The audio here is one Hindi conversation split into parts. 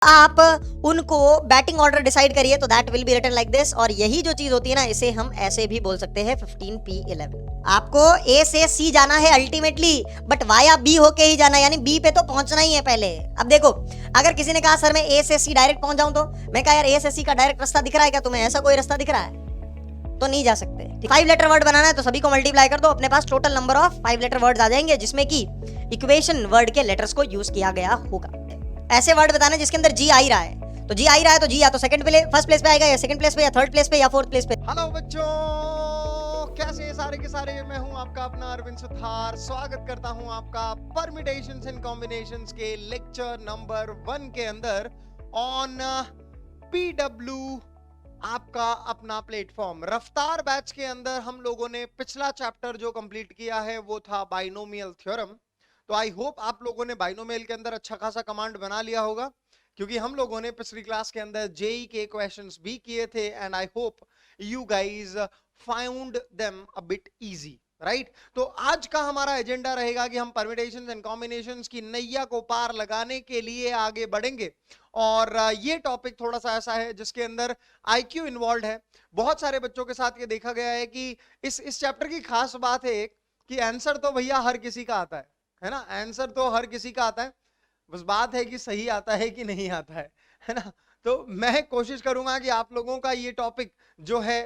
आप उनको बैटिंग ऑर्डर डिसाइड करिए तो that will be written like this, और यही जो चीज होती है ना, इसे हम ऐसे भी बोल सकते हैं 15P11। आपको ए से सी जाना है अल्टीमेटली, बट वाया बी होके ही जाना है, यानी बी पे तो पहुंचना ही है पहले। अब देखो, अगर किसी ने कहा सर मैं ए से सी डायरेक्ट पहुंच जाऊं, तो मैं कहा यार ए से सी का डायरेक्ट रास्ता दिख रहा है क्या तुम्हें? ऐसा कोई रास्ता दिख रहा है? तो नहीं जा सकते। 5 लेटर वर्ड बनाना है तो सभी को मल्टीप्लाई कर दो, अपने पास total number of 5 letter words आ जाएंगे, जिसमें कि इक्वेशन वर्ड के लेटर्स को यूज किया गया होगा। ऐसे वर्ड बताना जिसके अंदर जी आ ही रहा है, तो जी आ ही रहा है तो जी या तो फर्स्ट प्लेस पे आएगा, या सेकंड प्लेस पे, या थर्ड प्लेस पे, या फोर्थ प्लेस पे। हेलो बच्चों, कैसे हैं सारे के सारे? मैं हूं आपका अपना अरविंद सुथार। स्वागत करता हूं आपका परम्यूटेशंस एंड कॉम्बिनेशंस के लेक्चर नंबर 1 के अंदर ऑन PW, आपका अपना प्लेटफॉर्म। रफ्तार बैच के अंदर हम लोगों ने पिछला चैप्टर जो कंप्लीट किया है वो था बाइनोमियल थ्योरम। तो आई होप आप लोगों ने बाइनोमियल के अंदर अच्छा खासा कमांड बना लिया होगा, क्योंकि हम लोगों ने पिछली क्लास के अंदर जेई के क्वेश्चंस भी किए थे, and I hope you guys found them a bit easy, right? तो आज का हमारा एजेंडा रहेगा कि हम परम्यूटेशंस एंड कॉम्बिनेशंस की नैया को पार लगाने के लिए आगे बढ़ेंगे। और ये टॉपिक थोड़ा सा ऐसा है जिसके अंदर आईक्यू इन्वॉल्व है। बहुत सारे बच्चों के साथ ये देखा गया है कि इस चैप्टर की खास बात है एक, कि आंसर तो भैया हर किसी का आता है ना? आंसर तो हर किसी का आता है, बस बात है कि सही आता है कि नहीं आता है ना? तो मैं कोशिश करूंगा कि आप लोगों का ये टॉपिक जो है,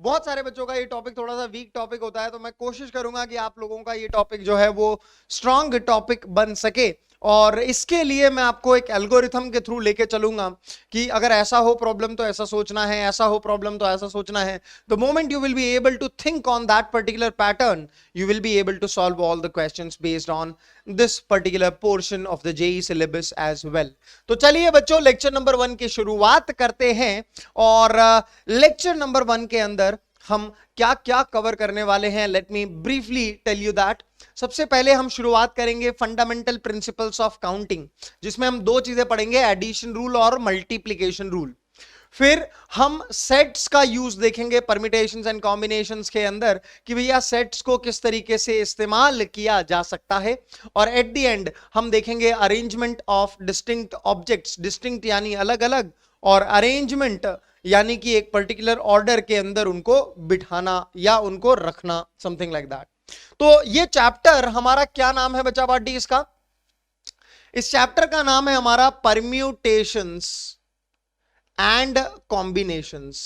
बहुत सारे बच्चों का ये टॉपिक थोड़ा सा वीक टॉपिक होता है, तो मैं कोशिश करूंगा कि आप लोगों का ये टॉपिक जो है वो स्ट्रॉन्ग टॉपिक बन सके। और इसके लिए मैं आपको एक एल्गोरिथम के थ्रू लेके चलूंगा कि अगर ऐसा हो प्रॉब्लम तो ऐसा सोचना है, ऐसा हो प्रॉब्लम तो ऐसा सोचना है। The moment you will be able to think on that particular pattern, you will be able to solve all the questions based on this particular portion of the JEE syllabus as well. तो चलिए बच्चों, लेक्चर नंबर 1 की शुरुआत करते हैं। और लेक्चर नंबर 1 के अंदर हम क्या क्या कवर करने वाले हैं, let me briefly tell you that. सबसे पहले हम शुरुआत करेंगे फंडामेंटल प्रिंसिपल्स ऑफ काउंटिंग, जिसमें हम दो चीजें पढ़ेंगे, एडिशन रूल और मल्टीप्लीकेशन रूल। फिर हम सेट्स का यूज देखेंगे परम्यूटेशंस एंड कॉम्बिनेशंस के अंदर, कि भैया सेट्स को किस तरीके से इस्तेमाल किया जा सकता है। और एट द एंड हम देखेंगे arrangement of distinct objects, distinct यानी अलग अलग, और अरेंजमेंट यानी कि एक पर्टिकुलर ऑर्डर के अंदर उनको बिठाना या उनको रखना, समथिंग लाइक दैट। तो ये चैप्टर हमारा क्या नाम है बच्चा पार्टी इसका? इस चैप्टर का नाम है हमारा परम्यूटेशंस एंड कॉम्बिनेशंस।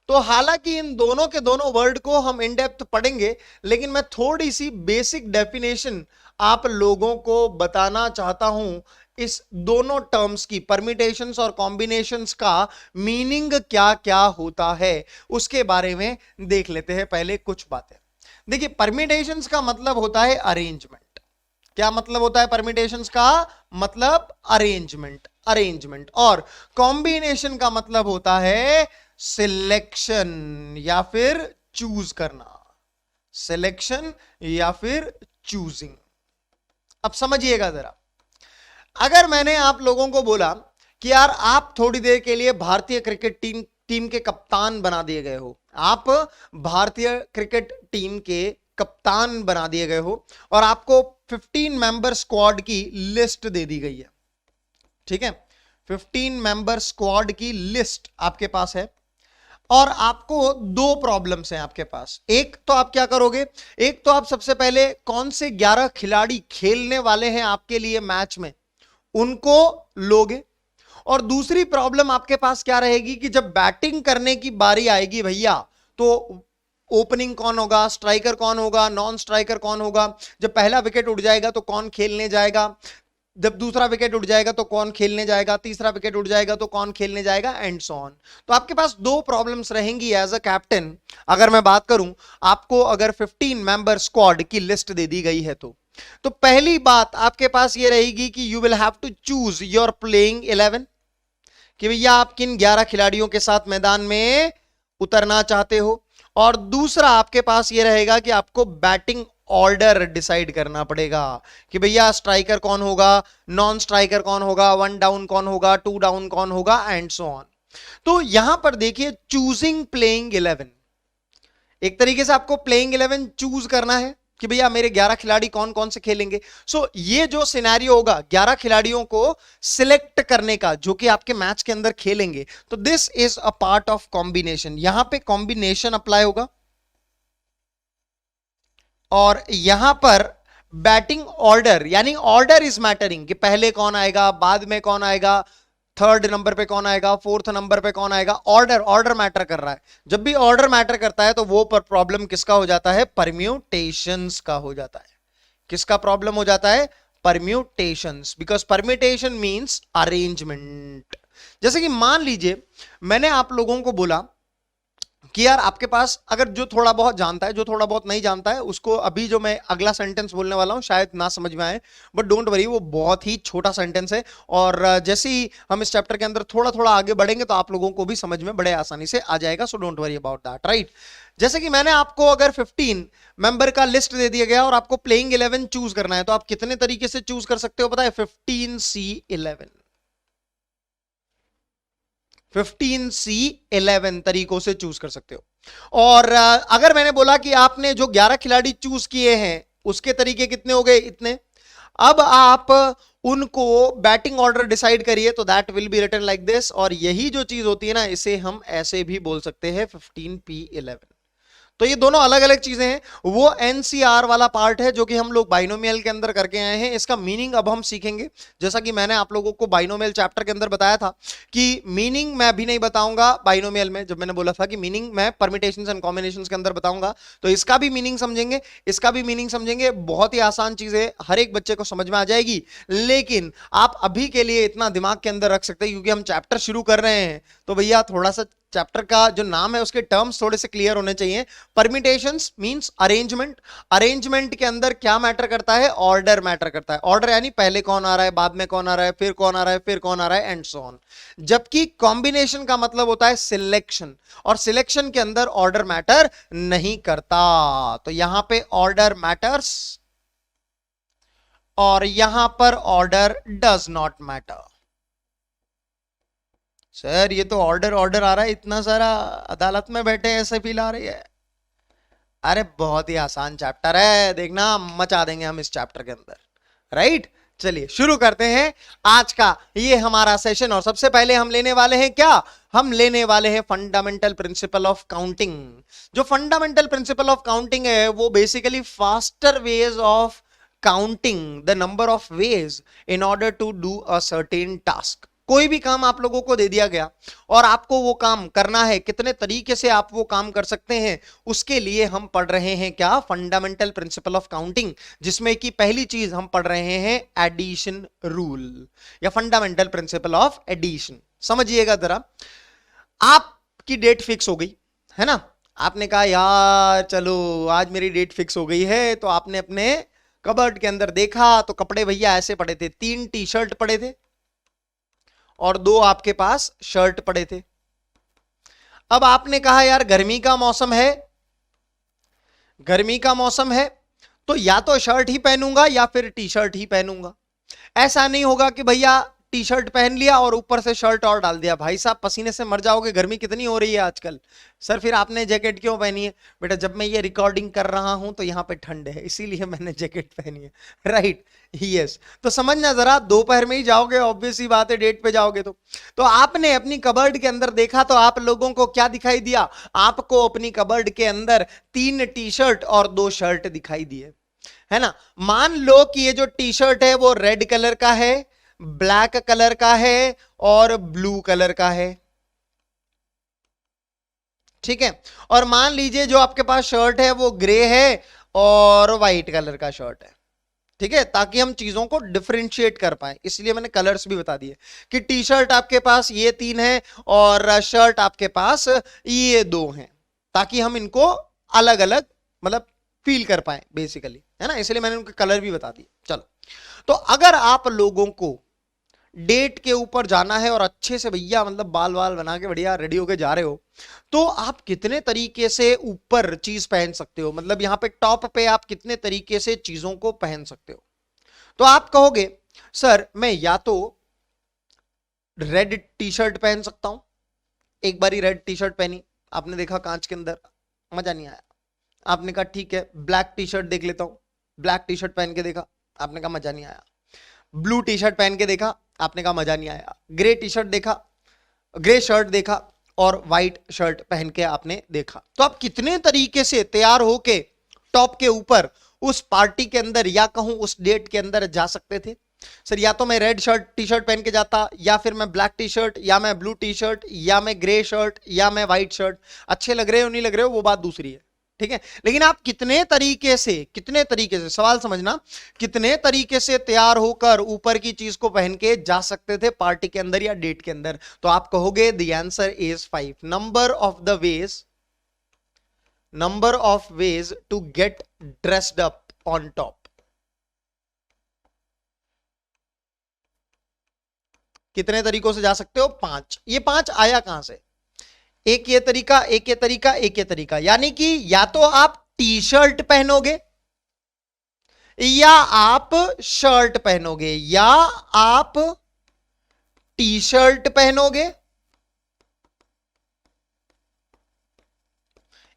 तो हालांकि इन दोनों के दोनों वर्ड को हम इन डेप्थ पढ़ेंगे, लेकिन मैं थोड़ी सी बेसिक डेफिनेशन आप लोगों को बताना चाहता हूं इस दोनों टर्म्स की, परम्यूटेशंस और कॉम्बिनेशंस का मीनिंग क्या क्या होता है उसके बारे में देख लेते हैं पहले कुछ बातें। देखिए, परम्यूटेशंस का मतलब होता है अरेंजमेंट। क्या मतलब होता है परम्यूटेशंस का? मतलब अरेंजमेंट। और कॉम्बिनेशन का मतलब होता है सिलेक्शन या फिर चूज करना, सिलेक्शन या फिर चूजिंग। अब समझिएगा जरा, अगर मैंने आप लोगों को बोला कि यार आप थोड़ी देर के लिए भारतीय क्रिकेट टीम के कप्तान बना दिए गए हो, आप भारतीय क्रिकेट टीम के कप्तान बना दिए गए हो, और आपको 15 मेंबर स्क्वाड की लिस्ट दे दी गई है, ठीक है? 15 मेंबर स्क्वाड की लिस्ट आपके पास है, और आपको दो प्रॉब्लम्स हैं आपके पास। एक तो आप क्या करोगे, एक तो आप सबसे पहले कौन से 11 खिलाड़ी खेलने वाले हैं आपके लिए मैच में, उनको लोगे। और दूसरी प्रॉब्लम आपके पास क्या रहेगी कि जब बैटिंग करने की बारी आएगी भैया, तो ओपनिंग कौन होगा, स्ट्राइकर कौन होगा, नॉन स्ट्राइकर कौन होगा, जब पहला विकेट उड़ जाएगा तो कौन खेलने जाएगा, जब दूसरा विकेट उड़ जाएगा तो कौन खेलने जाएगा, तीसरा विकेट उड़ जाएगा तो कौन खेलने जाएगा, एंड सो ऑन। तो आपके पास दो प्रॉब्लम्स रहेंगी एज अ कैप्टन। अगर मैं बात करूं, आपको अगर 15 मेंबर स्क्वाड की लिस्ट दे दी गई है, तो पहली बात आपके पास ये रहेगी कि you will have to choose your playing 11, कि भैया आप किन 11 खिलाड़ियों के साथ मैदान में उतरना चाहते हो। और दूसरा आपके पास ये रहेगा कि आपको बैटिंग ऑर्डर डिसाइड करना पड़ेगा, कि भैया स्ट्राइकर कौन होगा, नॉन स्ट्राइकर कौन होगा, 1 डाउन कौन होगा, 2 डाउन कौन होगा, एंड सो ऑन। तो यहां पर देखिए, चूजिंग प्लेइंग 11, एक तरीके से आपको प्लेइंग 11 चूज करना है, कि भैया मेरे 11 खिलाड़ी कौन कौन से खेलेंगे। सो ये जो सिनेरियो होगा 11 खिलाड़ियों को सिलेक्ट करने का जो कि आपके मैच के अंदर खेलेंगे, तो this is a part of combination. यहां पे कॉम्बिनेशन अप्लाई होगा और यहां पर बैटिंग ऑर्डर, यानी ऑर्डर इज मैटरिंग कि पहले कौन आएगा, बाद में कौन आएगा, थर्ड नंबर पे कौन आएगा, फोर्थ नंबर पे कौन आएगा। ऑर्डर ऑर्डर मैटर कर रहा है। जब भी ऑर्डर मैटर करता है तो वो पर प्रॉब्लम किसका हो जाता है, परम्यूटेशंस का हो जाता है। किसका प्रॉब्लम हो जाता है, permutations, because permutation means arrangement. जैसे कि मान लीजिए मैंने आप लोगों को बोला कि यार आपके पास अगर जो थोड़ा बहुत जानता है, जो थोड़ा बहुत नहीं जानता है, उसको अभी जो मैं अगला सेंटेंस बोलने वाला हूं शायद ना समझ में आए, बट डोंट वरी, वो बहुत ही छोटा सेंटेंस है और जैसे ही हम इस चैप्टर के अंदर थोड़ा थोड़ा आगे बढ़ेंगे तो आप लोगों को भी समझ में बड़े आसानी से आ जाएगा। So don't worry about that, right. जैसे कि मैंने आपको अगर 15 मेंबर का लिस्ट दे दिया गया और आपको प्लेइंग 11 चूज करना है, तो आप कितने तरीके से चूज कर सकते हो पता है, 15C11, 15C11 तरीकों से चूज कर सकते हो। और अगर मैंने बोला कि आपने जो 11 खिलाड़ी चूज किए हैं उसके तरीके कितने हो गए, इतने। अब आप उनको बैटिंग ऑर्डर डिसाइड करिए, तो that will be written like this. और यही जो चीज होती है ना, इसे हम ऐसे भी बोल सकते हैं 15P11। तो ये दोनों अलग अलग चीजें हैं। वो एनसीआर वाला पार्ट है जो कि हम लोग बाइनोमियल के अंदर करके आए हैं। इसका मीनिंग अब हम सीखेंगे। जैसा कि मैंने आप लोगों को बाइनोमियल चैप्टर के अंदर बताया था कि मीनिंग मैं अभी नहीं बताऊंगा बाइनोमियल में, जब मैंने बोला था कि मीनिंग मैं परम्यूटेशंस एंड कॉम्बिनेशंस के अंदर बताऊंगा, तो इसका भी मीनिंग समझेंगे, इसका भी मीनिंग समझेंगे। बहुत ही आसान चीजें, हर एक बच्चे को समझ में आ जाएगी। लेकिन आप अभी के लिए इतना दिमाग के अंदर रख सकते हैं क्योंकि हम चैप्टर शुरू कर रहे हैं, तो भैया थोड़ा सा चैप्टर का जो नाम है उसके टर्म्स थोड़े से क्लियर होने चाहिए। Permutations means arrangement. अरेंजमेंट के अंदर क्या मैटर करता है, ऑर्डर मैटर करता है। ऑर्डर यानी पहले कौन आ रहा है, बाद में कौन आ रहा है, फिर कौन आ रहा है, फिर कौन आ रहा है, एंड सो ऑन। जबकि कॉम्बिनेशन का मतलब होता है सिलेक्शन, और सिलेक्शन के अंदर ऑर्डर मैटर नहीं करता। तो यहां पे ऑर्डर मैटर्स और यहां पर order does not matter. Sir ये तो ऑर्डर ऑर्डर आ रहा है इतना सारा, अदालत में बैठे ऐसे फील आ रही है। अरे बहुत ही आसान चैप्टर है, देखना मचा देंगे हम इस चैप्टर के अंदर, राइट। चलिए शुरू करते हैं आज का ये हमारा सेशन। और सबसे पहले हम लेने वाले हैं क्या, हम लेने वाले हैं फंडामेंटल प्रिंसिपल ऑफ काउंटिंग। जो फंडामेंटल प्रिंसिपल ऑफ काउंटिंग है वो basically faster ways of counting the number of ways in order to do a certain task. कोई भी काम आप लोगों को दे दिया गया और आपको वो काम करना है, कितने तरीके से आप वो काम कर सकते हैं, उसके लिए हम पढ़ रहे हैं क्या, फंडामेंटल प्रिंसिपल ऑफ काउंटिंग। जिसमें कि पहली चीज हम पढ़ रहे हैं एडिशन रूल या फंडामेंटल प्रिंसिपल ऑफ एडिशन। समझिएगा जरा, आपकी डेट फिक्स हो गई है ना, आपने कहा यार चलो आज मेरी डेट फिक्स हो गई है, तो आपने अपने कबर्ड के अंदर देखा तो कपड़े भैया ऐसे पड़े थे, 3 टी शर्ट पड़े थे और 2 आपके पास शर्ट पड़े थे। अब आपने कहा यार गर्मी का मौसम है, गर्मी का मौसम है तो या तो शर्ट ही पहनूंगा या फिर टी शर्ट ही पहनूंगा। ऐसा नहीं होगा कि भैया टी शर्ट पहन लिया और ऊपर से शर्ट और डाल दिया, भाई साहब पसीने से मर जाओगे, गर्मी कितनी हो रही है आजकल। सर फिर आपने जैकेट क्यों पहनी है, बेटा जब मैं ये रिकॉर्डिंग कर रहा हूं तो यहां पे ठंड है इसीलिए मैंने जैकेट पहनी है, राइट। यस, तो समझना जरा, दोपहर में ही जाओगे, ऑब्वियस ही बात है डेट पे जाओगे तो आपने अपनी कबर्ड के अंदर देखा तो आप लोगों को क्या दिखाई दिया, आपको अपनी कबर्ड के अंदर 3 टी शर्ट और 2 शर्ट दिखाई दिए, है ना। मान लो कि ये जो टी शर्ट है वो रेड कलर का है, ब्लैक कलर का है और ब्लू कलर का है, ठीक है। और मान लीजिए जो आपके पास शर्ट है वो ग्रे है और व्हाइट कलर का शर्ट है, ठीक है, ताकि हम चीजों को डिफरेंशिएट कर पाए, इसलिए मैंने कलर्स भी बता दिए कि टी शर्ट आपके पास ये 3 है और शर्ट आपके पास ये 2 हैं, ताकि हम इनको अलग अलग मतलब फील कर पाए बेसिकली, है ना, इसलिए मैंने उनके कलर भी बता दिए। चलो, तो अगर आप लोगों को डेट के ऊपर जाना है और अच्छे से भैया मतलब बाल बाल बना के बढ़िया रेडी होके जा रहे हो, तो आप कितने तरीके से ऊपर चीज पहन सकते हो, मतलब यहां पे टॉप पे आप कितने तरीके से चीजों को पहन सकते हो। तो आप कहोगे सर मैं या तो रेड टी शर्ट पहन सकता हूं, एक बारी रेड टी शर्ट पहनी, आपने देखा कांच के अंदर, मजा नहीं आया, आपने कहा ठीक है ब्लैक टी शर्ट देख लेता हूं, ब्लैक टी शर्ट पहन के देखा, आपने कहा मजा नहीं आया। ब्लू टी शर्ट पहन के देखा, आपने कहा मजा नहीं आया। ग्रे टी शर्ट देखा, ग्रे शर्ट देखा, और व्हाइट शर्ट पहन के आपने देखा। तो आप कितने तरीके से तैयार होके टॉप के ऊपर उस पार्टी के अंदर या कहूं उस डेट के अंदर जा सकते थे? सर या तो मैं रेड शर्ट टी शर्ट पहन के जाता, या फिर मैं ब्लैक टी शर्ट, या मैं ब्लू टी शर्ट, या मैं ग्रे शर्ट, या मैं व्हाइट शर्ट। अच्छे लग रहे हो नहीं लग रहे हो वो बात दूसरी है, ठीक है, लेकिन आप कितने तरीके से सवाल समझना, कितने तरीके से तैयार होकर ऊपर की चीज को पहन के जा सकते थे पार्टी के अंदर या डेट के अंदर? तो आप कहोगे the answer is 5। Number of ways to get dressed up on top. कितने तरीकों से जा सकते हो? 5। ये 5 आया कहां से? एक ये तरीका, एक ये तरीका, एक ये तरीका, यानी कि या तो आप टी शर्ट पहनोगे, या आप शर्ट पहनोगे, या आप टी शर्ट पहनोगे,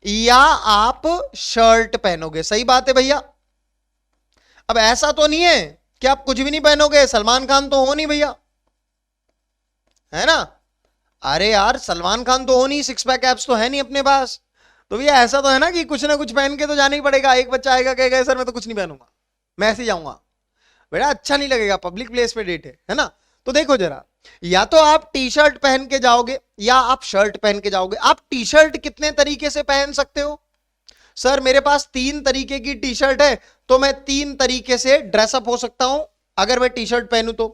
या आप शर्ट पहनोगे। सही बात है भैया। अब ऐसा तो नहीं है कि आप कुछ भी नहीं पहनोगे, सलमान खान तो हो नहीं भैया, है ना? अरे यार सलमान खान तो हो नहीं, 6 पैक एब्स तो है नहीं अपने पास, तो भैया ऐसा तो है ना कि कुछ ना कुछ पहन के तो जाना ही पड़ेगा। एक बच्चा आएगा कहेगा सर मैं तो कुछ नहीं पहनूंगा, मैं ऐसे ही जाऊंगा, बेटा अच्छा नहीं लगेगा, पब्लिक प्लेस पे डेट है ना? तो देखो जरा, या तो आप टी शर्ट पहन के जाओगे, या आप शर्ट पहन के जाओगे। आप टी शर्ट कितने तरीके से पहन सकते हो? सर मेरे पास 3 तरीके की टी शर्ट है, तो मैं 3 तरीके से ड्रेसअप हो सकता हूं अगर मैं टी शर्ट पहनूं तो।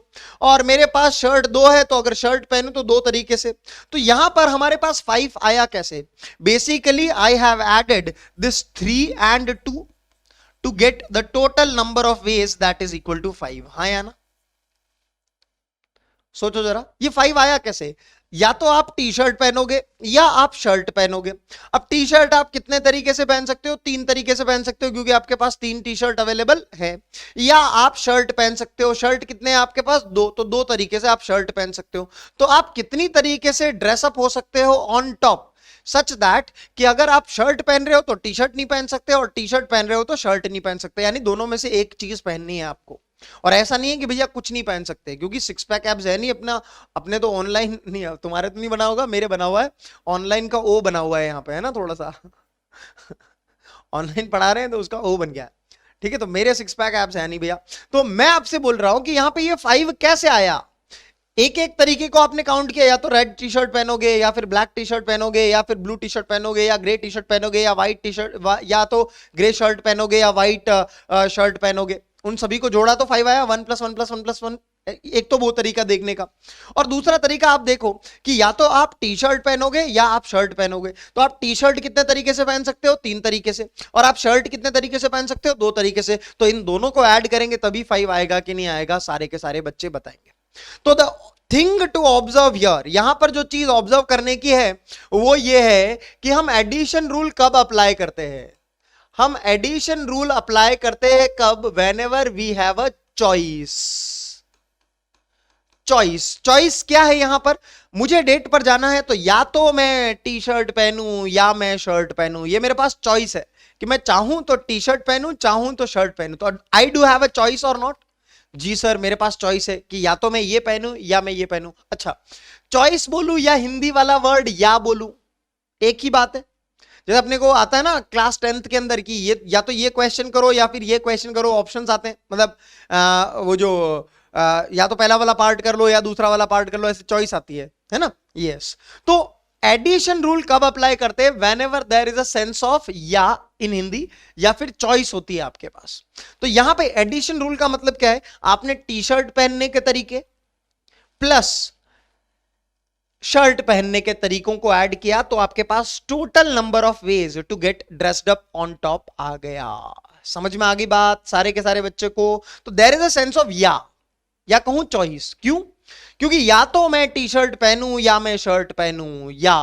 और मेरे पास शर्ट 2 है, तो अगर शर्ट पहनूं तो 2 तरीके से। तो यहां पर हमारे पास 5 आया कैसे? Basically I have added this 3 and 2 to get the total number of ways that is equal to 5। हाँ या ना? सोचो जरा, ये 5 आया कैसे? या तो आप टी शर्ट पहनोगे, या आप शर्ट पहनोगे। अब टी शर्ट आप कितने तरीके से पहन सकते हो? 3 तरीके से पहन सकते हो, क्योंकि आपके पास 3 टी शर्ट अवेलेबल है। या आप शर्ट पहन सकते हो, शर्ट कितने हैं आपके पास? 2, तो 2 तरीके से आप शर्ट पहन सकते हो। तो आप कितनी तरीके से ड्रेसअप हो सकते हो ऑन टॉप, सच दैट कि अगर आप शर्ट पहन रहे हो तो टी शर्ट नहीं पहन सकते, और टी शर्ट पहन रहे हो तो शर्ट नहीं पहन सकते, यानी दोनों में से एक चीज पहननी है आपको। और ऐसा नहीं है कि भैया कुछ नहीं पहन सकते, क्योंकि 6 पैक एब्स है नहीं अपना, अपने तो ऑनलाइन नहीं है, तुम्हारे तो नहीं बना होगा, मेरे बना हुआ है ऑनलाइन का ओ बना हुआ है यहाँ पे, है ना? थोड़ा सा ऑनलाइन पढ़ा रहे हैं तो उसका ओ बन गया, ठीक है? तो मेरे 6 पैक एब्स है नहीं भैया। तो मैं आपसे बोल रहा हूं कि यहाँ पे ये 5 कैसे आया? एक एक तरीके को आपने काउंट किया, या तो रेड टी शर्ट पहनोगे, या फिर ब्लैक टी शर्ट पहनोगे, या फिर ब्लू टी शर्ट पहनोगे, या ग्रे टी शर्ट पहनोगे, या व्हाइट टी शर्ट, या तो ग्रे शर्ट पहनोगे या व्हाइट शर्ट पहनोगे। उन सभी को जोड़ा तो 5 आया, 1 + 1 + 1 + 1। एक तो वो तरीका देखने का, और दूसरा तरीका आप देखो कि या तो आप टी शर्ट पहनोगे या आप शर्ट पहनोगे। तो आप टी शर्ट कितने तरीके से पहन सकते हो? 3 तरीके से। और आप शर्ट कितने तरीके से पहन सकते हो? 2 तरीके से। तो इन दोनों को ऐड करेंगे तभी 5 आएगा कि नहीं आएगा, सारे के सारे बच्चे बताएंगे। तो the thing to observe here, यहां पर जो चीज ऑब्जर्व करने की है वो ये है कि हम एडिशन रूल कब अप्लाई करते हैं? हम एडिशन रूल अप्लाई करते हैं कब? Whenever we have a choice. Choice क्या है यहां पर? मुझे डेट पर जाना है, तो या तो मैं टी शर्ट पहनूं या मैं शर्ट पहनूं, ये मेरे पास चॉइस है कि मैं चाहूं तो टी शर्ट पहनूं, चाहूं तो शर्ट पहनूं। तो I do have a choice और नॉट? जी सर मेरे पास चॉइस है कि या तो मैं ये पहनूं या मैं ये पहनूं। अच्छा, चॉइस बोलूं या हिंदी वाला वर्ड या बोलूं, एक ही बात है। जैसे अपने को आता है ना क्लास 10th के अंदर कि ये या तो ये क्वेश्चन करो या फिर ये क्वेश्चन करो, ऑप्शंस आते हैं, मतलब वो जो या तो पहला वाला पार्ट कर लो या दूसरा वाला पार्ट कर लो, ऐसे चॉइस आती है ना? यस। तो एडिशन रूल कब अप्लाई करते हैं? Whenever there is a sense of या इन हिंदी, या फिर चॉइस होती है आपके पास। तो यहां पे एडिशन रूल का मतलब क्या है? आपने टी शर्ट पहनने के तरीके प्लस शर्ट पहनने के तरीकों को ऐड किया, तो आपके पास total number of ways to get dressed up on top आ गया। समझ में आ गई बात सारे के सारे बच्चे को? तो there is a sense of या कहूं चॉइस। क्यों? क्योंकि या तो मैं टी शर्ट पहनूं या मैं शर्ट पहनूं, या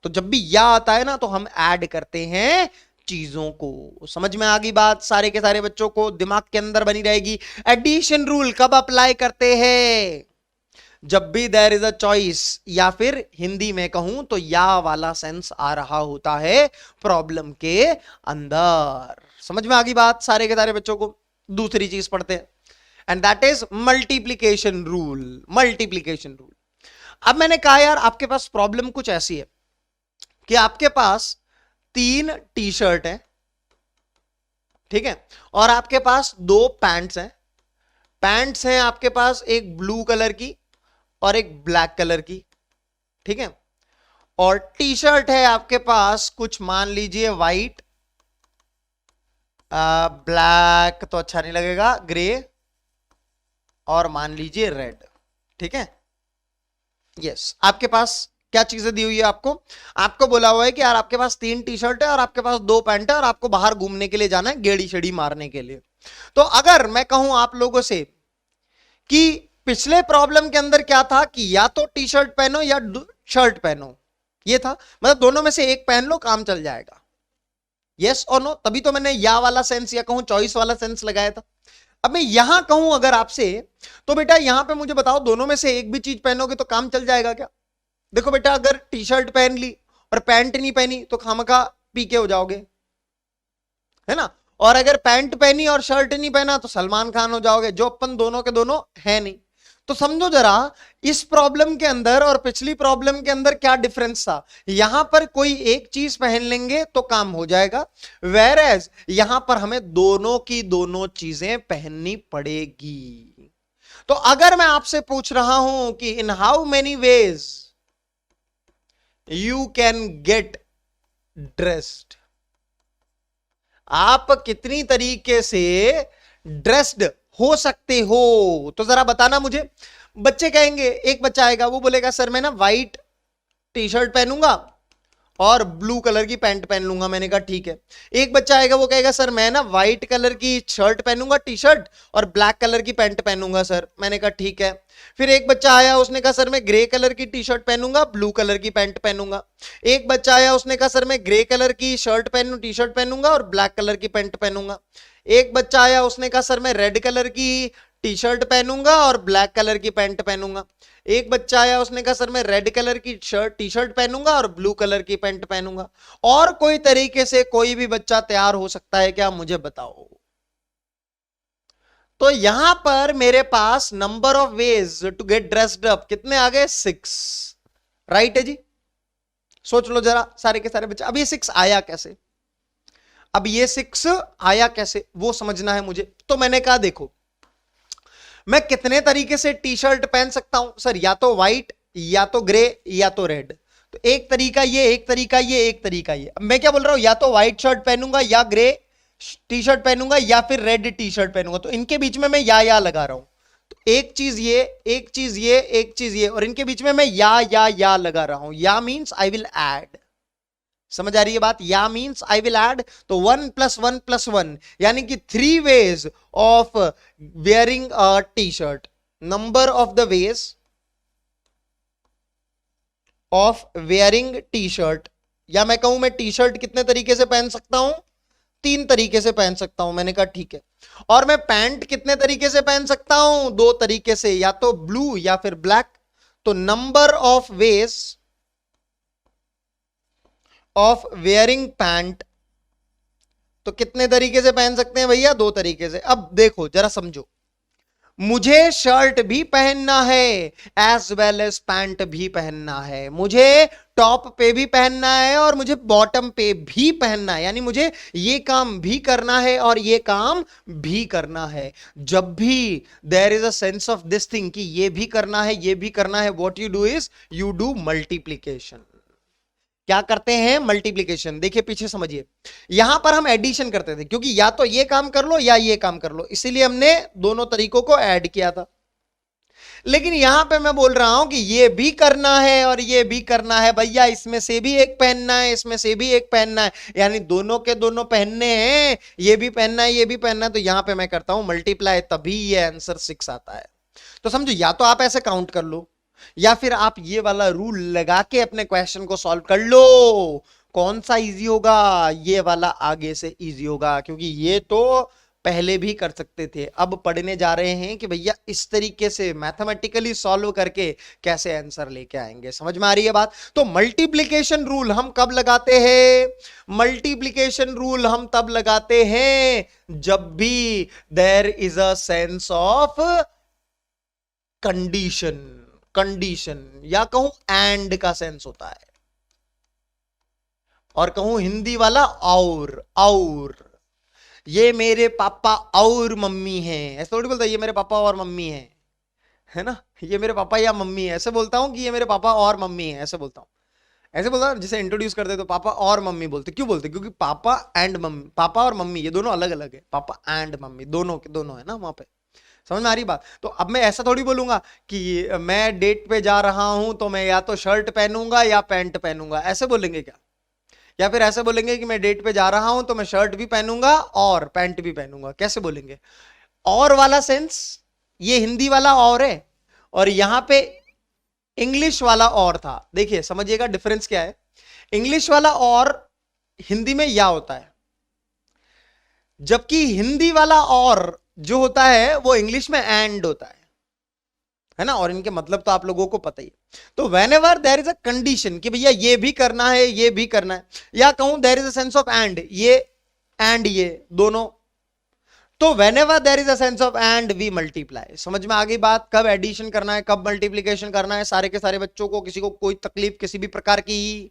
तो जब भी या आता है ना तो हम ऐड करते हैं चीजों को। समझ में आ गई बात सारे के सारे बच्चों को? दिमाग के अंदर बनी रहेगी। एडिशन रूल कब अप्लाई करते हैं? जब भी देयर इज अ चॉइस, या फिर हिंदी में कहूं तो या वाला सेंस आ रहा होता है प्रॉब्लम के अंदर। समझ में आ गई बात सारे के सारे बच्चों को? दूसरी चीज पढ़ते हैं, and that is multiplication rule. Multiplication rule. अब मैंने कहा यार आपके पास प्रॉब्लम कुछ ऐसी है कि आपके पास 3 टी शर्ट है, ठीक है, और आपके पास 2 पैंट्स हैं। पैंट्स हैं आपके पास एक ब्लू कलर की और एक ब्लैक कलर की, ठीक है, और टी शर्ट है आपके पास कुछ मान लीजिए व्हाइट, ब्लैक तो अच्छा नहीं लगेगा, ग्रे, और मान लीजिए रेड, ठीक है। यस, आपके पास क्या चीजें दी हुई है आपको? आपको बोला हुआ है कि यार आपके पास 3 टी शर्ट है और आपके पास 2 पैंट है और आपको बाहर घूमने के लिए जाना है, गेड़ी शेड़ी मारने के लिए। तो अगर मैं कहूं आप लोगों से कि पिछले प्रॉब्लम के अंदर क्या था कि या तो टी शर्ट पहनो या शर्ट पहनो, ये था, मतलब दोनों में से एक पहन लो, काम चल जाएगा। Yes or no? तभी तो मैंने या वाला सेंस या कहूं चॉइस वाला सेंस लगाया था। अब मैं यहां कहूं अगर आपसे, तो बेटा यहां पे मुझे बताओ दोनों में से एक भी चीज पहनोगे तो काम चल जाएगा क्या? देखो बेटा, अगर टी शर्ट पहन ली और पैंट नहीं पहनी तो खामखा पीके हो जाओगे, है ना, और अगर पैंट पहनी और शर्ट नहीं पहना तो सलमान खान हो जाओगे, जो अपन दोनों के दोनों है नहीं। तो समझो जरा इस प्रॉब्लम के अंदर और पिछली प्रॉब्लम के अंदर क्या डिफरेंस था। यहां पर कोई एक चीज पहन लेंगे तो काम हो जाएगा, वेयर एज यहां पर हमें दोनों की दोनों चीजें पहननी पड़ेगी। तो अगर मैं आपसे पूछ रहा हूं कि इन how many ways you can get dressed, आप कितनी तरीके से ड्रेस्ड हो सकते हो, तो जरा बताना मुझे। बच्चे कहेंगे, एक बच्चा आएगा वो बोलेगा सर मैं ना व्हाइट टी शर्ट पहनूंगा और ब्लू कलर की पैंट पहन लूंगा। मैंने कहा ठीक है। एक बच्चा आएगा वो कहेगा सर मैं ना व्हाइट कलर की शर्ट पहनूंगा, टी शर्ट, और ब्लैक कलर की पैंट पहनूंगा सर। मैंने कहा ठीक है। फिर एक बच्चा आया उसने कहा सर मैं ग्रे कलर की टी शर्ट पहनूंगा, ब्लू कलर की पैंट पहनूंगा। एक बच्चा आया उसने कहा सर मैं ग्रे कलर की शर्ट पहनू टी शर्ट पहनूंगा और ब्लैक कलर की पैंट पहनूंगा। एक बच्चा आया उसने कहा सर मैं रेड कलर की टी शर्ट पहनूंगा और ब्लैक कलर की पैंट पहनूंगा। एक बच्चा आया उसने कहा सर मैं रेड कलर की टी शर्ट पहनूंगा और ब्लू कलर की पैंट पहनूंगा। और कोई तरीके से कोई भी बच्चा तैयार हो सकता है क्या, मुझे बताओ। तो यहां पर मेरे पास number of ways to get dressed up कितने आ गए? 6, राइट है जी। सोच लो जरा सारे के सारे बच्चे, अब ये 6 आया कैसे? अब ये 6 आया कैसे वो समझना है मुझे। तो मैंने कहा देखो मैं कितने तरीके से टी शर्ट पहन सकता हूं सर, या तो व्हाइट या तो ग्रे या तो रेड। तो एक तरीका ये, एक तरीका ये, एक तरीका ये। अब मैं क्या बोल रहा हूं, या तो व्हाइट शर्ट पहनूंगा या ग्रे टी शर्ट पहनूंगा या फिर रेड टी शर्ट पहनूंगा। तो इनके बीच में मैं या लगा रहा हूं। तो एक चीज ये, एक चीज ये, एक चीज ये, और इनके बीच में मैं या लगा रहा हूं। या मींस आई विल ऐड। समझ आ रही है बात? या मींस आई विल ऐड। तो 1 + 1 + 1 यानी कि 3 ways of wearing a T shirt. Number of the ways of wearing T shirt, या मैं कहूं मैं टी शर्ट कितने तरीके से पहन सकता हूं? 3 तरीके से पहन सकता हूं। मैंने कहा ठीक है। और मैं पैंट कितने तरीके से पहन सकता हूं? 2 तरीके से, या तो ब्लू या फिर ब्लैक। तो number of ways of wearing pant, तो कितने तरीके से पहन सकते हैं भैया? 2 तरीके से। अब देखो जरा समझो, मुझे शर्ट भी पहनना है एज वेल एज पैंट भी पहनना है, मुझे टॉप पे भी पहनना है और मुझे बॉटम पे भी पहनना है, यानी मुझे ये काम भी करना है और ये काम भी करना है। जब भी there is a sense of this thing कि ये भी करना है ये भी करना है, what you do is you do multiplication. क्या करते हैं? मल्टीप्लीकेशन। देखिए पीछे समझिए, यहां पर हम एडिशन करते थे क्योंकि या तो ये काम कर लो या ये काम कर लो, इसीलिए हमने दोनों तरीकों को ऐड किया था। लेकिन यहां पे मैं बोल रहा हूं कि ये भी करना है और ये भी करना है भैया, इसमें से भी एक पहनना है इसमें से भी एक पहनना है, यानी दोनों के दोनों पहनने हैं, ये भी पहनना है ये भी पहनना है। तो यहां पे मैं करता हूं मल्टीप्लाई, तभी ये आंसर 6 आता है। तो समझो, या तो आप ऐसे काउंट कर लो या फिर आप ये वाला रूल लगा के अपने क्वेश्चन को सॉल्व कर लो। कौन सा इजी होगा? ये वाला आगे से इजी होगा, क्योंकि ये तो पहले भी कर सकते थे। अब पढ़ने जा रहे हैं कि भैया इस तरीके से मैथमेटिकली सॉल्व करके कैसे आंसर लेके आएंगे। समझ में आ रही है बात? तो मल्टीप्लिकेशन रूल हम कब लगाते हैं? मल्टीप्लिकेशन रूल हम तब लगाते हैं जब भी there is a sense of condition, condition या कहूं एंड का सेंस होता है, और कहूं हिंदी वाला और ये मेरे पापा और मम्मी हैं, ऐसे थोड़ी बोलता ये मेरे पापा और मम्मी हैं, है ना, ये मेरे पापा या मम्मी है, ऐसे बोलता हूं कि ये मेरे पापा और मम्मी है, ऐसे बोलता हूं। ऐसे बोलता हूं जिसे इंट्रोड्यूस करते तो पापा और मम्मी बोलते। क्यों बोलते? क्योंकि पापा एंड मम्मी, पापा और मम्मी ये दोनों अलग अलग है, पापा एंड मम्मी दोनों के दोनों है ना वहां पे। समझ में आ रही बात? तो अब मैं ऐसा थोड़ी बोलूंगा कि मैं डेट पे जा रहा हूं तो मैं या तो शर्ट पहनूंगा या पैंट पहनूंगा, ऐसे बोलेंगे क्या? या फिर ऐसे बोलेंगे कि मैं डेट पे जा रहा हूं तो मैं शर्ट भी पहनूंगा और पैंट भी पहनूंगा, कैसे बोलेंगे? और वाला सेंस ये हिंदी वाला और है, और यहां पे इंग्लिश वाला और था। देखिए समझिएगा डिफरेंस क्या है। इंग्लिश वाला और हिंदी में या होता है, जबकि हिंदी वाला और जो होता है वो इंग्लिश में एंड होता है ना, और इनके मतलब तो आप लोगों को पता ही है। तो whenever there is a condition कि भैया ये भी करना है ये भी करना है, या कहूं there is a sense of and, ये एंड ये दोनों, तो whenever there is a sense of and we multiply. समझ में आ गई बात? कब एडिशन करना है कब मल्टीप्लीकेशन करना है, सारे के सारे बच्चों को, किसी को कोई तकलीफ किसी भी प्रकार की,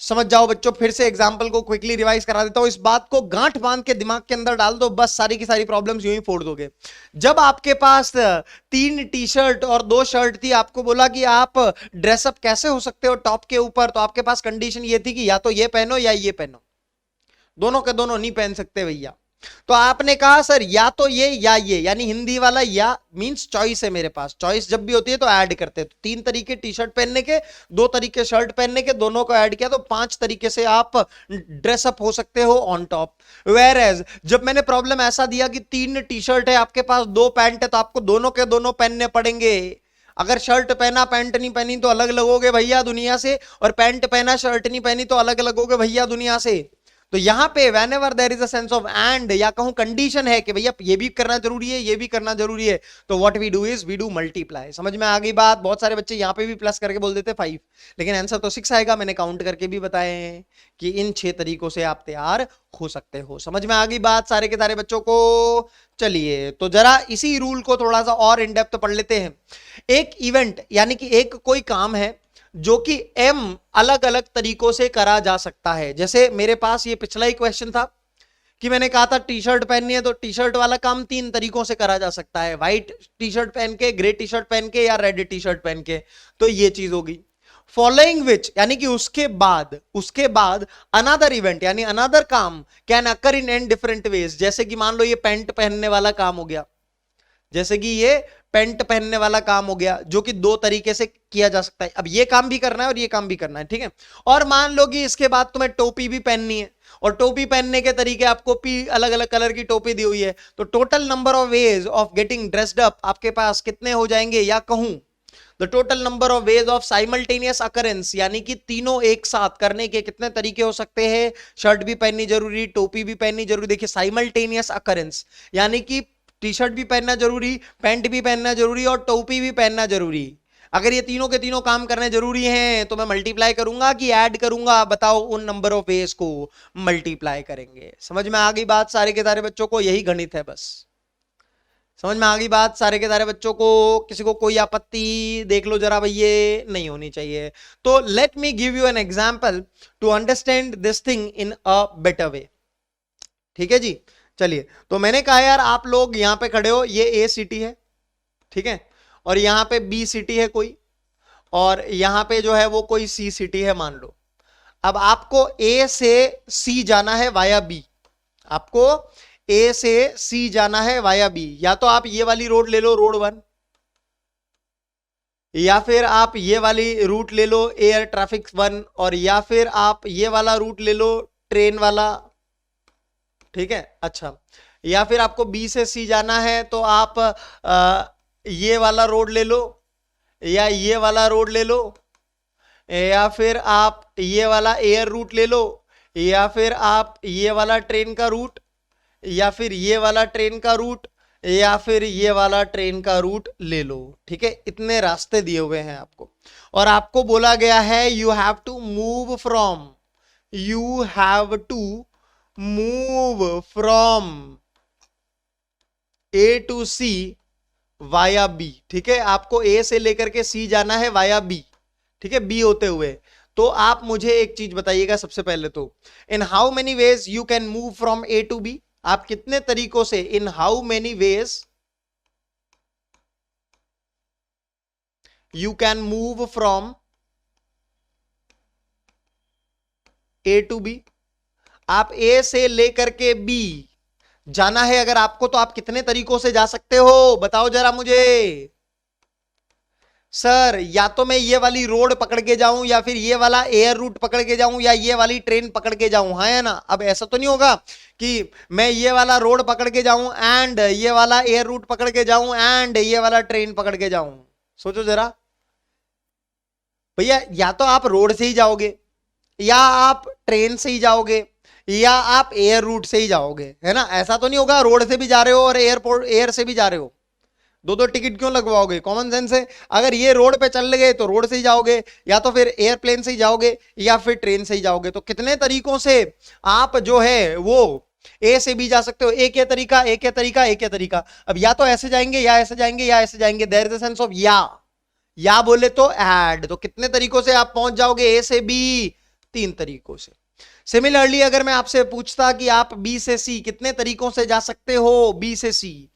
समझ जाओ बच्चों। फिर से एग्जांपल को क्विकली रिवाइज करा देता हूं, इस बात को गांठ बांध के दिमाग के अंदर डाल दो, बस सारी की सारी प्रॉब्लम्स यूं ही फोड़ दोगे। जब आपके पास 3 टी शर्ट और 2 शर्ट थी, आपको बोला कि आप ड्रेसअप कैसे हो सकते हो टॉप के ऊपर, तो आपके पास कंडीशन ये थी कि या तो ये पहनो या ये पहनो, दोनों के दोनों नहीं पहन सकते भैया। तो आपने कहा सर या तो ये या ये, यानी हिंदी वाला या मींस चॉइस है मेरे पास। चॉइस जब भी होती है तो ऐड करते हैं, तो 3 तरीके टी शर्ट पहनने के, 2 तरीके शर्ट पहनने के, दोनों को ऐड किया तो 5 तरीके से आप ड्रेसअप हो सकते हो ऑन टॉप। वेयर एज जब मैंने प्रॉब्लम ऐसा दिया कि 3 टी शर्ट है आपके पास, 2 पैंट है, तो आपको दोनों के दोनों पहनने पड़ेंगे। अगर शर्ट पहना पैंट नहीं पहनी तो अलग लगोगे भैया दुनिया से, और पैंट पहना शर्ट नहीं पहनी तो अलग लगोगे भैया दुनिया से। तो यहां पे whenever there is a sense of and या कहूं कंडीशन है कि भैया ये भी करना जरूरी है ये भी करना जरूरी है, तो what we do is we do multiply। समझ में आ गई बात? बहुत सारे बच्चे यहां पे भी प्लस करके बोल देते 5, लेकिन आंसर तो 6 आएगा। मैंने काउंट करके भी बताए हैं कि इन 6 तरीकों से आप तैयार हो सकते हो। समझ में आ गई बात सारे के सारे बच्चों को? चलिए तो जरा इसी रूल को थोड़ा सा और इन डेप्थ पढ़ लेते हैं। एक इवेंट यानी कि एक कोई काम है जो कि m अलग अलग तरीकों से करा जा सकता है। जैसे मेरे पास ये पिछला ही क्वेश्चन था कि मैंने कहा था टी शर्ट पहननी है, तो टी शर्ट वाला काम 3 तरीकों से करा जा सकता है, व्हाइट टी शर्ट पहन के, ग्रे टी शर्ट पहन के, या रेड टी शर्ट पहन के। तो ये चीज होगी। फॉलोइंग विच यानी कि उसके बाद अनदर इवेंट यानी अनदर काम can occur in an different ways. जैसे कि मान लो ये पैंट पहनने वाला काम हो गया, जैसे कि ये पेंट पहनने वाला काम हो गया, जो कि 2 तरीके से किया जा सकता है। अब ये काम भी करना है और ये काम भी करना है, ठीक है। और मान लो कि इसके बाद तुम्हें टोपी भी पहननी है, और टोपी पहनने के तरीके आपको अलग अलग कलर की टोपी दी हुई है, तो total number of ways of getting dressed up आपके पास कितने हो जाएंगे, या कहूं the total number of ways of simultaneous occurrence, यानी कि तीनों एक साथ करने के कितने तरीके हो सकते हैं। शर्ट भी पहननी जरूरी, टोपी भी पहननी जरूरी। देखिए साइमल्टेनियस अकरेंस यानी कि टी शर्ट भी पहनना जरूरी, पैंट भी पहनना जरूरी, और टोपी भी पहनना जरूरी। अगर ये तीनों के तीनों काम करने जरूरी हैं तो मैं मल्टीप्लाई करूंगा कि ऐड करूंगा, बताओ उन नंबर ऑफ वेज को मल्टीप्लाई करेंगे। समझ में आ गई बात सारे के सारे बच्चों को? यही गणित है बस। समझ में आ गई बात सारे के सारे बच्चों को? किसी को कोई आपत्ति देख लो जरा भैया, नहीं होनी चाहिए। तो let me give you an example to understand this thing in a better way. ठीक है जी, चलिए। तो मैंने कहा यार आप लोग यहां पे खड़े हो, ये ए सिटी है, ठीक है, और यहां पे बी सिटी है कोई, और यहां पे जो है वो कोई सी सिटी है मान लो। अब आपको ए से सी जाना है वाया बी, आपको ए से सी जाना है वाया बी। या तो आप ये वाली रोड ले लो, रोड 1, या फिर आप ये वाली रूट ले लो एयर ट्रैफिक 1, और या फिर आप ये वाला रूट ले लो ट्रेन वाला, ठीक है। अच्छा, या फिर आपको बी से सी जाना है तो आप ये वाला रोड ले लो, या ये वाला रोड ले लो, या फिर आप ये वाला एयर रूट ले लो, या फिर आप ये वाला ट्रेन का रूट, या फिर ये वाला ट्रेन का रूट, या फिर ये वाला ट्रेन का रूट ले लो। ठीक है, इतने रास्ते दिए हुए हैं आपको, और आपको बोला गया है you have to move from A to C via B. ठीक है, आपको ए से लेकर के सी जाना है वाया बी। ठीक है, बी होते हुए। तो आप मुझे एक चीज बताइएगा सबसे पहले तो, in how many ways you can move from A to B, आप कितने तरीकों से, in how many ways you can move from A to B, आप ए से लेकर के बी जाना है अगर आपको, तो आप कितने तरीकों से जा सकते हो बताओ जरा मुझे। सर या तो मैं ये वाली रोड पकड़ के जाऊं, या फिर ये वाला एयर रूट पकड़ के जाऊं, या ये वाली ट्रेन पकड़ के जाऊं, हाँ या ना। अब ऐसा तो नहीं होगा कि मैं ये वाला रोड पकड़ के जाऊं एंड ये वाला एयर रूट पकड़ के जाऊं एंड ये वाला ट्रेन पकड़ के जाऊं। सोचो जरा भैया, या तो आप रोड से ही जाओगे, या आप ट्रेन से ही जाओगे, या आप एयर रूट से ही जाओगे, है ना। ऐसा तो नहीं होगा रोड से भी जा रहे हो और एयर से भी जा रहे हो, दो दो टिकट क्यों लगवाओगे। कॉमन सेंस है, अगर ये रोड पे चल गए तो रोड से ही जाओगे, या तो फिर एयरप्लेन से ही जाओगे, या फिर ट्रेन से ही जाओगे। तो कितने तरीकों से आप जो है वो ए से भी जा सकते हो। एक या तरीका, एक या तरीका, एक या तरीका। अब या तो ऐसे जाएंगे, या ऐसे जाएंगे, या ऐसे जाएंगे। There is a sense of या बोले तो ऐड। तो कितने तरीकों से आप पहुंच जाओगे ए से बी, 3 तरीकों से। सिमिलरली अगर मैं आपसे पूछता कि आप बी से सी कितने तरीकों से जा सकते हो, बी से सी,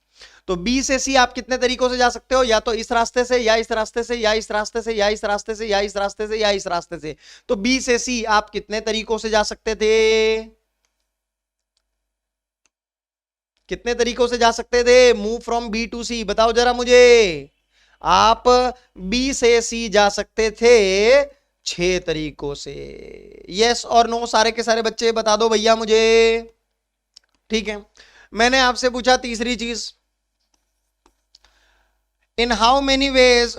तो बी से सी आप कितने तरीकों से जा सकते हो, या तो इस रास्ते से, या इस रास्ते से, या इस रास्ते से, या इस रास्ते से, या इस रास्ते से, या इस रास्ते से। तो बी से सी आप कितने तरीकों से जा सकते थे, कितने तरीकों से जा सकते थे। मूव फ्रॉम बी टू सी, बताओ जरा मुझे। आप बी से सी जा सकते थे 6 तरीकों से। यस और नो सारे के सारे बच्चे बता दो भैया मुझे। ठीक है, मैंने आपसे पूछा तीसरी चीज, in how many ways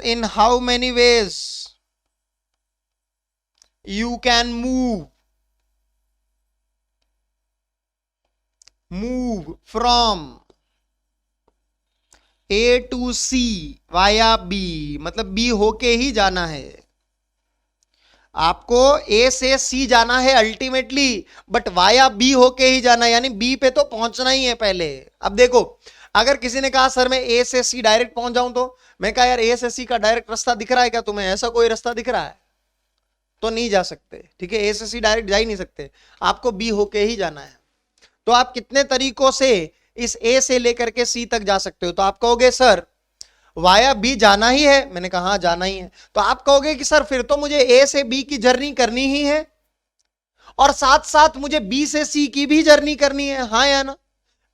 you can move from A to C via B, मतलब B होके ही जाना है आपको। A से C जाना है अल्टीमेटली, बट वाया B होके ही जाना है, यानी B पे तो पहुंचना ही है पहले। अब देखो, अगर किसी ने कहा सर मैं ए से सी डायरेक्ट पहुंच जाऊं, तो मैं कहा यार ए से सी का डायरेक्ट रास्ता दिख रहा है क्या तुम्हें, ऐसा कोई रास्ता दिख रहा है, तो नहीं जा सकते। ठीक है, ए से सी डायरेक्ट जा ही नहीं सकते, आपको बी होके ही जाना है। तो आप कितने तरीकों से इस ए से लेकर के सी तक जा सकते हो। तो आप कहोगे सर वाया बी जाना ही है, मैंने कहा हाँ जाना ही है। तो आप कहोगे कि सर फिर तो मुझे ए से बी की जर्नी करनी ही है, और साथ साथ मुझे बी से सी की भी जर्नी करनी है, हाँ या ना।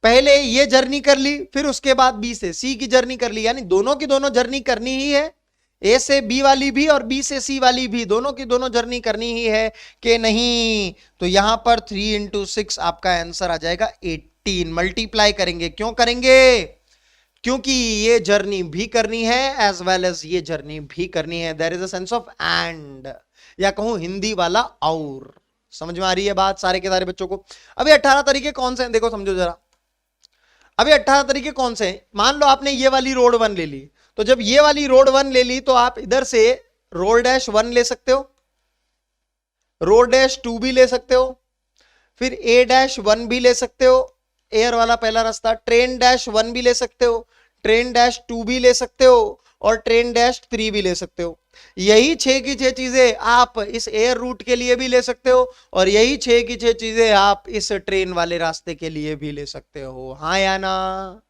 पहले ये जर्नी कर ली, फिर उसके बाद बी से सी की जर्नी कर ली, यानी दोनों की दोनों जर्नी करनी ही है। ए से बी वाली भी और बी से सी वाली भी, दोनों की दोनों जर्नी करनी ही है कि नहीं। तो यहां पर 3 into 6 आपका आंसर आ जाएगा 18। मल्टीप्लाई करेंगे, क्यों करेंगे, क्योंकि ये जर्नी भी करनी है एज वेल एज ये जर्नी भी करनी है। There is a sense of and, या कहूं हिंदी वाला और। समझ में आ रही है बात सारे के सारे बच्चों को। अभी 18 तरीके कौन से हैं देखो, समझो जरा। अभी 18 तरीके कौन से हैं, मान लो आपने ये वाली रोड 1 ले ली, तो जब ये वाली रोड 1 ले ली तो आप इधर से रोड डैश 1 ले सकते हो, रोड डैश 2 भी ले सकते हो, फिर ए डैश 1 भी ले सकते हो, एयर वाला पहला रास्ता। ट्रेन डैश 1 भी ले सकते हो, ट्रेन डैश 2 भी ले सकते हो, और ट्रेन डैश 3 भी ले सकते हो। यही 6 की 6 चीजें आप इस एयर रूट के लिए भी ले सकते हो, और यही 6 की 6 चीजें आप इस ट्रेन वाले रास्ते के लिए भी ले सकते हो, हाँ या ना।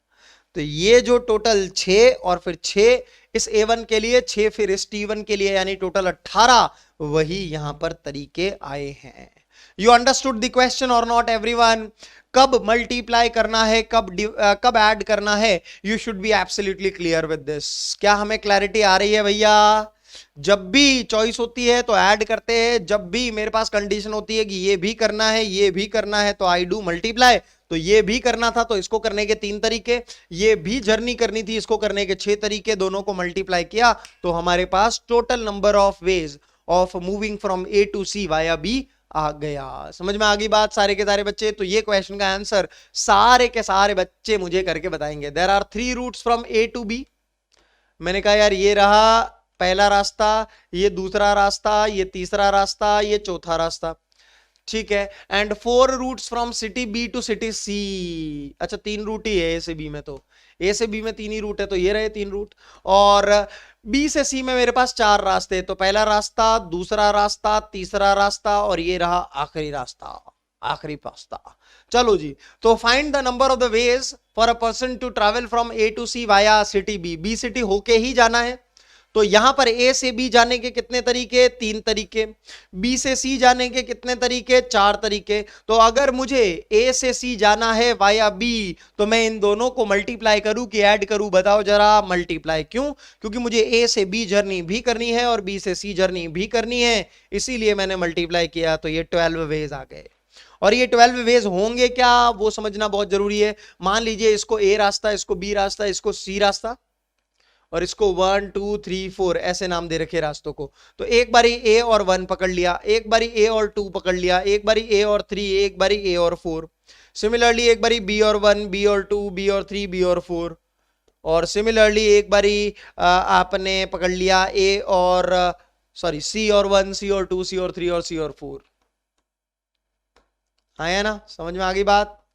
तो ये जो टोटल 6 और फिर 6 इस A1 के लिए, 6 फिर इस T1 के लिए, यानी टोटल 18 वही यहां पर तरीके आए हैं। यू अंडरस्टूड द क्वेश्चन और नॉट एवरीवन। कब मल्टीप्लाई करना है, कब ऐड करना है, you should be absolutely clear with this. क्या हमें क्लैरिटी आ रही है भैया। जब भी चॉइस होती है तो ऐड करते हैं, जब भी मेरे पास कंडीशन होती है कि ये भी करना है ये भी करना है तो आई डू मल्टीप्लाई। तो ये भी करना था तो इसको करने के 3 तरीके, ये भी जर्नी करनी थी इसको करने के 6 तरीके, दोनों को मल्टीप्लाई किया तो हमारे पास total number of ways of moving from A to C via B आ गया। समझ में आ गई बात सारे के सारे बच्चे? तो ये क्वेश्चन का आंसर सारे के सारे बच्चे मुझे करके बताएंगे। There are 3 routes from A to B. मैंने कहा यार ये रहा पहला रास्ता, ये दूसरा रास्ता, ये तीसरा रास्ता, ये चौथा रास्ता, ठीक है। And 4 routes from city B to city C. अच्छा 3 रूट ही है ए से बी में, तो ए से बी में 3 ही रूट है, तो ये रहे 3 रूट। और बी से सी में मेरे पास 4 रास्ते, तो पहला रास्ता, दूसरा रास्ता, तीसरा रास्ता और ये रहा आखिरी रास्ता, आखिरी रास्ता। चलो जी, तो find the number of the ways for a person to travel from A to C via city B. B city होके ही जाना है, तो यहां पर ए से बी जाने के कितने तरीके? 3 तरीके। बी से सी जाने के कितने तरीके? 4 तरीके। तो अगर मुझे ए से सी जाना है वाया बी, तो मैं इन दोनों को मल्टीप्लाई करूं कि ऐड करूं? बताओ जरा। मल्टीप्लाई। क्यों? क्योंकि मुझे ए से बी जर्नी भी करनी है और बी से सी जर्नी भी करनी है, इसीलिए मैंने मल्टीप्लाई किया। तो ये 12 वेज आ गए। और ये 12 वेज होंगे क्या, वो समझना बहुत जरूरी है। मान लीजिए इसको ए रास्ता, इसको बी रास्ता, इसको सी रास्ता, और इसको 1 2 3 4 ऐसे नाम दे रखे रास्तों को। तो एक बारी ए और 1 पकड़ लिया, एक बारी ए और 2 पकड़ लिया, एक बारी ए और 3, एक बारी ए और 4। सिमिलरली एक बारी बी और 1, बी और 2, बी और 3, बी और 4। और सिमिलरली एक बारी आपने पकड़ लिया ए और सॉरी सी और 1, सी और 2, सी और 3 और सी और 4। आया ना? समझ में आ गई बात?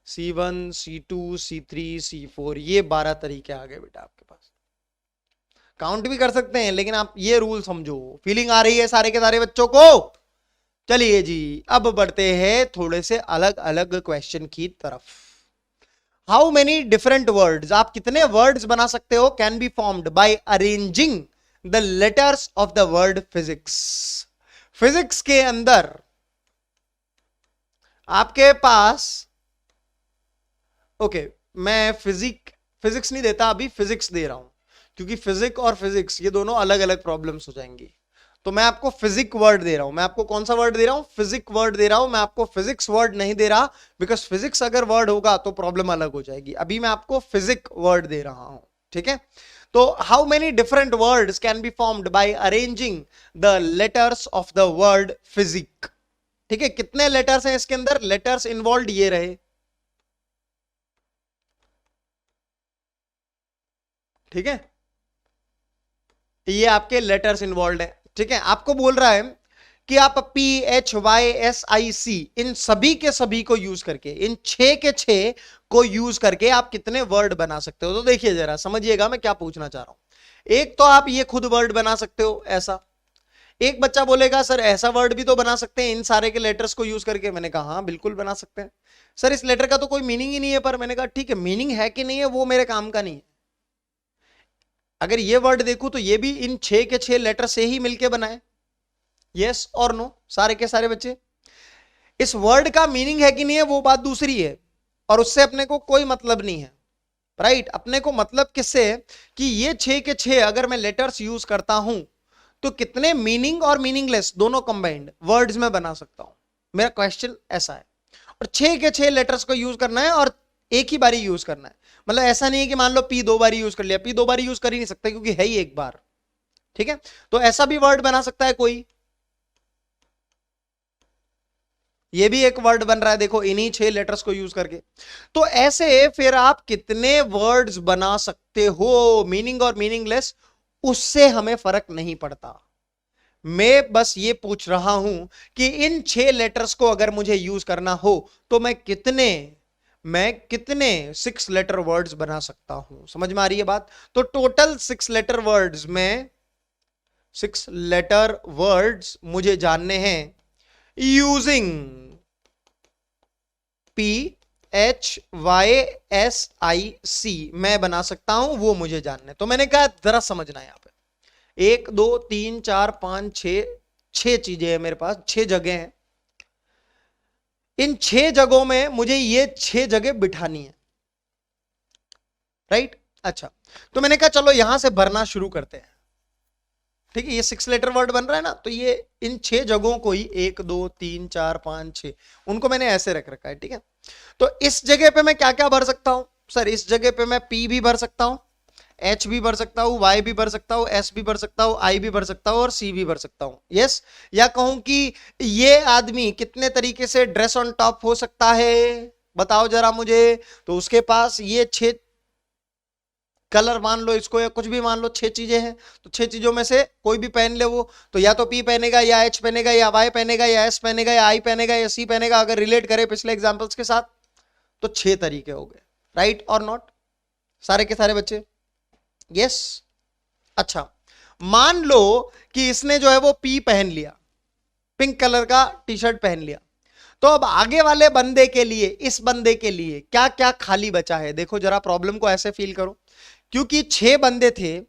C1, C2, C3, C4, ये 12 तरीके आ गए बेटा आपके पास। काउंट भी कर सकते हैं, लेकिन आप ये रूल समझो। फीलिंग आ रही है सारे के सारे बच्चों को? चलिए जी, अब बढ़ते हैं थोड़े से अलग अलग क्वेश्चन की तरफ। हाउ मेनी डिफरेंट वर्ड्स, आप कितने वर्ड्स बना सकते हो, can be formed by arranging the letters of the word physics. Physics के अंदर आपके पास, ओके मैं फिजिक्स नहीं देता अभी, फिजिक्स दे रहा हूं, क्योंकि फिजिक्स और फिजिक्स ये दोनों अलग अलग प्रॉब्लम्स हो जाएंगी। तो मैं आपको फिजिक वर्ड दे रहा हूं। मैं आपको कौन सा वर्ड दे रहा हूं? फिजिक वर्ड दे रहा हूं। मैं आपको फिजिक्स वर्ड नहीं दे रहा, बिकॉज फिजिक्स अगर वर्ड होगा तो प्रॉब्लम अलग हो जाएगी। अभी मैं आपको फिजिक वर्ड दे रहा हूं, ठीक है। तो how many different words can be formed by arranging the letters of the word physic. ठीक है, कितने लेटर्स हैं इसके अंदर? लेटर्स इन्वॉल्व ये रहे, ठीक है, ये आपके लेटर्स इन्वॉल्व है। ठीक है, आपको बोल रहा है कि आप PHYSIC इन सभी के सभी को यूज करके, इन 6 के 6 को यूज करके आप कितने वर्ड बना सकते हो। तो देखिए जरा समझिएगा मैं क्या पूछना चाह रहा हूं। एक तो आप ये खुद वर्ड बना सकते हो ऐसा। एक बच्चा बोलेगा सर ऐसा वर्ड भी तो बना सकते हैं इन सारे के लेटर्स को यूज करके। मैंने कहा हाँ बिल्कुल बना सकते हैं सर, इस लेटर का तो कोई मीनिंग ही नहीं है। पर मैंने कहा ठीक है, मीनिंग है कि नहीं है वो मेरे काम का नहीं है। अगर ये वर्ड देखूं तो ये भी इन 6 के 6 लेटर से ही मिलके बना है। यस और नो सारे के सारे बच्चे? इस वर्ड का मीनिंग है कि नहीं है वो बात दूसरी है, और उससे अपने को कोई मतलब नहीं है, राइट। अपने को मतलब किससे है कि ये 6 के 6 अगर मैं लेटर्स यूज करता हूं तो कितने मीनिंग और मीनिंगलेस दोनों कंबाइंड वर्ड्स में बना सकता हूं। मेरा क्वेश्चन ऐसा है। और 6 के 6 लेटर्स को यूज करना है और एक ही बारी यूज करना है। मतलब ऐसा नहीं है कि मान लो P 2 बार यूज कर लिया, P 2 बार यूज कर ही नहीं सकता क्योंकि है ही एक बार। ठीक है, तो ऐसा भी वर्ड बना सकता है कोई। ये भी एक वर्ड बन रहा है देखो इन्हीं 6 लेटर्स को यूज करके। तो ऐसे फिर आप कितने वर्ड्स बना सकते हो, मीनिंग और मीनिंगलेस, उससे हमें फर्क नहीं पड़ता। मैं बस ये पूछ रहा हूं कि इन 6 लेटर्स को अगर मुझे यूज करना हो तो मैं कितने 6 लेटर वर्ड्स बना सकता हूं। समझ में आ रही है बात? तो टोटल 6 लेटर वर्ड्स में 6 लेटर वर्ड्स मुझे जानने हैं यूजिंग PHYSIC मैं बना सकता हूं, वो मुझे जानने। तो मैंने कहा जरा समझना यहां पे 1 2 3 4 5 6 चीजें हैं मेरे पास, 6 जगह हैं। इन 6 जगहों में मुझे ये 6 जगह बिठानी है, राइट। अच्छा, तो मैंने कहा चलो यहां से भरना शुरू करते हैं। ठीक है, ये 6 लेटर वर्ड बन रहा है ना, तो ये इन 6 जगहों को ही 1 2 3 4 5 6 उनको मैंने ऐसे रख रखा है। ठीक है, तो इस जगह पे मैं क्या क्या भर सकता हूं? सर इस जगह पे मैं P भी भर सकता हूं, एच भी भर सकता हूं, वाई भी भर सकता हूं, एस भी भर सकता हूं, आई भी भर सकता हूं और सी भी भर सकता हूं। यस, या कहूं कि ये आदमी कितने तरीके से ड्रेस ऑन टॉप हो सकता है, बताओ जरा मुझे। तो उसके पास ये 6 कलर मान लो इसको, या कुछ भी मान लो, 6 चीजें हैं, तो 6 चीजों में से कोई भी पहन ले वो, तो या तो पी पहनेगा, या एच पहनेगा, या वाई पहनेगा, या एस पहनेगा, या आई पहनेगा, या सी पहनेगा। अगर रिलेट करें पिछले एग्जांपल्स के साथ तो 6 तरीके हो गए। राइट और नॉट, सारे के सारे बच्चे? यस। अच्छा, मान लो कि इसने जो है वो पी पहन लिया, पिंक कलर का टी शर्ट पहन लिया, तो अब आगे वाले बंदे के लिए, इस बंदे के लिए क्या क्या खाली बचा है? देखो जरा, प्रॉब्लम को ऐसे फील करो, क्योंकि 6 बंदे थे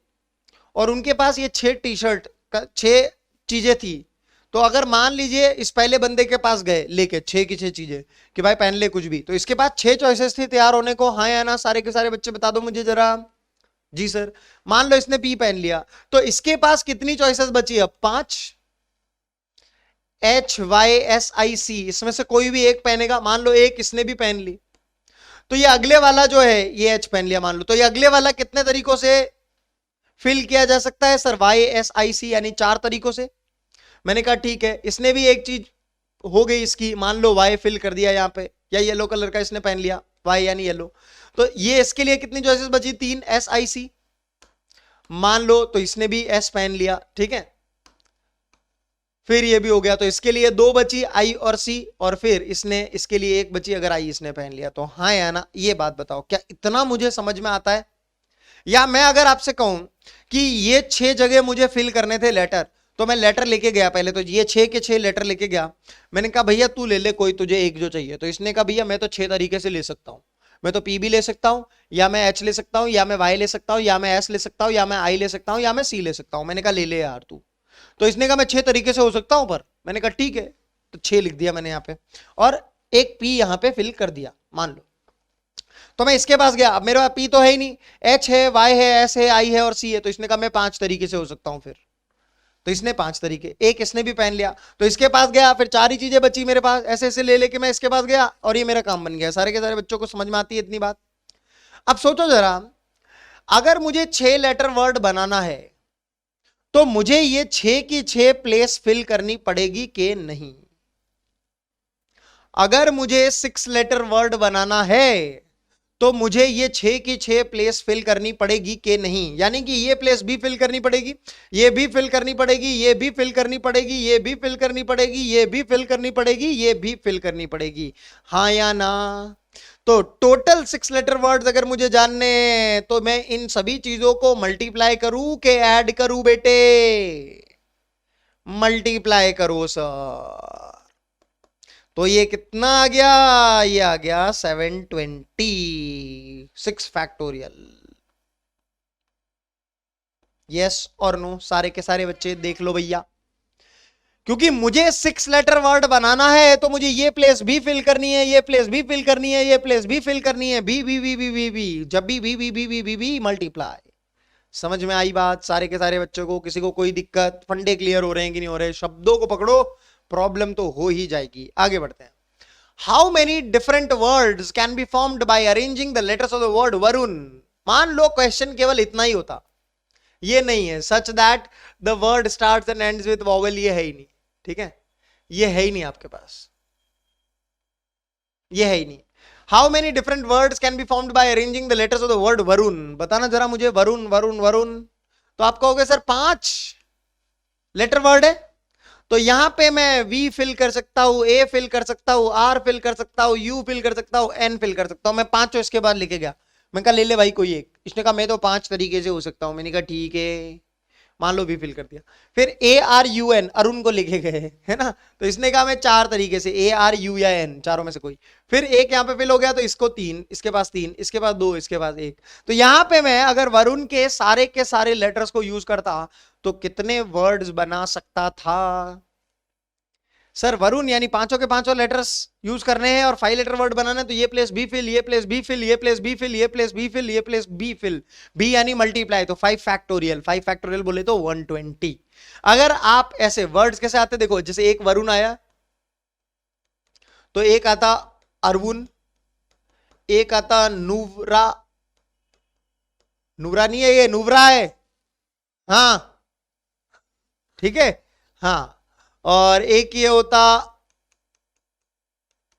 और उनके पास ये 6 टी शर्ट, 6 चीजें थी। तो अगर मान लीजिए इस पहले बंदे के पास गए लेके 6 की 6 चीजें कि भाई पहन ले कुछ भी, तो इसके पास 6 चॉइसेस थी तैयार होने को। हाँ या ना, सारे के सारे बच्चे बता दो मुझे जरा। जी सर। मान लो इसने पी पहन लिया, तो इसके पास कितनी चॉइसेस बची? अब 5। एच वाई एस आई सी, इसमें से कोई भी एक पहनेगा। मान लो एक इसने भी पहन ली, तो ये अगले वाला जो है ये एच पहन लिया मान लो, तो ये अगले वाला कितने तरीकों से फिल किया जा सकता है सर? वाई एस आई सी, यानी 4 तरीकों से। मैंने कहा ठीक है, इसने भी एक चीज हो गई इसकी, मान लो वाई फिल कर दिया यहां पे, या येलो कलर का इसने पहन लिया, वाई यानी येलो, तो ये इसके लिए कितनी चॉइसेस बची? 3, एस आई सी मान लो, तो इसने भी एस पहन लिया, ठीक है, फिर ये भी हो गया, तो इसके लिए 2 बची, आई और सी, और फिर इसने, इसके लिए 1 बची अगर आई इसने पहन लिया। तो हाँ या ना, ये बात बताओ, क्या इतना मुझे समझ में आता है? या मैं अगर आपसे कहूं कि ये 6 जगह मुझे फिल करने थे लेटर, तो मैं लेटर लेके गया पहले, तो ये 6 के 6 लेटर लेके गया। मैंने कहा भैया तू ले ले कोई, तुझे एक जो चाहिए। तो इसने कहा भैया मैं तो 6 तरीके से ले सकता हूं, मैं तो पी भी ले सकता हूं, या मैं एच ले सकता हूं, या मैं वाई ले सकता हूं, या मैं एस ले सकता हूं, या मैं आई ले सकता हूं, या मैं सी ले सकता हूं। मैंने कहा ले ले यार तू। तो इसने कहा मैं 6 तरीके से हो सकता हूं पर। मैंने कहा ठीक है, तो 6 लिख दिया मैंने यहां पे, और एक पी यहां पे फिल कर दिया मान लो। तो मैं इसके पास गया, अब मेरे पास पी तो है ही नहीं, एच है, वाई है, एस है, आई है और सी है, तो इसने कहा मैं 5 तरीके से हो सकता हूं फिर। तो इसने 5 तरीके, एक इसने भी पहन लिया, तो इसके पास गया, फिर 4 ही चीजें बची मेरे पास, ऐसे ऐसे ले लेके मैं इसके पास गया, और ये मेरा काम बन गया। सारे के सारे बच्चों को समझ में आती है इतनी बात? अब सोचो जरा, अगर मुझे 6 लेटर वर्ड बनाना है, तो मुझे ये 6 की 6 प्लेस फिल करनी पड़ेगी कि नहीं? अगर मुझे 6 लेटर वर्ड बनाना है, तो मुझे ये 6 की 6 प्लेस फिल करनी पड़ेगी कि नहीं? यानी कि ये प्लेस भी फिल करनी पड़ेगी, ये भी फिल करनी पड़ेगी, ये भी फिल करनी पड़ेगी, ये भी फिल करनी पड़ेगी, ये भी फिल करनी पड़ेगी, ये भी फिल करनी पड़ेगी। हाँ या ना? तो टोटल 6 लेटर वर्ड्स अगर मुझे जानने हैं, तो मैं इन सभी चीजों को मल्टीप्लाई करूं कि ऐड करूं बेटे? मल्टीप्लाई करो सर। तो ये कितना आ गया? ये आ गया 726 फैक्टोरियल। यस और नो, सारे के सारे बच्चे देख लो भैया, क्योंकि मुझे 6 लेटर वर्ड बनाना है, तो मुझे ये प्लेस भी फिल करनी है, ये प्लेस भी फिल करनी है, ये प्लेस भी फिल करनी है, B B B B B B, जब भी B B B B B B multiply. समझ में आई बात सारे के सारे बच्चों को? किसी को कोई दिक्कत? फंडे क्लियर हो रहे हैं कि नहीं हो रहे? शब्दों को पकड़ो, प्रॉब्लम तो हो ही जाएगी। आगे बढ़ते हैं। How many different words can be formed by arranging the letters of the word Varun? मान लो क्वेश्चन केवल इतना ही होता, ये नहीं है such that the word starts and ends with vowel, ये है ही नहीं, ठीक है, ये है ही नहीं आपके पास, ये है ही नहीं। How many different words can be formed by arranging the letters of the word Varun? बताना जरा मुझे, वरुण वरुण वरुण। तो आप कहोगे सर 5 लेटर वर्ड है, तो यहां पे मैं V फिल कर सकता हूं, A फिल कर सकता हूं, R फिल कर सकता हूं, U फिल कर सकता हूं, N फिल कर सकता हूं। मैं 5 इसके बाद लेके गया, मैं कहा ले ले भाई कोई एक। इसने कहा मैं तो 5 तरीके से हो सकता हूं। मैंने कहा ठीक है, मान लो V फिल कर दिया। फिर ARUN, अरुण को लेके गए, है ना, तो इसने कहा मैं 4 तरीके से, ARU या N, चारों में से कोई। फिर एक यहां पे फिल हो गया, तो इसको 3, इसके पास 3, इसके पास 2, इसके पास 1। तो यहां पे मैं अगर वरुण के सारे लेटर्स को यूज करता, तो कितने वर्ड्स बना सकता था? सर वरुण यानी पांचों के पांचों लेटर्स यूज करने हैं और 5 लेटर वर्ड बनाना है, तो ये प्लेस बी फिल, ये प्लेस बी फिल, ये प्लेस बी फिल, ये प्लेस बी फिल, ये प्लेस बी फिल, बी यानी मल्टीप्लाई, तो 5 फैक्टोरियल, 5 फैक्टोरियल बोले तो 120। अगर आप ऐसे वर्ड्स कैसे आते देखो, जैसे एक वरुण आया, तो एक आता अरवुन, एक आता नुवरा, नुब्रा नहीं है, ये नुब्रा है। हाँ ठीक है। हाँ, और एक ये होता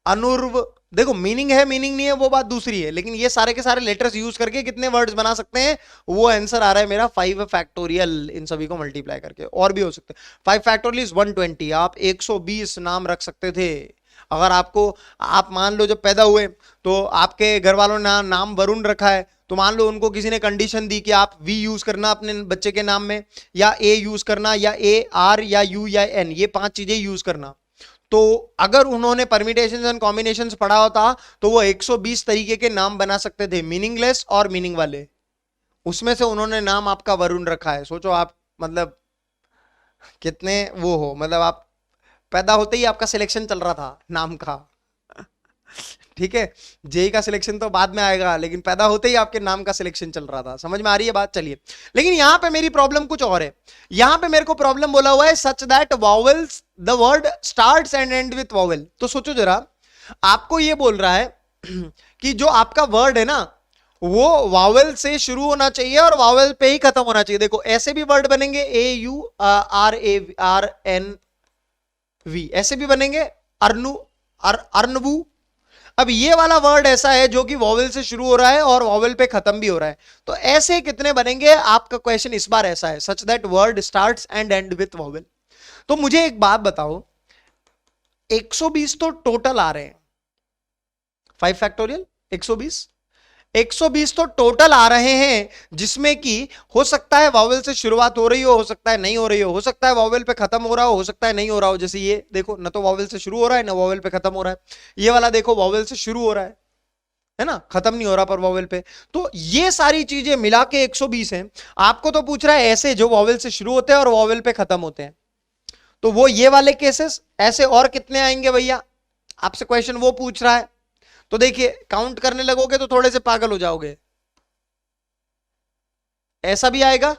अनुर्व। देखो मीनिंग है मीनिंग नहीं है वो बात दूसरी है, लेकिन ये सारे के सारे लेटर्स यूज करके कितने वर्ड्स बना सकते हैं, वो आंसर आ रहा है मेरा 5 फैक्टोरियल, इन सभी को मल्टीप्लाई करके। और भी हो सकते हैं, 5 फैक्टोरियल इज 120, आप 120 नाम रख सकते थे। अगर आपको, आप मान लो जब पैदा हुए तो आपके घर वालों ने नाम वरुण रखा है, तो मान लो उनको किसी ने कंडीशन दी कि आप वी यूज करना अपने बच्चे के नाम में, या ए यूज करना, या ए आर या यू या एन, ये 5 चीजें यूज करना। तो अगर उन्होंने परमिटेशंस एंड कॉम्बिनेशंस पढ़ा होता तो वो 120 तरीके के नाम बना सकते थे, मीनिंगलेस और मीनिंग वाले। उसमें से उन्होंने नाम आपका वरुण रखा है। सोचो आप मतलब कितने वो हो, मतलब आप पैदा होते ही आपका सिलेक्शन चल रहा था नाम का। ठीक है, जेई का सिलेक्शन तो बाद में आएगा, लेकिन पैदा होते ही आपके नाम का सिलेक्शन चल रहा था। समझ में आ रही है बात? चलिए, लेकिन यहां पे मेरी प्रॉब्लम कुछ और है। यहां पे मेरे को प्रॉब्लम बोला हुआ है such that vowels the word starts and end with vowel. तो सोचो जरा, आपको ये बोल रहा है कि जो आपका वर्ड है ना, वो वावेल से शुरू होना चाहिए और वावेल पे ही खत्म होना चाहिए। देखो ऐसे भी वर्ड बनेंगे, A U R A R N V, ऐसे भी बनेंगे, अर्नु अर्नवू। अब ये वाला वर्ड ऐसा है जो कि वॉवेल से शुरू हो रहा है और वॉवेल पे खत्म भी हो रहा है। तो ऐसे कितने बनेंगे? आपका क्वेश्चन इस बार ऐसा है, such that word starts and end with vowel. तो मुझे एक बात बताओ, 120 तो टोटल आ रहे हैं, 5 फैक्टोरियल 120 तो टोटल आ रहे हैं, जिसमें कि हो सकता है वॉवेल से शुरुआत हो रही हो सकता है नहीं हो रही हो सकता है वॉवेल पे खत्म हो रहा हो सकता है नहीं हो रहा हो। जैसे ये देखो, न तो वॉवेल से शुरू हो रहा है, ना वॉवेल पे खत्म हो रहा है। ये वाला देखो, वॉवेल से शुरू हो रहा है ना, खत्म नहीं हो रहा पर वॉवेल पे। तो ये सारी चीजें मिला के 120 हैं। आपको तो पूछ रहा है ऐसे जो वॉवेल से शुरू होते हैं और वॉवेल पे खत्म होते हैं, तो वो ये वाले केसेस। ऐसे और कितने आएंगे भैया? आपसे क्वेश्चन वो पूछ रहा है। तो देखिए, काउंट करने लगोगे तो थोड़े से पागल हो जाओगे। ऐसा भी आएगा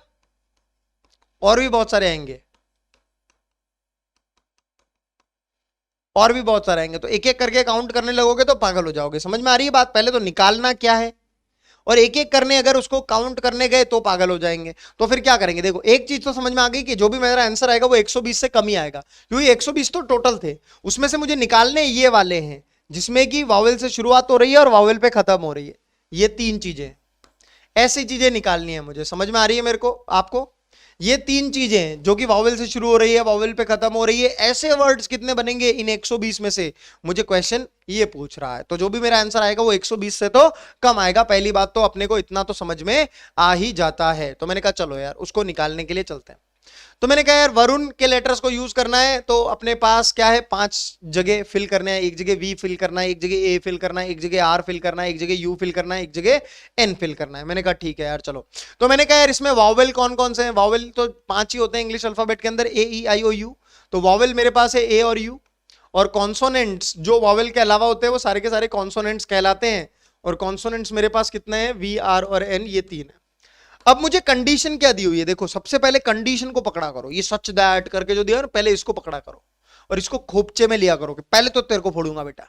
और भी बहुत सारे आएंगे, और भी बहुत सारे आएंगे। तो एक एक करके काउंट करने लगोगे तो पागल हो जाओगे। समझ में आ रही है बात? पहले तो निकालना क्या है, और एक एक करने अगर उसको काउंट करने गए तो पागल हो जाएंगे। तो फिर क्या करेंगे? देखो, एक चीज तो समझ में आ गई कि जो भी मेरा आंसर आएगा वो 120 से कम ही आएगा, क्योंकि 120 तो टोटल थे, उसमें से मुझे निकालने ये वाले हैं जिसमें कि वावेल से शुरुआत हो रही है और वावेल पे खत्म हो रही है। ये 3 चीजें, ऐसी चीजें निकालनी है मुझे। समझ में आ रही है मेरे को, आपको? ये 3 चीजें जो कि वावेल से शुरू हो रही है, वावेल पे खत्म हो रही है, ऐसे वर्ड्स कितने बनेंगे इन 120 में से, मुझे क्वेश्चन ये पूछ रहा है। तो जो भी मेरा आंसर आएगा वो 120 से तो कम आएगा। पहली बात तो अपने को इतना तो समझ में आ ही जाता है। तो मैंने कहा चलो यार, उसको निकालने के लिए चलते हैं। तो मैंने कहा यार, वरुण के लेटर्स को यूज करना है, तो अपने पास क्या है, 5 जगह फिल करने हैं। एक जगह वी फिल करना है, एक जगह ए फिल करना है, एक जगह आर फिल करना है, एक जगह यू फिल करना है, एक जगह एन फिल करना है। मैंने कहा ठीक है यार चलो। तो मैंने कहा यार, इसमें वॉवेल कौन कौन से हैं? वॉवेल तो 5 ही होते हैं इंग्लिश अल्फाबेट के अंदर, ए ई आई ओ यू। तो वॉवेल मेरे पास है ए और यू, और कॉन्सोनेंट्स जो वॉवेल के अलावा होते हैं वो सारे के सारे कॉन्सोनेंट्स कहलाते हैं। और कॉन्सोनेंट्स मेरे पास कितने हैं? वी आर और एन, ये 3 है। अब मुझे कंडीशन क्या दी हुई है? देखो, सबसे पहले कंडीशन को पकड़ा करो। ये सच दैट करके जो दिया ना, पहले इसको पकड़ा करो और इसको खोपचे में लिया करो कि पहले तो तेरे को फोड़ूंगा बेटा।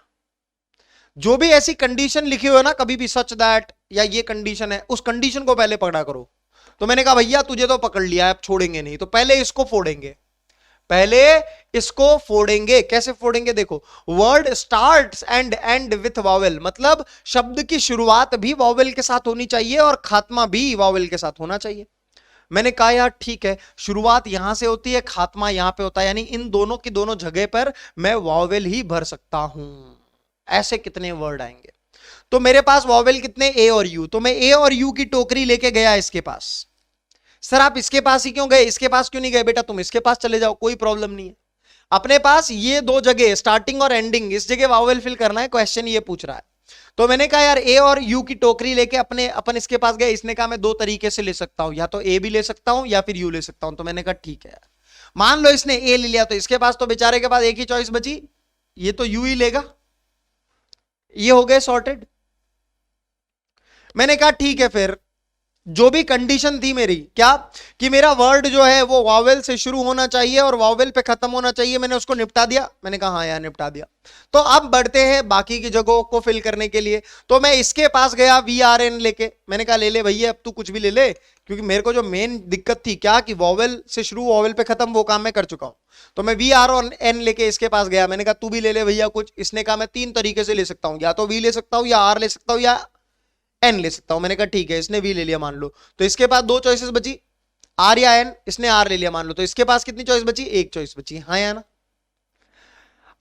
जो भी ऐसी कंडीशन लिखी हो ना, कभी भी सच दैट या ये कंडीशन है, उस कंडीशन को पहले पकड़ा करो। तो मैंने कहा भैया तुझे तो पकड़ लिया है, अब छोड़ेंगे नहीं, तो पहले इसको फोड़ेंगे, पहले इसको फोड़ेंगे। कैसे फोड़ेंगे? देखो, word starts and end with vowel, मतलब शब्द की शुरुआत भी वॉवेल के साथ होनी चाहिए और खात्मा भी वॉवेल के साथ होना चाहिए। मैंने कहा यार ठीक है, शुरुआत यहां से होती है, खात्मा यहां पे होता है, यानी इन दोनों की दोनों जगह पर मैं वॉवेल ही भर सकता हूं। ऐसे कितने वर्ड आएंगे? तो मेरे पास वॉवेल कितने? ए और यू। तो मैं ए और यू की टोकरी लेके गया इसके पास। सर आप इसके पास ही क्यों गए, इसके पास क्यों नहीं गए? बेटा तुम इसके पास चले जाओ, कोई प्रॉब्लम नहीं है। अपने पास ये 2 जगह, स्टार्टिंग और एंडिंग, इस जगह वॉवेल फिल करना है, क्वेश्चन ये पूछ रहा है। तो मैंने कहा यार, ए और यू की टोकरी लेके अपन इसके पास गए। इसने कहा मैं 2 तरीके से ले सकता हूं, या तो ए भी ले सकता हूं या फिर यू ले सकता हूं। तो मैंने कहा ठीक है यार, मान लो इसने ए ले लिया, तो इसके पास तो बेचारे के पास एक ही चॉइस बची, ये तो यू ही लेगा। ये हो गए सॉर्टेड। मैंने कहा ठीक है, फिर जो भी कंडीशन थी मेरी, क्या कि मेरा वर्ड जो है वो वावेल से शुरू होना चाहिए और वावेल पे खत्म होना चाहिए, मैंने उसको निपटा दिया। मैंने कहा हाँ यार निपटा दिया। तो अब बढ़ते हैं बाकी की जगहों को फिल करने के लिए। तो मैं इसके पास गया VRN लेके, मैंने कहा ले ले भैया, अब तू कुछ भी ले ले, क्योंकि मेरे को जो मेन दिक्कत थी क्या कि वावेल से शुरू वावेल पे खत्म, वो काम मैं कर चुका हूं। तो मैं VRN लेके इसके पास गया, मैंने कहा तू भी ले ले भैया कुछ। इसने कहा मैं 3 तरीके से ले सकता हूं, या तो V ले सकता हूं, या R ले सकता हूं, या N ले सकता हूं। मैंने कहा ठीक है, इसने V ले लिया मान लो, तो इसके पास 2 चॉइसेस बची, R या N। इसने R ले लिया मान लो, तो इसके पास कितनी चॉइस बची? 1 चॉइस बची। हाँ या ना?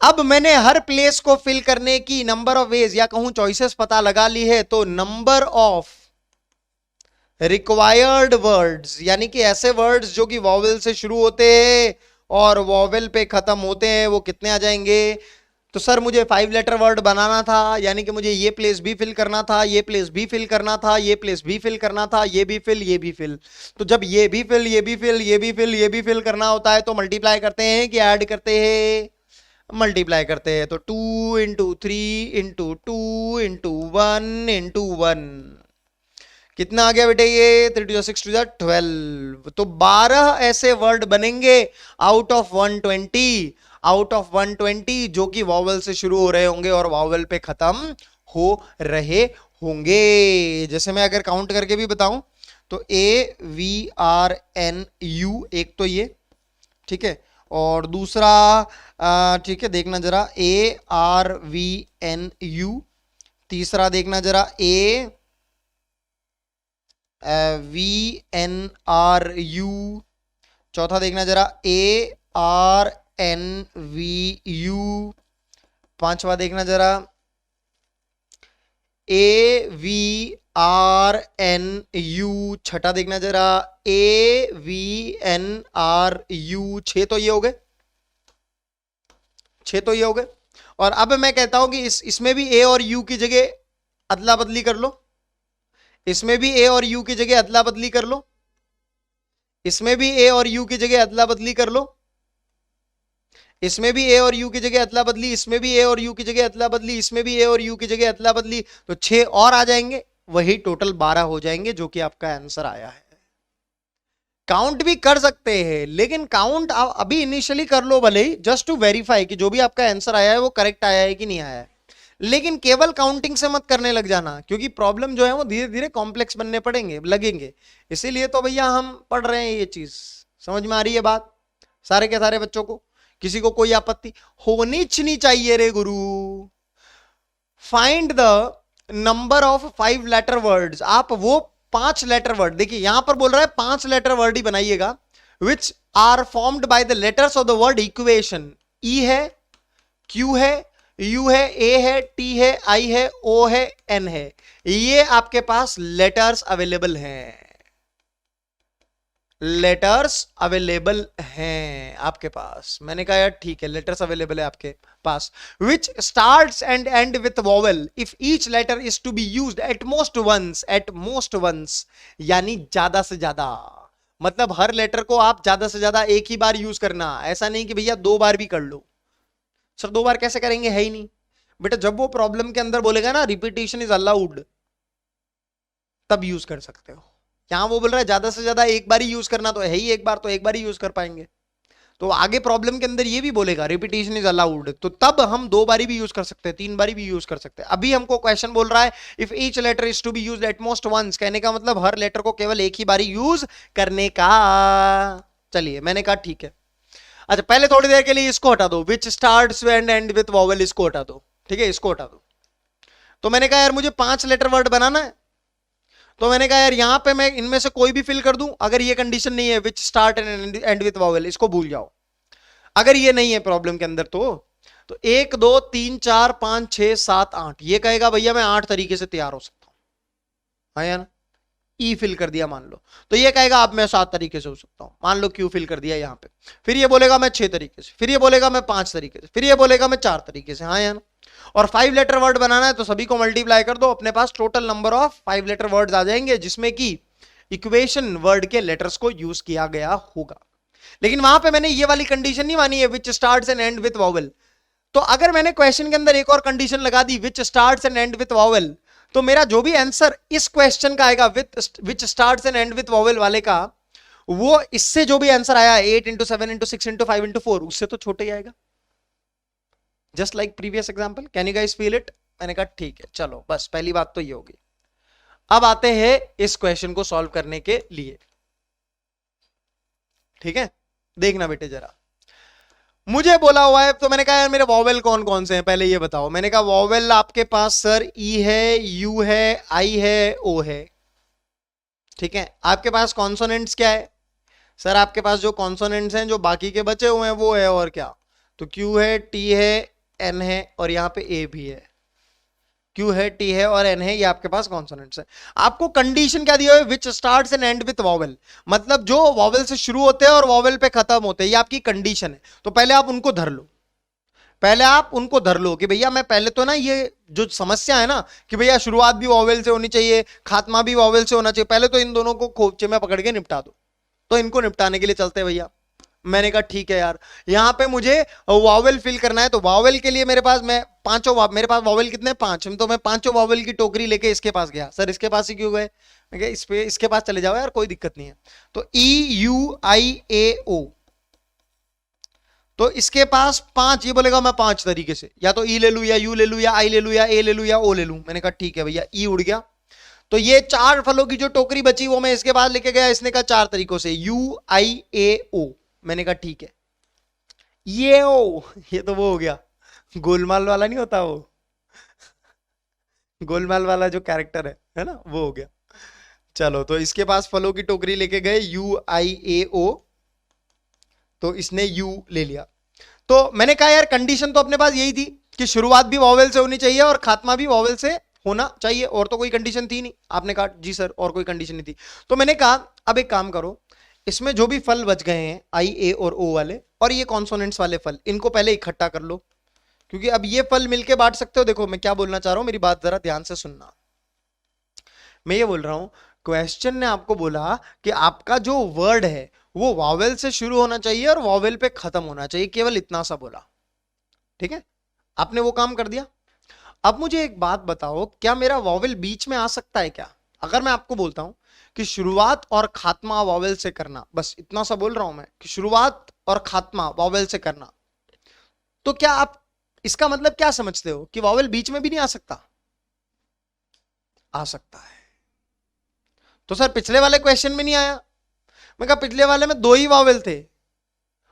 अब मैंने हर प्लेस को फिल करने की नंबर ऑफ वेज या कहूं चॉइसेस पता लगा ली है, तो नंबर ऑफ रिक्वायर्ड वर्ड्स, यानी कि ऐसे वर्ड्स जो कि वॉवेल से शुरू होते हैं और वॉवेल पे खत्म होते हैं, वो कितने आ जाएंगे? तो सर मुझे 5 लेटर वर्ड बनाना था, यानी कि मुझे ये प्लेस भी फिल करना था, ये प्लेस भी फिल करना था, ये प्लेस भी फिल करना था, ये भी फिल, ये भी फिल। तो जब ये भी फिल, ये भी फिल, ये भी फिल, ये भी फिल करना होता है, तो मल्टीप्लाई करते हैं कि ऐड करते हैं? मल्टीप्लाई करते हैं। तो 2 इंटू 3 इंटू 2 इंटू 1 इंटू 1, कितना आ गया बेटे? ये 3 to 6 to 12। तो 12 ऐसे वर्ड बनेंगे आउट ऑफ 120, आउट ऑफ 120 जो कि वॉवेल से शुरू हो रहे होंगे और वॉवेल पे खत्म हो रहे होंगे। जैसे मैं अगर काउंट करके भी बताऊं तो AVRNU, एक तो ये, ठीक है, और दूसरा ठीक है देखना जरा ARVNU, तीसरा देखना जरा VNRU, चौथा देखना जरा ARNVU, पांचवा देखना जरा AVRNU, छठा देखना जरा AVNRU। 6 तो ये हो गए, 6 तो ये हो गए। और अब मैं कहता हूं कि इसमें भी A और U की जगह अदला बदली कर लो, इसमें भी A और U की जगह अदला बदली कर लो, इसमें भी A और U की जगह अदला बदली कर लो, इसमें भी A और U की जगह अदला बदली, इसमें भी A और U की जगह अदला बदली, इसमें भी A और U की जगह अदला बदली। तो 6 और आ जाएंगे, वही टोटल 12 हो जाएंगे, जो कि आपका आंसर आया है। काउंट भी कर सकते हैं, लेकिन काउंट आप अभी इनिशियली कर लो भले ही, जस्ट टू वेरीफाई कि जो भी आपका आंसर आया है वो करेक्ट आया है कि नहीं आया है। लेकिन केवल काउंटिंग से मत करने लग जाना, क्योंकि प्रॉब्लम जो है वो धीरे धीरे कॉम्प्लेक्स बनने पड़ेंगे लगेंगे। इसीलिए तो भैया हम पढ़ रहे हैं ये चीज। समझ में आ रही है बात सारे के सारे बच्चों को? किसी को कोई आपत्ति होनी नहीं चाहिए रे गुरु। Find the number of 5 letter words. आप वो 5 लेटर वर्ड, देखिए यहां पर बोल रहा है 5 लेटर वर्ड ही बनाइएगा, which are formed by the letters of the word equation. E है, क्यू है, यू है, ए है, टी है, आई है, ओ है, एन है। ये आपके पास लेटर्स अवेलेबल हैं, लेटर्स अवेलेबल हैं आपके पास। मैंने कहा यार ठीक है, लेटर्स अवेलेबल है आपके पास। Which starts and end with vowel if each letter is to be used at most once, at most once यानी ज्यादा से ज्यादा। मतलब हर लेटर को आप ज्यादा से ज्यादा एक ही बार यूज करना, ऐसा नहीं कि भैया 2 बार भी कर लो। सर 2 बार कैसे करेंगे, है ही नहीं बेटा। जब वो प्रॉब्लम के अंदर बोलेगा ना रिपीटेशन इज अलाउड, तब यूज कर सकते हो। यहां वो बोल रहा है ज्यादा से ज्यादा एक बार ही यूज करना, तो है ही एक बार, तो एक बार ही यूज कर पाएंगे। तो आगे प्रॉब्लम के अंदर ये भी बोलेगा रिपीटेशन इज अलाउड, तो तब हम 2 बारी भी यूज कर सकते हैं, 3 बारी भी यूज कर सकते हैं। अभी हमको क्वेश्चन बोल रहा है if each letter is to be used at most once, कहने का मतलब हर लेटर को केवल एक ही बारी यूज करने का। चलिए मैंने कहा ठीक है। अच्छा पहले थोड़ी देर के लिए इसको हटा दो, विच starts and end with vowel, इसको हटा दो, ठीक है, इसको हटा दो। तो मैंने कहा यार मुझे 5 लेटर वर्ड बनाना है, तो मैंने कहा यार यहां पे मैं इनमें से कोई भी फिल कर दूं, अगर ये कंडीशन नहीं है which start and end with vowel, इसको भूल जाओ। अगर ये नहीं है प्रॉब्लम के अंदर तो 1 2 3 4 5 6 7 8, ये कहेगा भैया मैं 8 तरीके से तैयार हो सकता हूं, हाँ या ना? ई फिल कर दिया मान लो, तो ये कहेगा अब मैं 7 तरीके से हो सकता हूं, मान लो क्यू फिल कर दिया यहां पे। फिर ये बोलेगा मैं 6 तरीके से, फिर ये बोलेगा मैं 5 तरीके से, फिर ये बोलेगा मैं 4 तरीके से, हाँ या ना? और 5 लेटर वर्ड बनाना है तो सभी को मल्टीप्लाई कर दो, अपने पास total number of 5 letter words आ जाएंगे, जिसमें कि इक्वेशन वर्ड के लेटर्स को यूज किया गया होगा। लेकिन वहां पे मैंने ये वाली कंडीशन नहीं मानी है विच starts and end with vowel. तो अगर मैंने क्वेश्चन के अंदर एक और कंडीशन लगा दी which starts and end with vowel, तो मेरा जो भी आंसर इस क्वेश्चन का आएगा which starts and end with vowel वाले का, वो इससे जो भी आंसर आया 8 इंटू 7 इंटू 6 इंटू 5 इंटू 4 उससे तो छोटे ही आएगा, just like previous example. Can you guys feel it? मैंने कहा ठीक है, चलो बस पहली बात तो ये होगी। अब आते हैं इस क्वेश्चन को सॉल्व करने के लिए। ठीक है, देखना बेटे जरा, मुझे बोला हुआ है, तो मैंने कहा यार मेरे वॉवेल कौन कौन से हैं पहले ये बताओ। मैंने कहा वॉवेल आपके पास सर ई है, यू है, आई है, ओ है। ठीक है, आपके पास कॉन्सोनेंट्स क्या है? सर आपके पास जो कॉन्सोनेंट्स हैं जो बाकी के बचे हुए हैं वो है, और क्या? तो क्यू है, टी है, एन है, और यहां पे ए भी है। क्यू है, टी है और एन है, ये आपके पास कॉन्सोनेंट्स है। आपको कंडीशन क्या दिया है? विच starts and end with vowel, मतलब जो वॉवेल से शुरू होते हैं और वॉवेल पे खत्म होते हैं, ये आपकी कंडीशन है। तो पहले आप उनको धर लो, पहले आप उनको धर लो कि भैया मैं पहले तो ना, ये जो समस्या है ना कि भैया शुरुआत भी वॉवेल से होनी चाहिए, खात्मा भी वॉवेल से होना चाहिए, पहले तो इन दोनों को खोपचे में पकड़ के निपटा दो। तो इनको निपटाने के लिए चलते हैं भैया। मैंने कहा ठीक है यार, यहां पे मुझे वॉवेल फिल करना है, तो वॉवेल के लिए मेरे पास मेरे पास वॉवेल कितने? 5। तो मैं 5 वॉवेल की टोकरी लेके इसके पास गया। सर इसके पास ही क्यों गए? मैं कहा इसके पास चले जाओ यार, कोई दिक्कत नहीं है। तो ई यू आई ए ओ, तो इसके पास 5, ये बोलेगा मैं 5 तरीके से, या तो ई ले लू, या यू ले लू, या आई ले लू, या ए ले लू, या ओ ले लू। मैंने कहा ठीक है भैया, ई उड़ गया। तो ये 4 फलों की जो टोकरी बची वो मैं इसके पास लेके गया। इसने कहा 4 तरीकों से, यू आई ए ओ। मैंने कहा ठीक है, ये ओ, ये तो वो हो गया, गोलमाल वाला नहीं होता वो, गोलमाल वाला जो कैरेक्टर है ना, वो हो गया। चलो, तो इसके पास फलों की टोकरी लेके गए, यू आई ए ओ, तो इसने यू ले लिया। तो मैंने कहा यार कंडीशन तो अपने पास यही थी कि शुरुआत भी वॉवेल से होनी चाहिए और खात्मा भी वॉवेल से होना चाहिए, और तो कोई कंडीशन थी नहीं। आपने कहा जी सर और कोई कंडीशन नहीं थी। तो मैंने कहा अब एक काम करो, इसमें जो भी फल बच गए हैं आई, ए और ओ वाले, और ये कॉन्सोनेंट्स वाले फल, इनको पहले इकट्ठा कर लो, क्योंकि अब ये फल मिलके बांट सकते हो। देखो मैं क्या बोलना चाह रहा हूं, मेरी बात जरा ध्यान से सुनना। मैं ये बोल रहा हूं, क्वेश्चन ने आपको बोला कि आपका जो वर्ड है वो वॉवेल से शुरू होना चाहिए और वॉवेल पे खत्म होना चाहिए, केवल इतना सा बोला। ठीक है, आपने वो काम कर दिया। अब मुझे एक बात बताओ, क्या मेरा वॉवेल बीच में आ सकता है क्या? अगर मैं आपको बोलता हूं कि शुरुआत और खात्मा वॉवेल से करना, बस इतना सा बोल रहा हूं मैं कि शुरुआत और खात्मा वॉवेल से करना, तो क्या आप इसका मतलब क्या समझते हो कि वॉवेल बीच में भी नहीं आ सकता? आ सकता है। तो सर पिछले वाले क्वेश्चन में नहीं आया। मैं कहा पिछले वाले में 2 ही वॉवेल थे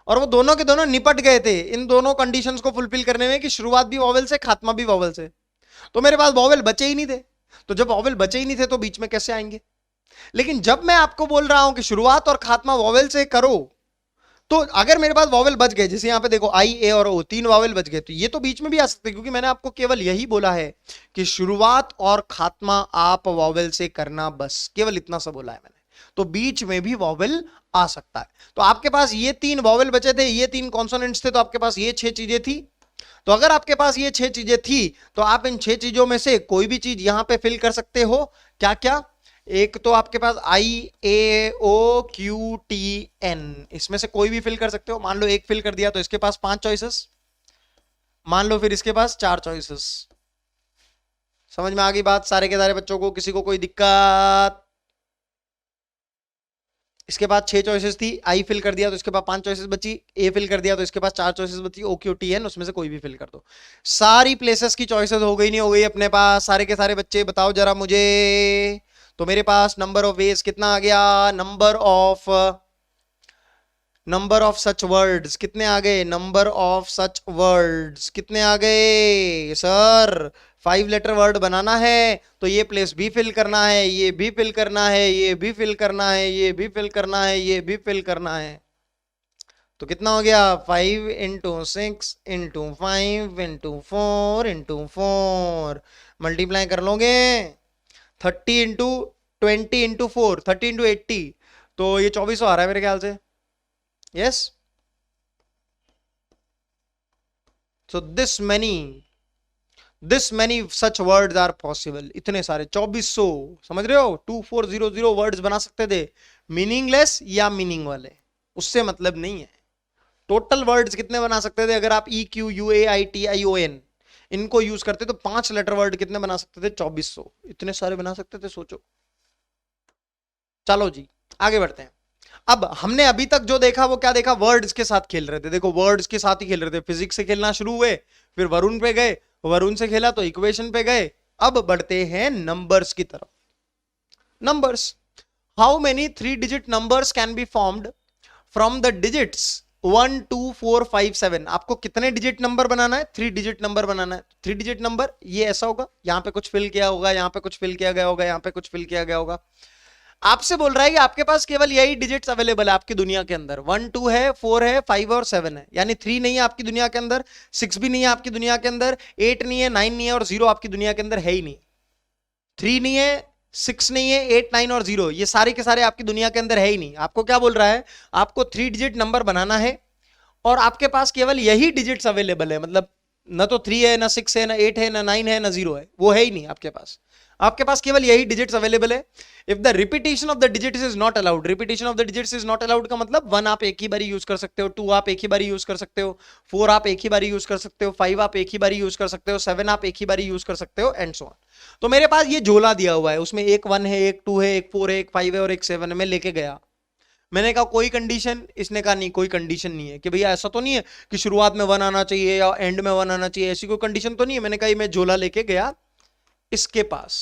और वो दोनों के दोनों निपट गए थे इन दोनों कंडीशंस को फुलफिल करने में कि शुरुआत भी वॉवेल से, खात्मा भी वॉवेल से। तो मेरे पास वॉवेल बचे ही नहीं थे। तो जब वॉवेल बचे ही नहीं थे तो बीच में कैसे आएंगे? लेकिन जब मैं आपको बोल रहा हूं कि शुरुआत और खात्मा वॉवेल से करो, तो अगर मेरे पास वॉवेल बच गए, जैसे यहां पे देखो आई, ए और ओ, 3 वॉवेल बच गए, तो ये तो बीच में भी आ सकते, क्योंकि मैंने आपको केवल यही बोला है कि शुरुआत और खात्मा आप वॉवेल से करना, बस केवल इतना सा बोला है मैंने। तो बीच में भी वॉवेल आ सकता है। तो आपके पास ये 3 वॉवेल बचे थे, ये 3 कॉन्सोनेंट्स थे, तो आपके पास ये 6 चीजें थी। तो अगर आपके पास ये 6 चीजें थी तो आप इन 6 चीजों में से कोई भी चीज यहां पे फिल कर सकते हो। क्या क्या? एक तो आपके पास आई, ए, ओ, क्यू, टी, एन, इसमें से कोई भी फिल कर सकते हो। मान लो एक फिल कर दिया तो इसके पास 5 चॉइसेस, मान लो फिर इसके पास 4 चॉइसेस। समझ में आ गई बात सारे के सारे बच्चों को? किसी को कोई दिक्कत? इसके पास 6 चॉइसेस थी, आई फिल कर दिया तो इसके पास 5 चॉइसेस बची, ए फिल कर दिया तो इसके पास 4 चॉइसेस बची, ओ, क्यू, टी, एन, उसमें से कोई भी फिल कर दो। सारी प्लेसेस की चॉइसेस हो गई नहीं हो गई अपने पास? सारे के सारे बच्चे बताओ जरा मुझे। तो मेरे पास नंबर ऑफ वेज कितना आ गया? नंबर ऑफ सच वर्ड्स कितने आ गए? नंबर ऑफ सच वर्ड्स कितने आ गए? सर 5 लेटर वर्ड बनाना है तो ये प्लेस भी फिल करना है, ये भी फिल करना है, ये भी फिल करना है, ये भी फिल करना है, ये भी फिल करना है। तो कितना हो गया? 5 into 6 into 5 into 4 into 4, multiply कर लोगे 30 इंटू 20 इंटू 4, 30 इंटू 80, तो ये 2400 आ रहा है मेरे ख्याल से। Yes, so this many such words are possible. इतने सारे 2400, समझ रहे हो? 2400 वर्ड्स बना सकते थे, मीनिंगलेस या मीनिंग वाले, उससे मतलब नहीं है। टोटल वर्ड्स कितने बना सकते थे अगर आप E, Q, U, A, I, T, I, O, N, इनको यूज करते तो 5 लेटर वर्ड कितने बना सकते थे? 2400। इतने सारे बना सकते थे, सोचो। चलो जी आगे बढ़ते हैं। अब हमने अभी तक जो देखा वो क्या देखा? वर्ड्स के साथ खेल रहे थे। देखो वर्ड्स के साथ ही खेल रहे थे, फिजिक्स से खेलना शुरू हुए, फिर वरुण पे गए, वरुण से खेला तो इक्वेशन पे गए। अब बढ़ते हैं नंबर्स की तरफ। Numbers, how many 3 digit numbers can be formed from the digits 1 2 4 5 7। आपको कितने डिजिट नंबर बनाना है? 3 डिजिट नंबर बनाना है। 3 डिजिट नंबर ये ऐसा होगा, यहां पे कुछ फिल किया होगा, यहां पे कुछ फिल किया गया होगा, यहां पे कुछ फिल किया गया होगा। आपसे बोल रहा है कि आपके पास केवल यही डिजिट्स अवेलेबल है आपकी दुनिया के अंदर। 1 2 है, 4 है, 5 और 7 है। यानी 3 नहीं है आपकी दुनिया के अंदर, 6 भी नहीं है आपकी दुनिया के अंदर, 8 नहीं है, 9 नहीं है और 0 आपकी दुनिया के अंदर है ही नहीं। 3 नहीं है, 6 नहीं है, 8 9 और 0 ये सारे के सारे आपकी दुनिया के अंदर है ही नहीं। आपको क्या बोल रहा है? आपको 3 डिजिट नंबर बनाना है और आपके पास केवल यही डिजिट्स अवेलेबल है। मतलब ना तो 3 है, ना 6 है, ना 8 है, ना 9 है, ना 0 है, वो है ही नहीं आपके पास। आपके पास केवल यही डिजिट्स अवेलेबल है। If the repetition of the digits is not allowed, repetition of the digits is not allowed का मतलब 1 आप एक ही बारी यूज कर सकते हो, 2 आप एक ही बारी यूज कर सकते हो, 4 आप एक ही बारी यूज कर सकते हो, 5 आप एक ही बारी यूज कर सकते हो, 7 आप एक ही बारी यूज कर सकते हो, एंड सो ऑन। तो मेरे पास ये झोला दिया हुआ है, उसमें एक 1 है, एक 2 है, एक 4 है, एक 5 है और एक 7 है। मैं लेके गया, मैंने कहा कोई कंडीशन? इसने कहा नहीं कोई कंडीशन नहीं है। कि भैया ऐसा तो नहीं है कि शुरुआत में 1 आना चाहिए या एंड में 1 आना चाहिए, ऐसी कोई कंडीशन तो नहीं है। मैंने कहा मैं झोला लेके गया इसके पास,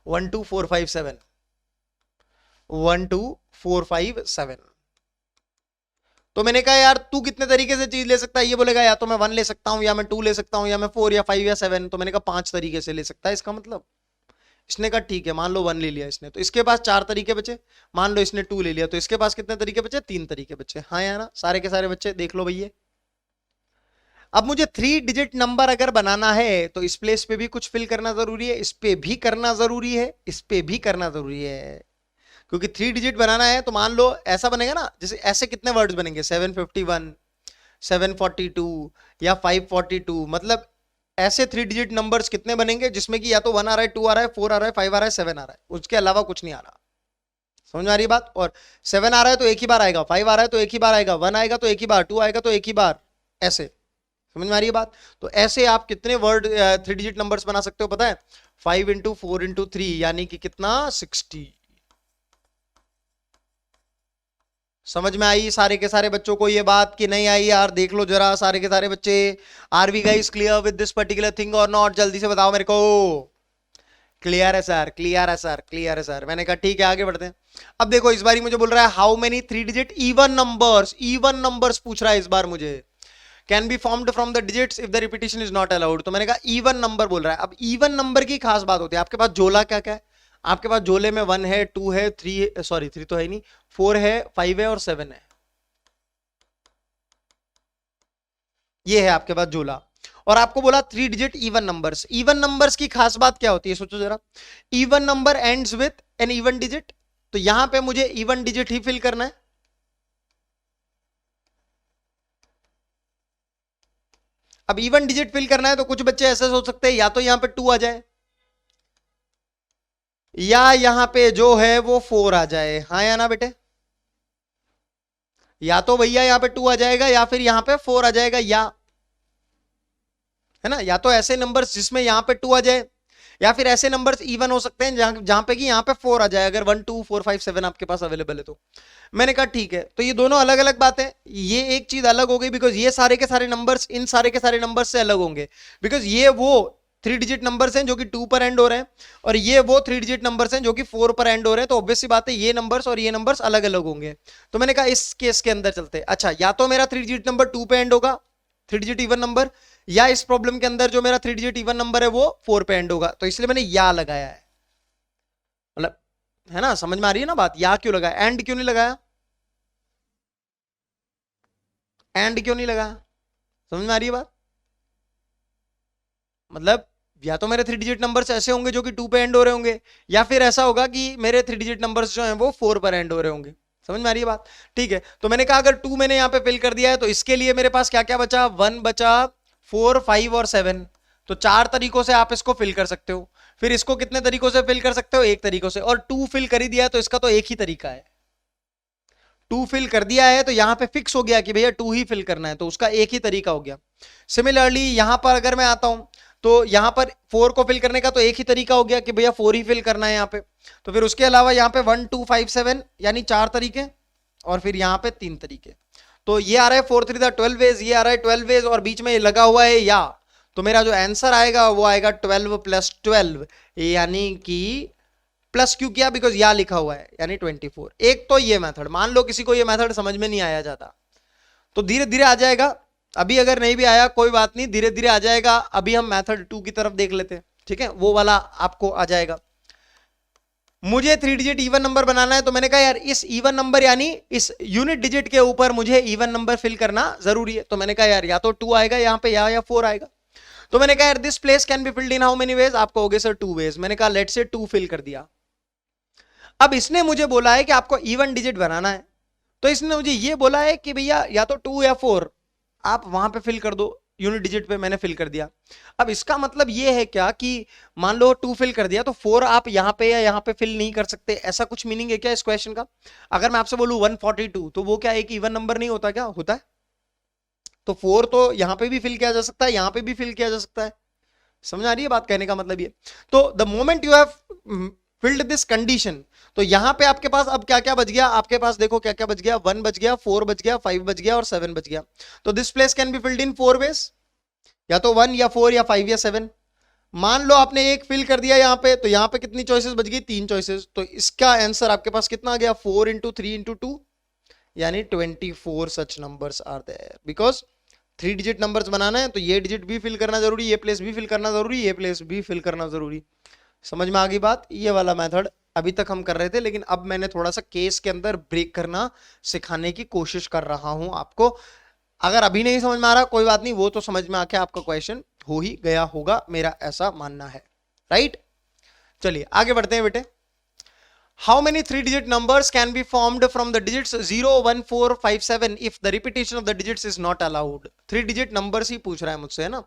1 2 4 5 7, 1 2 4 5 7। तो मैंने कहा यार तू कितने तरीके से चीज ले सकता है? ये बोलेगा या तो मैं 1 ले सकता हूं, या मैं 2 ले सकता हूं, या मैं 4 या 5 या 7। तो मैंने कहा 5 तरीके से ले सकता है इसका मतलब। इसने कहा ठीक है, मान लो 1 ले लिया इसने, तो इसके पास 4 तरीके बचे। मान लो इसने 2 ले लिया, तो इसके पास कितने तरीके बचे? 3 तरीके बचे। हाँ या ना? सारे के सारे बच्चे देख लो भैया। अब मुझे 3 डिजिट नंबर अगर बनाना है तो इस प्लेस पे भी कुछ फिल करना जरूरी है, इस पे भी करना जरूरी है, इस पे भी करना जरूरी है। क्योंकि 3 डिजिट बनाना है तो मान लो ऐसा बनेगा ना, जैसे ऐसे कितने वर्ड्स बनेंगे? 751, 742 या 542। मतलब ऐसे 3 डिजिट नंबर्स कितने बनेंगे जिसमें कि या तो 1 आ रहा है, 2 आ रहा है, 4 आ रहा है, 5 आ रहा है, 7 आ रहा है, उसके अलावा कुछ नहीं आ रहा। समझ में आ रही बात? और 7 आ रहा है तो एक ही बार आएगा, 5 आ रहा है तो एक ही बार आएगा, 1 आएगा तो एक ही बार, 2 आएगा तो एक ही बार, ऐसे। समझ में आ रही है बात? तो ऐसे आप कितने वर्ड 3 डिजिट नंबर्स बना सकते हो पता है? 5 इंटू 4 इंटू 3 यानी कि कितना? 60। समझ में आई सारे के सारे बच्चों को ये बात कि नहीं आई यार? देख लो जरा सारे के सारे बच्चे, are we guys clear with this particular thing or not? जल्दी से बताओ मेरे को। क्लियर है सर, क्लियर है सर, क्लियर है सर। मैंने कहा ठीक है आगे बढ़ते हैं। अब देखो इस बार मुझे बोल रहा है how many 3 digit even numbers, even numbers पूछ रहा है इस बार मुझे, can be formed from the digits if the repetition is not allowed. तो मैंने कहा इवन नंबर बोल रहा है। अब इवन नंबर की खास बात होती है, आपके पास झोला क्या क्या है? आपके पास झोले में 1 है, 2 है, 3, सॉरी 3 तो है नहीं, 4 है, 5 है और 7 है। ये है आपके पास झोला। और आपको बोला 3 digit even numbers. Even numbers की खास बात क्या होती है सोचो जरा। Even number ends with an even digit, तो यहां पे मुझे इवन डिजिट ही फिल करना है। अब इवन डिजिट फिल करना है तो कुछ बच्चे ऐसे सोच सकते हैं या तो यहां पे 2 आ जाए, या यहां पे जो है वो 4 आ जाए। हाँ या ना बेटे? या तो भैया यहां पे 2 आ जाएगा या फिर यहां पे 4 आ जाएगा, या है ना? या तो ऐसे नंबर्स जिसमें यहां पे 2 आ जाए, या फिर ऐसे नंबर्स इवन हो सकते हैं जहां पे कि यहां पे 4 आ जाए, अगर 1 2 4 5 7 आपके पास अवेलेबल है तो। मैंने कहा ठीक है, तो ये दोनों अलग अलग बातें। ये एक चीज अलग हो गई बिकॉज ये सारे के सारे नंबर्स इन सारे के सारे नंबर्स से अलग होंगे, बिकॉज ये वो 3 डिजिट नंबर्स हैं जो कि 2 पर एंड हो रहे हैं, और ये वो 3 डिजिट नंबर्स हैं जो कि 4 पर एंड हो रहे हैं। तो ऑब्वियस सी बात है ये नंबर्स और ये नंबर्स अलग अलग होंगे। तो मैंने कहा इस केस के अंदर चलते। अच्छा, या तो मेरा 3 डिजिट नंबर 2 पे एंड होगा, 3 डिजिट इवन नंबर, या इस प्रॉब्लम के अंदर जो मेरा 3 डिजिट इवन नंबर है वो 4 पे एंड होगा। तो इसलिए मैंने या लगाया है। मतलब है ना? समझ में आ रही है ना बात? या क्यों लगाया, एंड क्यों नहीं लगाया? एंड क्यों नहीं लगाया? समझ में आ रही है बात? मतलब या तो मेरे 3 डिजिट नंबर्स ऐसे होंगे जो कि 2 पे एंड हो रहे होंगे, या फिर ऐसा होगा कि मेरे 3 डिजिट नंबर्स जो हैं वो 4 पर एंड हो रहे होंगे। समझ में आ रही है बात? ठीक है, तो मैंने कहा अगर 2 मैंने यहां पे फिल कर दिया है तो इसके लिए मेरे पास क्या क्या बचा? 1 बचा, 4 5 और 7। तो 4 तरीकों से आप इसको फिल कर सकते हो। फिर इसको कितने तरीकों से फिल कर सकते हो? एक तरीकों से। और 2 फिल कर ही दिया है तो इसका तो एक ही तरीका है। 2 फिल कर दिया है तो यहां पे फिक्स हो गया कि भैया 2 ही फिल करना है, तो उसका एक ही तरीका हो गया। सिमिलरली यहां पर अगर मैं आता हूं तो यहां पर 4 को फिल करने का तो एक ही तरीका हो गया कि भैया 4 ही फिल करना है यहां पे। तो फिर उसके अलावा यहां पे 1 2 5 7 यानी 4 तरीके, और फिर यहां पे 3 तरीके। तो ये आ रहा है 4 3 12 वेज, ये आ रहा है 12 वेज, और बीच में ये लगा हुआ है या, तो मेरा जो आंसर आएगा वो आएगा 12 + 12, यानी कि प्लस क्यों किया, बिकॉज या लिखा हुआ है यानी 24। एक तो ये मेथड, मान लो किसी को ये मेथड समझ में नहीं आया जाता तो धीरे धीरे आ जाएगा, अभी अगर नहीं भी आया कोई बात नहीं, धीरे धीरे आ जाएगा। अभी हम मेथड 2 की तरफ देख लेते हैं, ठीक है, वो वाला आपको आ जाएगा। मुझे 3 डिजिट इवन नंबर बनाना है, तो मैंने कहा यार इस इवन नंबर यानी इस यूनिट डिजिट के ऊपर मुझे इवन नंबर फिल करना जरूरी है, तो मैंने कहा यार या तो 2 आएगा यहां पे या 4 आएगा। तो मैंने कहा यार this place can be filled in how many veg, आपको हो गए सर 2 वेज। मैंने कहा लेट्स से 2 फिल कर दिया। अब इसने मुझे बोला है कि आपको इवन डिजिट बनाना है, तो इसने मुझे ये बोला है कि भैया या तो 2 या 4 आप वहां पे फिल कर दो, यूनिट डिजिट पे मैंने फिल कर दिया। अब इसका मतलब ये है क्या कि मान लो 2 फिल कर दिया तो 4 आप यहां पे या यहां पे फिल नहीं कर सकते, ऐसा कुछ मीनिंग है क्या इस क्वेश्चन का? अगर मैं आपसे बोलूं 142 तो वो क्या एक इवन नंबर नहीं होता क्या? होता है। तो 4 तो यहां पे भी फिल किया जा सकता है, यहां पे भी फिल किया जा सकता है। समझ आ रही है बात? कहने का मतलब ये, तो the moment you have filled this condition, तो यहां पे आपके पास अब क्या क्या बच गया, आपके पास देखो क्या क्या बच गया, 1 बच गया, 4 बच गया, 5 बच गया और 7 बच गया। तो this place can be filled in 4 ways, या तो 1 या 4 या 5 या 7। मान लो आपने एक फिल कर दिया यहां पे, तो यहां पे कितनी चॉइसेस बच गई? 3 चॉइसेस। तो इसका आंसर आपके पास कितना आ गया? 4 × 3 × 2 यानी 24 such numbers are there. Because 3 digit numbers बनाना है तो ये डिजिट भी फिल करना जरूरी, ये प्लेस भी फिल करना जरूरी, ये प्लेस भी फिल करना जरूरी। समझ में आ गई बात? ये वाला मेथड अभी तक हम कर रहे थे, लेकिन अब मैंने थोड़ा सा केस के अंदर ब्रेक करना सिखाने की कोशिश कर रहा हूं आपको। अगर अभी नहीं समझ में आ रहा कोई बात नहीं, वो तो समझ में आके आपका क्वेश्चन हो ही गया होगा, मेरा ऐसा मानना है। राइट, चलिए आगे बढ़ते हैं बेटे। How many 3-digit numbers can be formed from the digits 0, 1, 4, 5, 7 if the repetition of the digits is not allowed? 3-digit numbers ही पूछ रहा है मुझसे, है ना?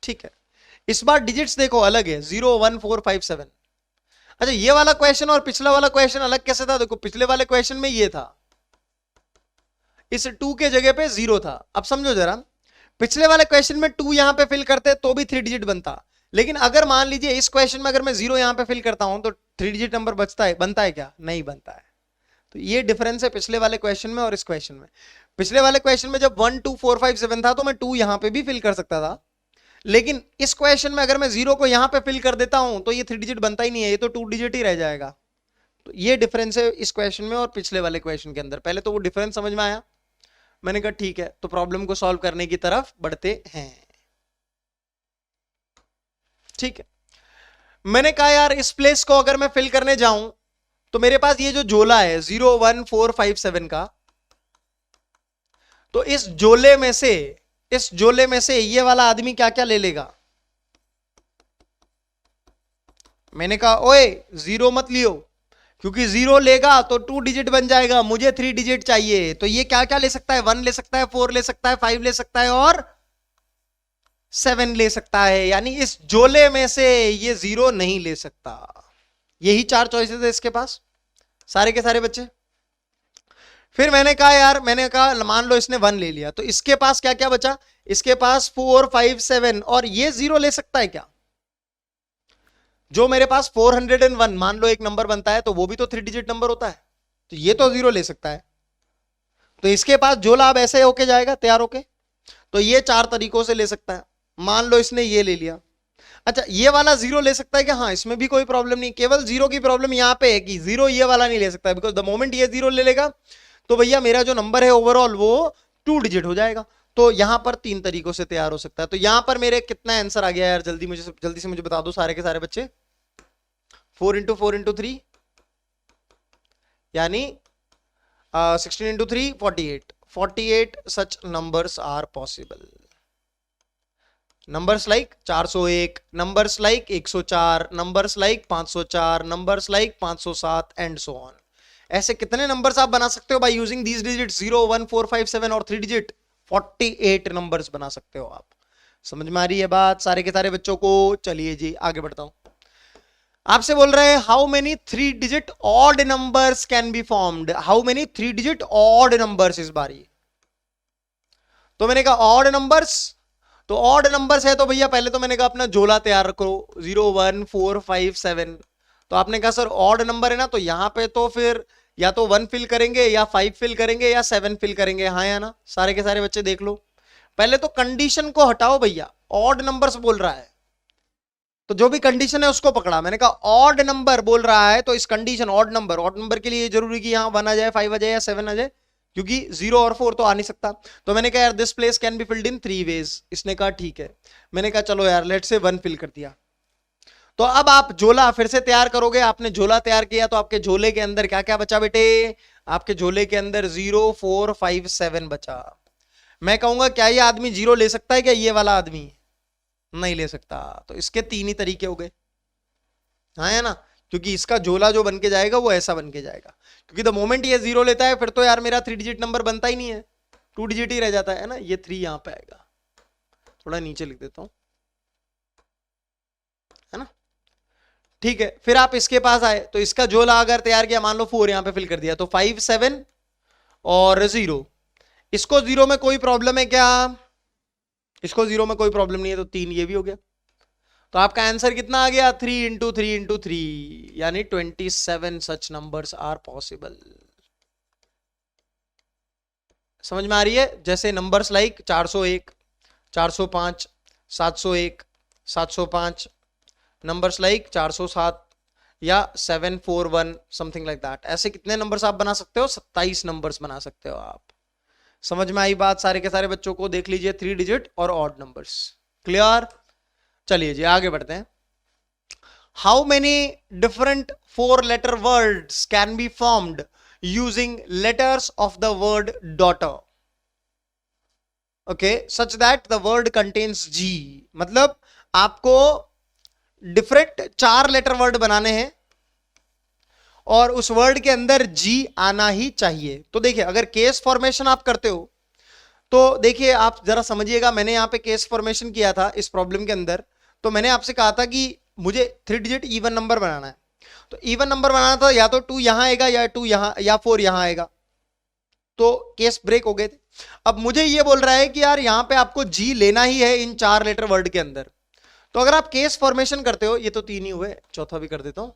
ठीक है, इस बार डिजिट्स देखो अलग है, 0, 1, 4, 5, 7। अच्छा, ये वाला क्वेश्चन और पिछला वाला क्वेश्चन अलग कैसे था? देखो पिछले वाले क्वेश्चन में ये था, इस 2 के जगह पे 0 था। अब समझो जरा, पिछले वाले क्वेश्चन में 2 यहां पे फिल करते तो भी 3 डिजिट बनता, लेकिन अगर मान लीजिए इस क्वेश्चन में अगर मैं 0 यहां पे फिल करता हूं तो 3 डिजिट नंबर बनता है क्या? नहीं बनता है। तो ये डिफरेंस है पिछले वाले क्वेश्चन में और इस क्वेश्चन में। पिछले वाले क्वेश्चन में जब 1 2 4 5 7 था तो मैं 2 यहां पे भी फिल कर सकता था, लेकिन इस क्वेश्चन में अगर मैं 0 को यहां पे फिल कर देता हूं तो ये 3 डिजिट बनता ही नहीं है, ये तो 2 डिजिट ही रह जाएगा। तो ये डिफरेंस है इस क्वेश्चन में और पिछले वाले क्वेश्चन के अंदर। पहले तो वो डिफरेंस समझ में आया? मैंने कहा ठीक है, तो प्रॉब्लम को सॉल्व करने की तरफ बढ़ते हैं। ठीक है, मैंने कहा यार इस प्लेस को अगर मैं फिल करने जाऊं तो मेरे पास ये जो जोला है 0 1 4 5 7 का, तो इस जोले में से ये वाला आदमी क्या क्या ले लेगा? मैंने कहा ओए 0 मत लियो, क्योंकि 0 लेगा तो 2 डिजिट बन जाएगा, मुझे 3 डिजिट चाहिए। तो ये क्या क्या ले सकता है? 1 ले सकता है, 4 ले सकता है, 5 ले सकता है और 7 ले सकता है, यानी इस जोले में से ये 0 नहीं ले सकता। यही 4 चॉइसेस है इसके पास, सारे के सारे बच्चे। फिर मैंने कहा यार, मान लो इसने 1 ले लिया, तो इसके पास क्या क्या बचा? इसके पास 4 5 7 और ये 0 ले सकता है क्या? जो मेरे पास 401 मान लो एक नंबर बनता है, तो वो भी तो 3 डिजिट नंबर होता है, तो ये तो 0 ले सकता है। तो इसके पास जो लाभ ऐसे होके जाएगा तैयार होके, तो ये 4 तरीकों से ले सकता है। मान लो इसने ये ले लिया, अच्छा ये वाला 0 ले सकता है क्या? हाँ, इसमें भी कोई प्रॉब्लम नहीं, केवल 0 की प्रॉब्लम यहां पे है कि 0 ये वाला नहीं ले सकता, बिकॉज द मोमेंट ये 0 ले लेगा तो भैया मेरा जो नंबर है ओवरऑल वो 2 डिजिट हो जाएगा। तो यहां पर 3 तरीकों से तैयार हो सकता है। तो यहां पर मेरे कितना आंसर आ गया यार? जल्दी से मुझे बता दो सारे के सारे बच्चे। 4 × 4 × 3 यानी 16 × 3 48 such numbers are possible. Numbers like 401, numbers like 104, numbers like 504, numbers like 507 and so on. ऐसे कितने नंबर्स आप बना सकते हो बाय यूजिंग दीज डिजिट्स 0 1 4 5 7 और 3 डिजिट? 48 नंबर्स बना सकते हो आप। समझ में आ रही है बात सारे के सारे बच्चों को? चलिए जी आगे बढ़ता हूं। आपसे बोल रहे हैं how many 3 digit odd numbers can be formed, how many 3 digit odd numbers इस बारी। तो मैंने कहा ऑड नंबर्स, तो ऑड नंबर्स है तो भैया पहले तो मैंने कहा अपना झोला तैयार करो 0 1 4 5 7। तो आपने कहा सर ऑड नंबर है ना, तो यहां पे तो फिर या तो 1 फिल करेंगे या 5 फिल करेंगे या 7 फिल करेंगे, हाँ या ना। सारे के सारे बच्चे देख लो, पहले तो कंडीशन को हटाओ भैया, ऑड नंबर्स बोल रहा है तो जो भी कंडीशन है उसको पकड़ा। मैंने कहा ऑड नंबर बोल रहा है तो इस कंडीशन ऑड नंबर के लिए जरूरी कि यहां 1 आ जाए, 5 आ जाए या 7 आ जाए, क्योंकि 0 और 4 तो आ नहीं सकता। तो मैंने कहा यार this place can be filled in 3 ways. इसने कहा ठीक है। मैंने कहा चलो यार लेट से 1 फिल कर दिया। तो अब आप झोला फिर से तैयार करोगे। आपने झोला तैयार किया तो आपके झोले के अंदर क्या क्या बचा बेटे? आपके झोले के अंदर 0 4 5 7 बचा। मैं कहूंगा क्या ये आदमी 0 ले सकता है क्या? ये वाला आदमी नहीं ले सकता। तो इसके 3 ही तरीके हो गए, हाँ है ना, क्योंकि इसका झोला जो बन के जाएगा वो ऐसा बन के जाएगा। क्योंकि द मोमेंट ये 0 लेता है फिर तो यार मेरा 3 डिजिट नंबर बनता ही नहीं है, 2 डिजिट ही रह जाता है ना। ये 3 यहां पे आएगा, थोड़ा नीचे लिख देता हूं, है ना। ठीक है, फिर आप इसके पास आए तो इसका झोला अगर तैयार किया, मान लो 4 यहां पे फिल कर दिया, तो 5 7 और 0। इसको 0 में कोई प्रॉब्लम है क्या? इसको 0 में कोई प्रॉब्लम नहीं है, तो 3 ये भी हो गया। तो आपका आंसर कितना आ गया? 3 इंटू 3 इंटू 3, यानी 27 सच नंबर्स आर पॉसिबल। समझ में आ रही है? जैसे नंबर्स लाइक 401 405 701 705, नंबर्स लाइक 407 या 741 समथिंग लाइक दैट। ऐसे कितने नंबर्स आप बना सकते हो? 27 नंबर्स बना सकते हो आप। समझ में आई बात सारे के सारे बच्चों को? देख लीजिए 3 डिजिट और ऑड नंबर्स। क्लियर? चलिए जी आगे बढ़ते हैं। How many different 4 letter words can be formed using letters of the word daughter, okay, such that the word contains G. मतलब आपको डिफरेंट 4 लेटर वर्ड बनाने हैं और उस वर्ड के अंदर जी आना ही चाहिए। तो देखिए अगर केस फॉर्मेशन आप करते हो तो देखिए आप जरा समझिएगा। मैंने यहां पे केस फॉर्मेशन किया था इस प्रॉब्लम के अंदर, तो मैंने आपसे कहा था कि मुझे 3 डिजिट इवन नंबर बनाना है। तो इवन नंबर बनाना था या तो 2 यहां आएगा या 2 यहां या 4 यहां आएगा, तो केस ब्रेक हो गए थे। अब मुझे ये बोल रहा है कि यार यहां पे आपको जी लेना ही है इन 4 लेटर वर्ड के अंदर। तो अगर आप केस फॉर्मेशन करते हो, ये तो 3 ही हुए, चौथा भी कर देता हूं।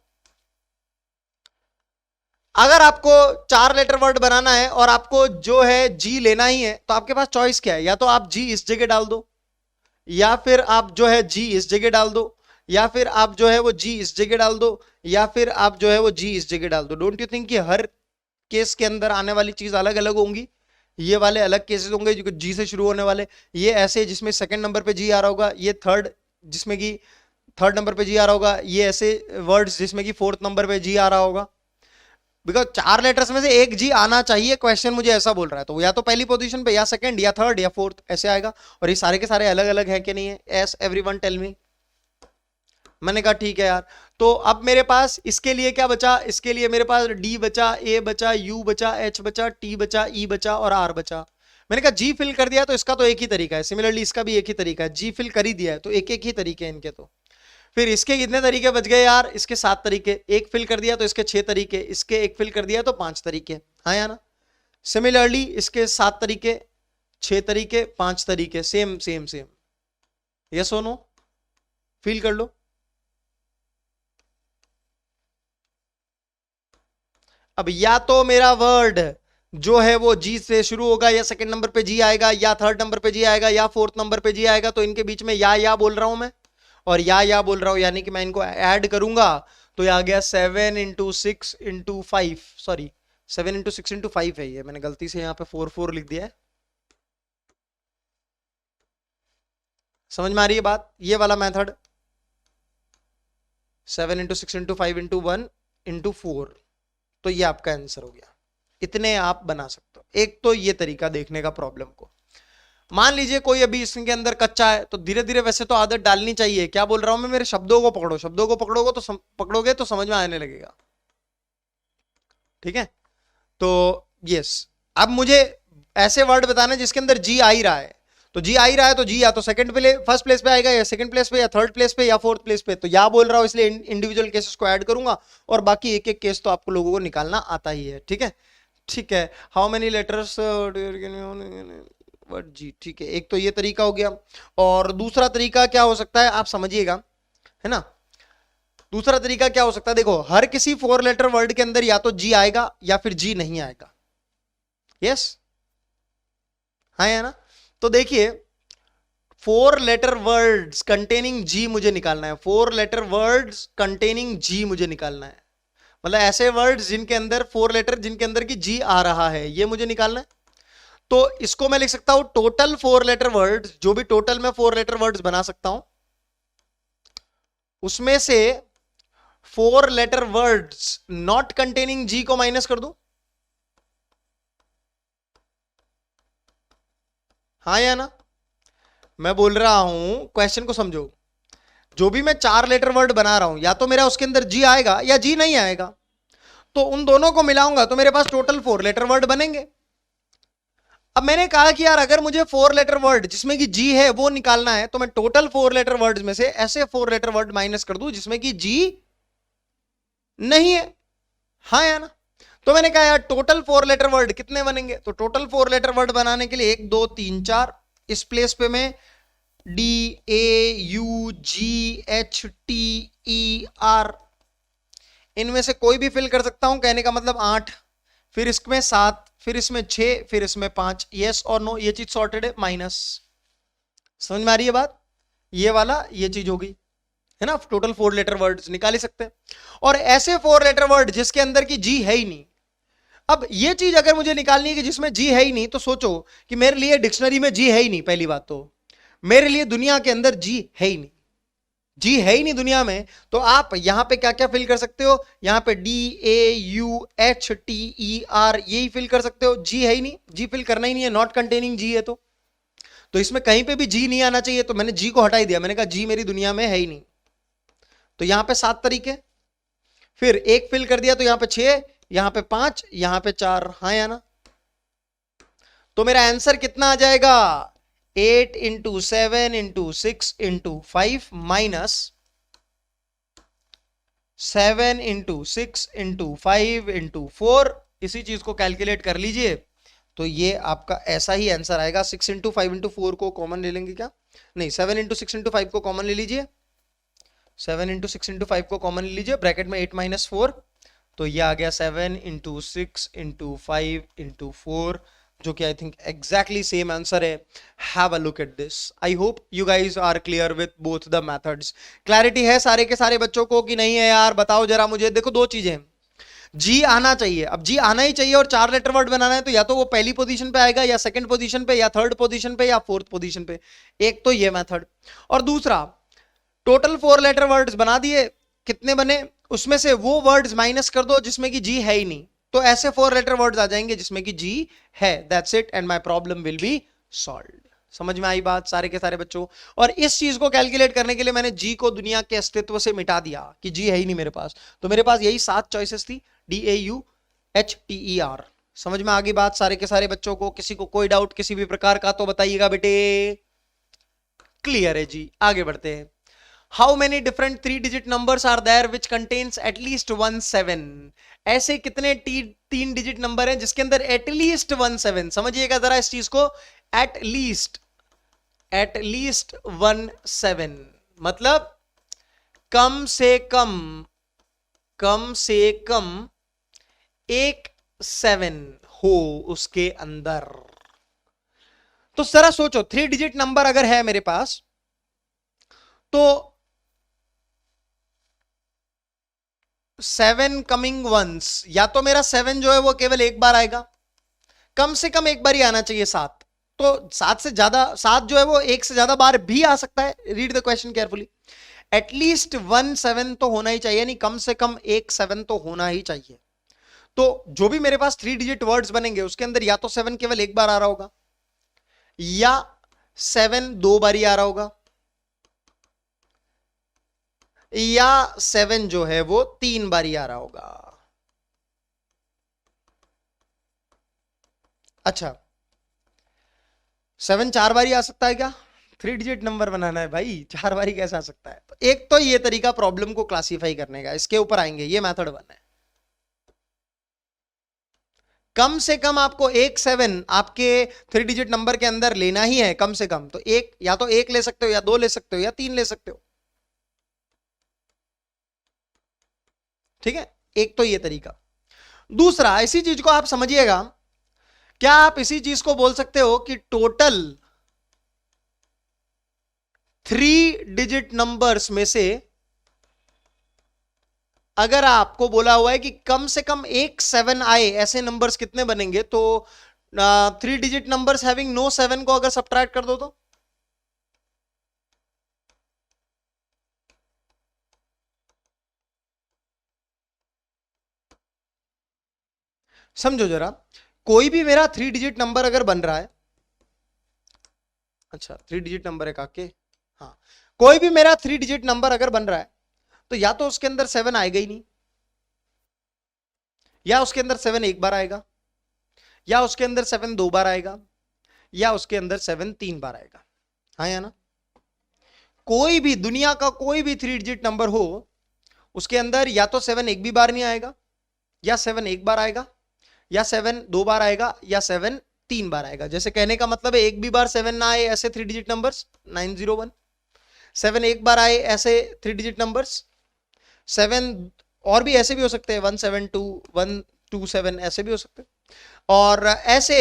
अगर आपको 4 लेटर वर्ड बनाना है और आपको जो है जी लेना ही है, तो आपके पास चॉइस क्या है? या तो आप जी इस जगह डाल दो, या फिर आप जो है जी इस जगह डाल दो, या फिर आप जो है वो जी इस जगह डाल दो, या फिर आप जो है वो जी इस जगह डाल दो। डोंट यू थिंक कि हर केस के अंदर आने वाली चीज अलग अलग होंगी? ये वाले अलग केसेस होंगे जो जी से शुरू होने वाले, ये ऐसे जिसमें सेकंड नंबर पे जी आ रहा होगा, ये थर्ड जिसमें कि थर्ड नंबर पे जी आ रहा होगा, ये ऐसे वर्ड्स जिसमें कि फोर्थ नंबर पे जी आ रहा होगा। बिकॉज 4 लेटर्स में से एक जी आना चाहिए, क्वेश्चन मुझे ऐसा बोल रहा है, तो या तो पहली पोजीशन पे या सेकंड या थर्ड या फोर्थ ऐसे आएगा। और ये सारे के सारे अलग अलग है कि नहीं है? Yes everyone tell me. मैंने कहा ठीक है यार। तो अब मेरे पास इसके लिए क्या बचा? इसके लिए मेरे पास डी बचा, ए बचा, यू बचा, एच बचा, टी बचा, ई बचा और आर बचा। मैंने कहा जी फिल कर दिया तो इसका तो एक ही तरीका है, सिमिलरली इसका भी एक ही तरीका है। जी फिल कर ही दिया है तो एक एक ही तरीके हैं इनके। तो फिर इसके कितने तरीके बच गए यार? इसके 7 तरीके। एक फिल कर दिया तो इसके 6 तरीके, इसके एक फिल कर दिया तो 5 तरीके, हाँ या ना। सिमिलरली इसके 7 तरीके, 6 तरीके, 5 तरीके, same same same. Yes or no? Feel कर लो। अब या तो मेरा वर्ड जो है वो जी से शुरू होगा, या सेकंड नंबर पे जी आएगा, या थर्ड नंबर पे जी आएगा, या फोर्थ नंबर पे जी आएगा। तो इनके बीच में या बोल रहा हूं मैं, और या बोल रहा हूं, यानी कि मैं इनको ऐड करूंगा तो ये आ गया 7 into 6 into 5, sorry 7 into 6 into 5 है ये, मैंने गलती से यहाँ पे 4 4 लिख दिया है। समझ में आ रही है बात? ये वाला method 7 into 6 into 5 into 1 into 4, तो ये आपका आंसर हो गया। इतने आप बना सकते हो। एक तो ये तरीका देखने का प्रॉब्लम को। मान लीजिए कोई अभी इसके अंदर कच्चा है, तो धीरे धीरे वैसे तो आदत डालनी चाहिए। क्या बोल रहा हूं मैं? मेरे शब्दों को पकड़ो, शब्दों को पकड़ोगे तो पकड़ोगे तो समझ में आने लगेगा। ठीक है, तो यस, अब मुझे ऐसे वर्ड बताने जिसके अंदर जी आ ही रहा है। तो जी आ ही रहा है तो जी या तो फर्स्ट प्लेस पे आएगा, या सेकंड प्लेस पे, या थर्ड प्लेस पे, या फोर्थ प्लेस पे। तो या बोल रहा हूं इसलिए इंडिविजुअल केसेस को ऐड करूंगा, और बाकी एक एक केस तो आपको लोगों को निकालना आता ही है। ठीक है, ठीक है। हाउ मेनी लेटर्स वर्ड जी, ठीक है। एक तो ये तरीका हो गया, और दूसरा तरीका क्या हो सकता है आप समझिएगा, है ना। दूसरा तरीका क्या हो सकता है, देखो हर किसी 4 लेटर वर्ड के अंदर या तो जी आएगा या फिर जी नहीं आएगा। यस, हाँ है ना। तो देखिए 4 लेटर वर्ड्स कंटेनिंग जी मुझे निकालना है, 4 लेटर वर्ड्स कंटेनिंग जी मुझे निकालना है। मतलब ऐसे वर्ड्स जिनके अंदर 4 लेटर, जिनके अंदर की जी आ रहा है, ये मुझे निकालना है। तो इसको मैं लिख सकता हूं टोटल 4 लेटर वर्ड्स, जो भी टोटल मैं 4 लेटर वर्ड्स बना सकता हूं, उसमें से 4 लेटर वर्ड्स नॉट कंटेनिंग जी को माइनस कर दूं। हाँ या ना। मैं बोल रहा हूं, क्वेश्चन को समझो। जो भी मैं 4 लेटर वर्ड बना रहा हूं, या तो मेरा उसके अंदर जी आएगा या जी नहीं आएगा। तो उन दोनों को मिलाऊंगा तो मेरे पास टोटल 4 लेटर वर्ड बनेंगे। अब मैंने कहा कि यार अगर मुझे 4 लेटर वर्ड जिसमें कि जी है वो निकालना है, तो मैं टोटल 4 लेटर वर्ड्स में से ऐसे 4 लेटर वर्ड माइनस कर दूं जिसमें कि जी नहीं है। हाँ या ना। तो मैंने कहा यार टोटल 4 लेटर वर्ड कितने बनेंगे, तो टोटल 4 लेटर वर्ड बनाने के लिए 1 2 3 4, इस प्लेस पे मैं D A U G H T E R इनमें से कोई भी फिल कर सकता हूं। कहने का मतलब 8, फिर इसमें 7, फिर इसमें 6, फिर इसमें 5। यस और नो, ये चीज सॉर्टेड है। माइनस, समझ में आ रही है बात। ये वाला ये चीज होगी, है ना। टोटल 4 लेटर वर्ड्स निकाल ही सकते हैं। और ऐसे 4 लेटर वर्ड जिसके अंदर की जी है ही नहीं। अब ये चीज अगर मुझे निकालनी है कि जिसमें जी है ही नहीं, तो सोचो कि मेरे लिए डिक्शनरी में जी है ही नहीं। पहली बात तो मेरे लिए दुनिया के अंदर जी है ही नहीं, जी है ही नहीं दुनिया में। तो आप यहां पे क्या क्या फिल कर सकते हो, यहां पे DAUHTER यही फिल कर सकते हो। जी है ही नहीं, जी फिल करना ही नहीं है, नॉट कंटेनिंग जी है। तो इसमें कहीं पे भी जी नहीं आना चाहिए, तो मैंने जी को हटा ही दिया। मैंने कहा जी मेरी दुनिया में है ही नहीं। तो यहां पे 7 तरीके, फिर एक फिल कर दिया तो यहां पे 6, यहां पे 5, यहां पे 4। हाँ या ना। तो मेरा आंसर कितना आ जाएगा, 8 into 7 into 6 into 5 minus 7 into 6 into 5 into 4। इसी चीज को कैलकुलेट कर लीजिए, तो ये आपका ऐसा ही आंसर आएगा। 6 इंटू 5 इंटू 4 को कॉमन ले लेंगे क्या, नहीं 7 इंटू 6 इंटू 5 को कॉमन ले लीजिए। 7 इंटू 6 इंटू 5 को कॉमन ले लीजिए, ब्रैकेट में 8 माइनस 4। तो ये आ गया 7 इंटू 6 इंटू 5 इंटू 4, जो कि I think exactly same answer है। Have a look at this. I hope you guys are clear with both the methods. Clarity है सारे के सारे बच्चों को कि नहीं है यार, बताओ जरा मुझे। देखो दो चीजें, जी आना चाहिए। अब जी आना ही चाहिए और 4 लेटर वर्ड बनाना है, तो या तो वो पहली पोजीशन पे आएगा, या सेकंड पोजीशन पे, या थर्ड पोजीशन पे, या फोर्थ पोजीशन पे। एक तो ये मेथड, और दूसरा टोटल 4 लेटर वर्ड्स बना दिए, कितने बने, उसमें से वो वर्ड्स माइनस कर दो जिसमें कि जी है ही नहीं। तो ऐसे 4 लेटर वर्ड्स आ जाएंगे जिसमें कि जी है। That's it, and my problem will be solved. समझ में आई बात सारे के सारे बच्चों। और इस चीज को कैलकुलेट करने के लिए मैंने जी को दुनिया के अस्तित्व से मिटा दिया कि जी है ही नहीं मेरे पास। तो मेरे पास यही 7 चॉइसेस थी, DAUHTER। समझ में आ गई बात सारे के सारे बच्चों को। किसी को कोई डाउट किसी भी प्रकार का तो बताइएगा बेटे। क्लियर है जी, आगे बढ़ते हैं। How many different 3-digit numbers are there which contains at least 1 7? ऐसे कितने 3 डिजिट नंबर हैं जिसके अंदर at least 1 7? समझिएगा जरा इस चीज को। at least 1 7 मतलब कम से कम एक 7 हो उसके अंदर। तो जरा सोचो 3 डिजिट नंबर अगर है मेरे पास, तो 7 कमिंग वंस, या तो मेरा 7 जो है वो केवल एक बार आएगा, कम से कम एक बार ही आना चाहिए 7। तो 7 से ज्यादा, 7 जो है वो एक से ज्यादा बार भी आ सकता है। Read the question carefully. At least 1 7 तो होना ही चाहिए, नहीं कम से कम एक 7 तो होना ही चाहिए। तो जो भी मेरे पास 3 डिजिट वर्ड्स बनेंगे उसके अंदर या तो 7 केवल एक बार आ रहा होगा, या 7 दो बार ही आ रहा होगा, या 7 जो है वो 3 बार ही आ रहा होगा। अच्छा 7 4 बारी आ सकता है क्या? 3 डिजिट नंबर बनाना है भाई, 4 बारी कैसे आ सकता है? तो एक तो ये तरीका प्रॉब्लम को क्लासिफाई करने का, इसके ऊपर आएंगे, ये मेथड 1 है। कम से कम आपको एक 7 आपके 3 डिजिट नंबर के अंदर लेना ही है, कम से कम। तो एक, या तो एक ले सकते हो, या 2 ले सकते हो, या 3 ले सकते हो, ठीक है? एक तो ये तरीका। दूसरा, इसी चीज को आप समझिएगा, क्या आप इसी चीज को बोल सकते हो कि टोटल 3 डिजिट नंबर्स में से अगर आपको बोला हुआ है कि कम से कम एक 7 आए, ऐसे नंबर्स कितने बनेंगे? तो 3 डिजिट नंबर्स हैविंग नो 7 को अगर सब्ट्रैक्ट कर दो तो समझो जरा, कोई भी मेरा 3 डिजिट नंबर अगर बन रहा है, अच्छा 3 डिजिट नंबर है काके, हाँ, कोई भी मेरा 3 डिजिट नंबर अगर बन रहा है, तो या तो उसके अंदर 7 आएगा ही नहीं, या उसके अंदर 7 एक बार आएगा, या उसके अंदर 7 2 बार आएगा, या उसके अंदर 7 3 बार आएगा। हाँ या ना? कोई भी दुनिया का कोई भी 3 डिजिट नंबर हो, उसके अंदर या तो 7 एक भी बार नहीं आएगा, या 7 एक बार आएगा, या 7 2 बार आएगा, या 7 3 बार आएगा। जैसे कहने का मतलब है, एक भी बार 7 ना आए ऐसे 3 डिजिट नंबर्स 901, 7 एक बार आए ऐसे 3 डिजिट नंबर्स 7, और भी ऐसे भी हो सकते हैं 172 127, ऐसे भी हो सकते हैं। और ऐसे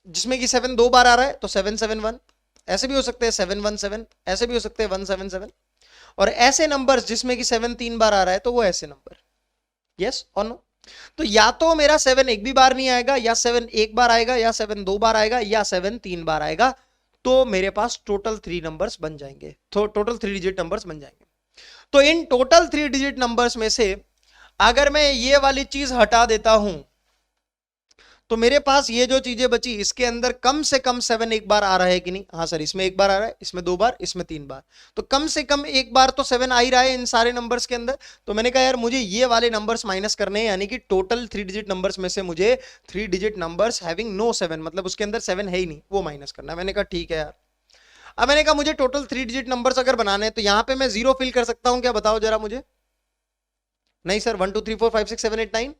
जिसमें कि 7 दो बार आ रहा है तो 771, ऐसे भी हो सकते हैं 717, ऐसे भी हो सकते हैं 177। और ऐसे नंबर्स जिसमें कि 7 3 बार आ रहा है तो वो ऐसे नंबर, यस और नो? तो या तो मेरा 7 एक भी बार नहीं आएगा, या 7 एक बार आएगा, या 7 दो बार आएगा, या 7 3 बार आएगा, तो मेरे पास टोटल 3 नंबर्स बन जाएंगे, तो टोटल 3 डिजिट नंबर्स बन जाएंगे। तो इन टोटल 3 डिजिट नंबर्स में से अगर मैं ये वाली चीज हटा देता हूं, तो मेरे पास ये जो चीजें बची, इसके अंदर कम से कम 7 एक बार आ रहा है कि नहीं? हाँ सर, इसमें एक बार आ रहा है, इसमें 2 बार, इसमें 3 बार, तो कम से कम एक बार तो 7 आ ही रहा है इन सारे नंबर्स के अंदर। तो मैंने कहा यार मुझे ये वाले नंबर्स माइनस करने हैं, यानी कि टोटल 3 डिजिट नंबर्स में से मुझे 3 डिजिट नंबर्स हैविंग नो 7, मतलब उसके अंदर 7 है ही नहीं, वो माइनस करना है। मैंने कहा ठीक है यार। अब मैंने कहा मुझे टोटल 3 डिजिट नंबर्स अगर बनाने हैं, तो यहां पे मैं 0 फिल कर सकता हूं क्या? बताओ जरा मुझे। नहीं सर, 1 2 3 4 5 6 7 8 9,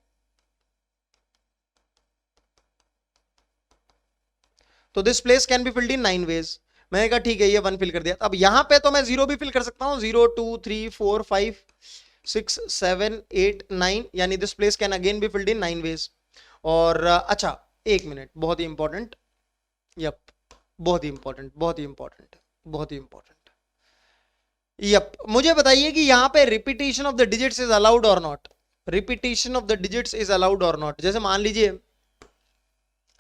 तो this place can be filled in 9 ways. मैंने कहा ठीक है, ये 1 फिल कर दिया। अब यहां पे तो मैं 0 भी फिल कर सकता हूं, 0 2 3 4 5 6 7 8 9, यानी this place can again be filled in 9 ways. और अच्छा एक मिनट, बहुत ही इंपॉर्टेंट, यप, बहुत ही इंपॉर्टेंट, बहुत ही इंपॉर्टेंट, बहुत ही इंपॉर्टेंट, यप, मुझे बताइए कि यहां पे repetition of the digits is allowed और not? Repetition of the digits is allowed और नॉट? जैसे मान लीजिए,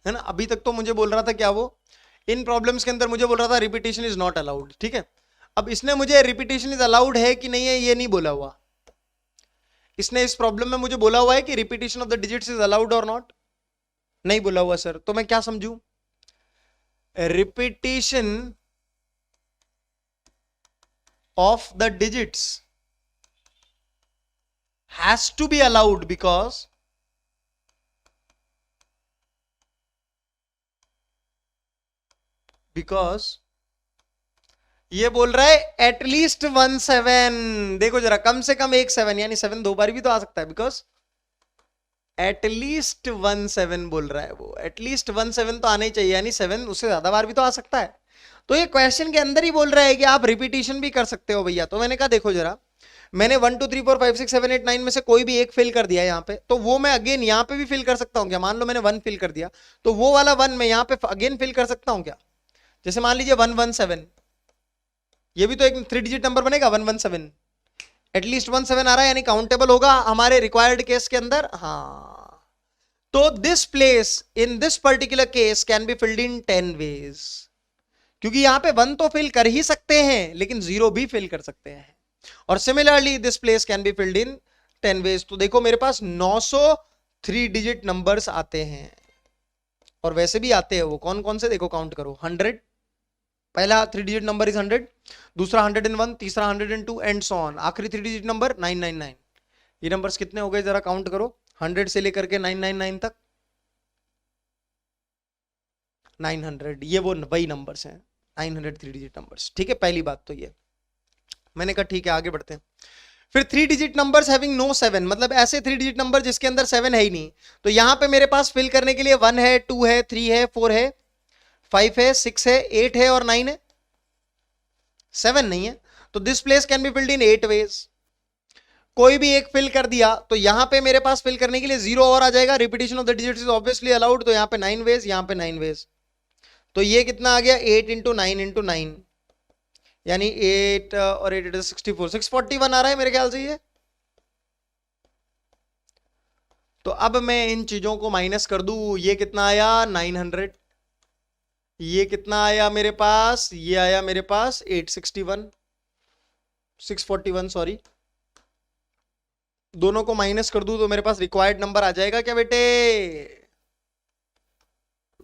है ना, अभी तक तो मुझे बोल रहा था क्या, वो इन प्रॉब्लम्स के अंदर मुझे बोल रहा था रिपीटेशन इज नॉट अलाउड, ठीक है? अब इसने मुझे रिपीटेशन इज अलाउड है कि नहीं है ये नहीं बोला हुआ, इसने इस प्रॉब्लम में मुझे बोला हुआ है कि repetition of the digits is allowed और नॉट, नहीं बोला हुआ सर। तो मैं क्या समझू? Repetition of the digits has to be allowed because ये बोल रहा है एटलीस्ट 1 7। देखो जरा, कम से कम एक 7, यानी 7 दो बार भी तो आ सकता है, बिकॉज एटलीस्ट 1 7 बोल रहा है वो, एटलीस्ट 1 7 तो आना ही चाहिए, यानी 7 उससे ज्यादा बार भी तो आ सकता है। तो ये क्वेश्चन के अंदर ही बोल रहा है कि आप रिपीटेशन भी कर सकते हो भैया। तो मैंने कहा देखो जरा, मैंने 1 2 3 4 5 6 7 8 9 में से कोई भी एक फिल कर दिया यहाँ पे, तो वो मैं अगेन यहाँ पे भी फिल कर सकता हूँ क्या? मान लो मैंने 1 फिल कर दिया, तो वो वाला 1 मैं यहाँ पे अगेन फिल कर सकता हूँ क्या? जैसे मान लीजिए 1 1 7, ये भी तो एक 3 डिजिट नंबर बनेगा 1 1 7, एटलीस्ट 1 7 आ रहा है, यानी काउंटेबल होगा हमारे रिक्वायर्ड केस के अंदर। हाँ, तो this place in this particular case can be filled in 10 ways, क्योंकि यहां पे 1 तो फिल कर ही सकते हैं, लेकिन 0 भी फिल कर सकते हैं। और similarly this place can be filled in 10 ways. तो देखो मेरे पास 903 डिजिट नंबर्स आते हैं, और वैसे भी आते हैं वो कौन कौन से, देखो काउंट करो। 100, पहला 3 डिजिट नंबर इज 100, दूसरा 101, तीसरा 102 एंड सो ऑन, आखिरी 3 डिजिट नंबर 999। ये नंबर्स कितने हो गए जरा काउंट करो, 100 से लेकर के 999 तक। 900, ये वो वही नंबर्स हैं, 900 3 डिजिट नंबर्स। ठीक है, पहली बात तो ये मैंने कहा ठीक है आगे बढ़ते हैं। फिर 3 डिजिट नंबर्स हैविंग नो 7, मतलब ऐसे 3 डिजिट नंबर जिसके अंदर 7 है ही नहीं। तो यहां पे मेरे पास फिल करने के लिए 1 है, 2 है, 3 है, 4 है, 5 है, 6 है, 8 है और 9 है, 7 नहीं है। तो this place can be filled in 8 ways. कोई भी एक फिल कर दिया तो यहां पे मेरे पास फिल करने के लिए 0 और आ जाएगा। Repetition of the digits is obviously allowed, तो यहां पे 9 वेज, यहां पे 9 वेज। तो ये कितना आ गया 8 इंटू 9 इंटू 9, यानी 8 और 8 64, 641 आ रहा है मेरे ख्याल से ये। तो अब मैं इन चीजों को माइनस कर दूं, ये कितना आया 900, ये कितना आया मेरे पास, ये आया मेरे पास 861, 641 सॉरी, दोनों को माइनस कर दूं तो मेरे पास रिक्वायर्ड नंबर आ जाएगा क्या बेटे,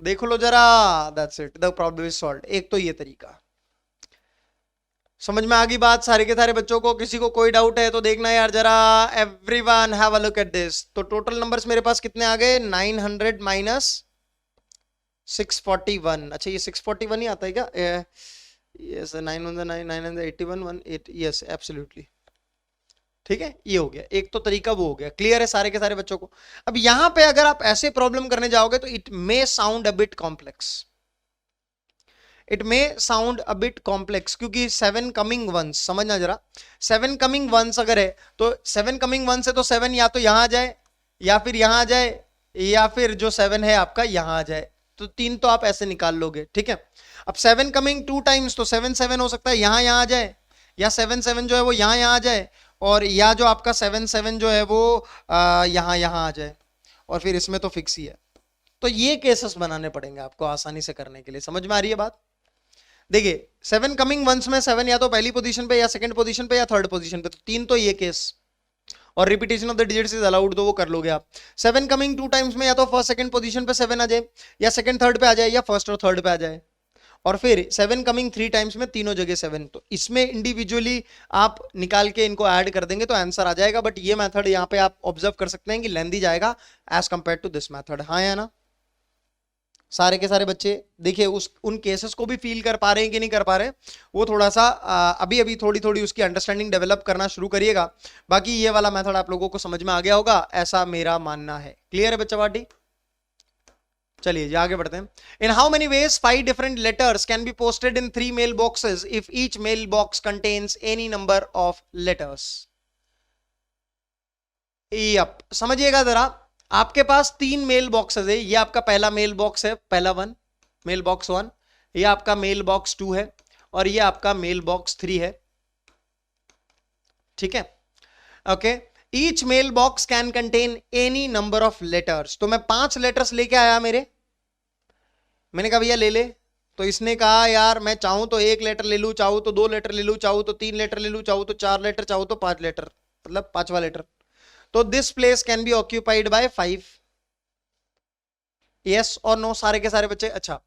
देख लो जरा। That's it, the problem is solved. एक तो ये तरीका समझ में आ गई बात सारे के सारे बच्चों को, किसी को कोई डाउट है तो देखना यार जरा। Everyone have a look at this. तो टोटल नंबर्स मेरे पास कितने आ गए, 900 माइनस 641। अच्छा ये 641 ही आता है क्या, यस 981 18, यस एब्सोल्युटली। ठीक है, ये हो गया एक तो तरीका, वो हो गया क्लियर है सारे के सारे बच्चों को। अब यहां पे अगर आप ऐसे प्रॉब्लम करने जाओगे तो it may sound a bit complex, it may sound a bit complex, क्योंकि 7 कमिंग वंस, समझना जरा, 7 कमिंग वंस अगर है तो 7 कमिंग वंस है तो 7 या तो यहां आ जाए या फिर यहां आ जाए, या फिर जो 7 है आपका यहां आ जाए। तो 3 तो आप ऐसे निकाल लोगे। ठीक है, अब 7 कमिंग 2 टाइम्स तो 7 7 हो सकता है यहां यहां आ जाए, या 7 7 जो है वो यहां यहां आ जाए, और या जो आपका 7 7 जो है वो यहां यहां आ जाए, और फिर इसमें तो फिक्स ही है। तो ये केसेस बनाने पड़ेंगे आपको आसानी से करने के लिए। समझ में आ रही है बात। देखिए 7 कमिंग वंस में 7 या तो पहली पोजीशन पे या सेकंड पोजीशन पे या थर्ड पोजीशन पे, तो 3 तो ये केस, और repetition of the digits is allowed, तो वो कर लोगे आप। 7 कमिंग 2 टाइम्स में या तो फर्स्ट सेकंड पोजीशन पे 7 आ जाए, या सेकंड थर्ड पे आ जाए, या फर्स्ट और थर्ड पे आ जाए। और फिर 7 कमिंग 3 टाइम्स में तीनों जगह 7, तो इसमें इंडिविजुअली आप निकाल के इनको ऐड कर देंगे तो आंसर आ जाएगा। बट ये मेथड यहाँ पे आप ऑब्जर्व कर सकते हैं कि लेंदी जाएगा as compared to this method. हाँ या ना सारे के सारे बच्चे, देखिए उस उन केसेस को भी फील कर पा रहे हैं कि नहीं कर पा रहे, वो थोड़ा सा अभी अभी थोड़ी थोड़ी उसकी अंडरस्टैंडिंग डेवलप करना शुरू करिएगा। बाकी ये वाला मेथड आप लोगों को समझ में आ गया होगा, ऐसा मेरा मानना है। क्लियर है बच्चा पार्टी। चलिए आगे बढ़ते हैं। In how many ways 5 different letters can be posted in 3 mail boxes if each mail box contains any number of letters. Yup, समझिएगा जरा, आपके पास 3 मेल बॉक्सेस है। ये आपका पहला मेल बॉक्स है, पहला 1 मेल बॉक्स 1, ये आपका मेल बॉक्स 2 है, और ये आपका मेल बॉक्स 3 है। ठीक है, okay. Each mail box can contain any number of letters. तो मैं 5 लेटर्स लेके आया मेरे, मैंने कहा भैया ले ले। तो इसने कहा यार मैं चाहूं तो 1 लेटर ले लूं, चाहूं तो 2 लेटर ले लूं, चाहूं तो 3 लेटर ले लूं, चाहूं तो 4 लेटर, चाहूं तो 5 लेटर, मतलब 5वां लेटर। तो this place can B occupied by 5, yes or no सारे के सारे बच्चे। अच्छा,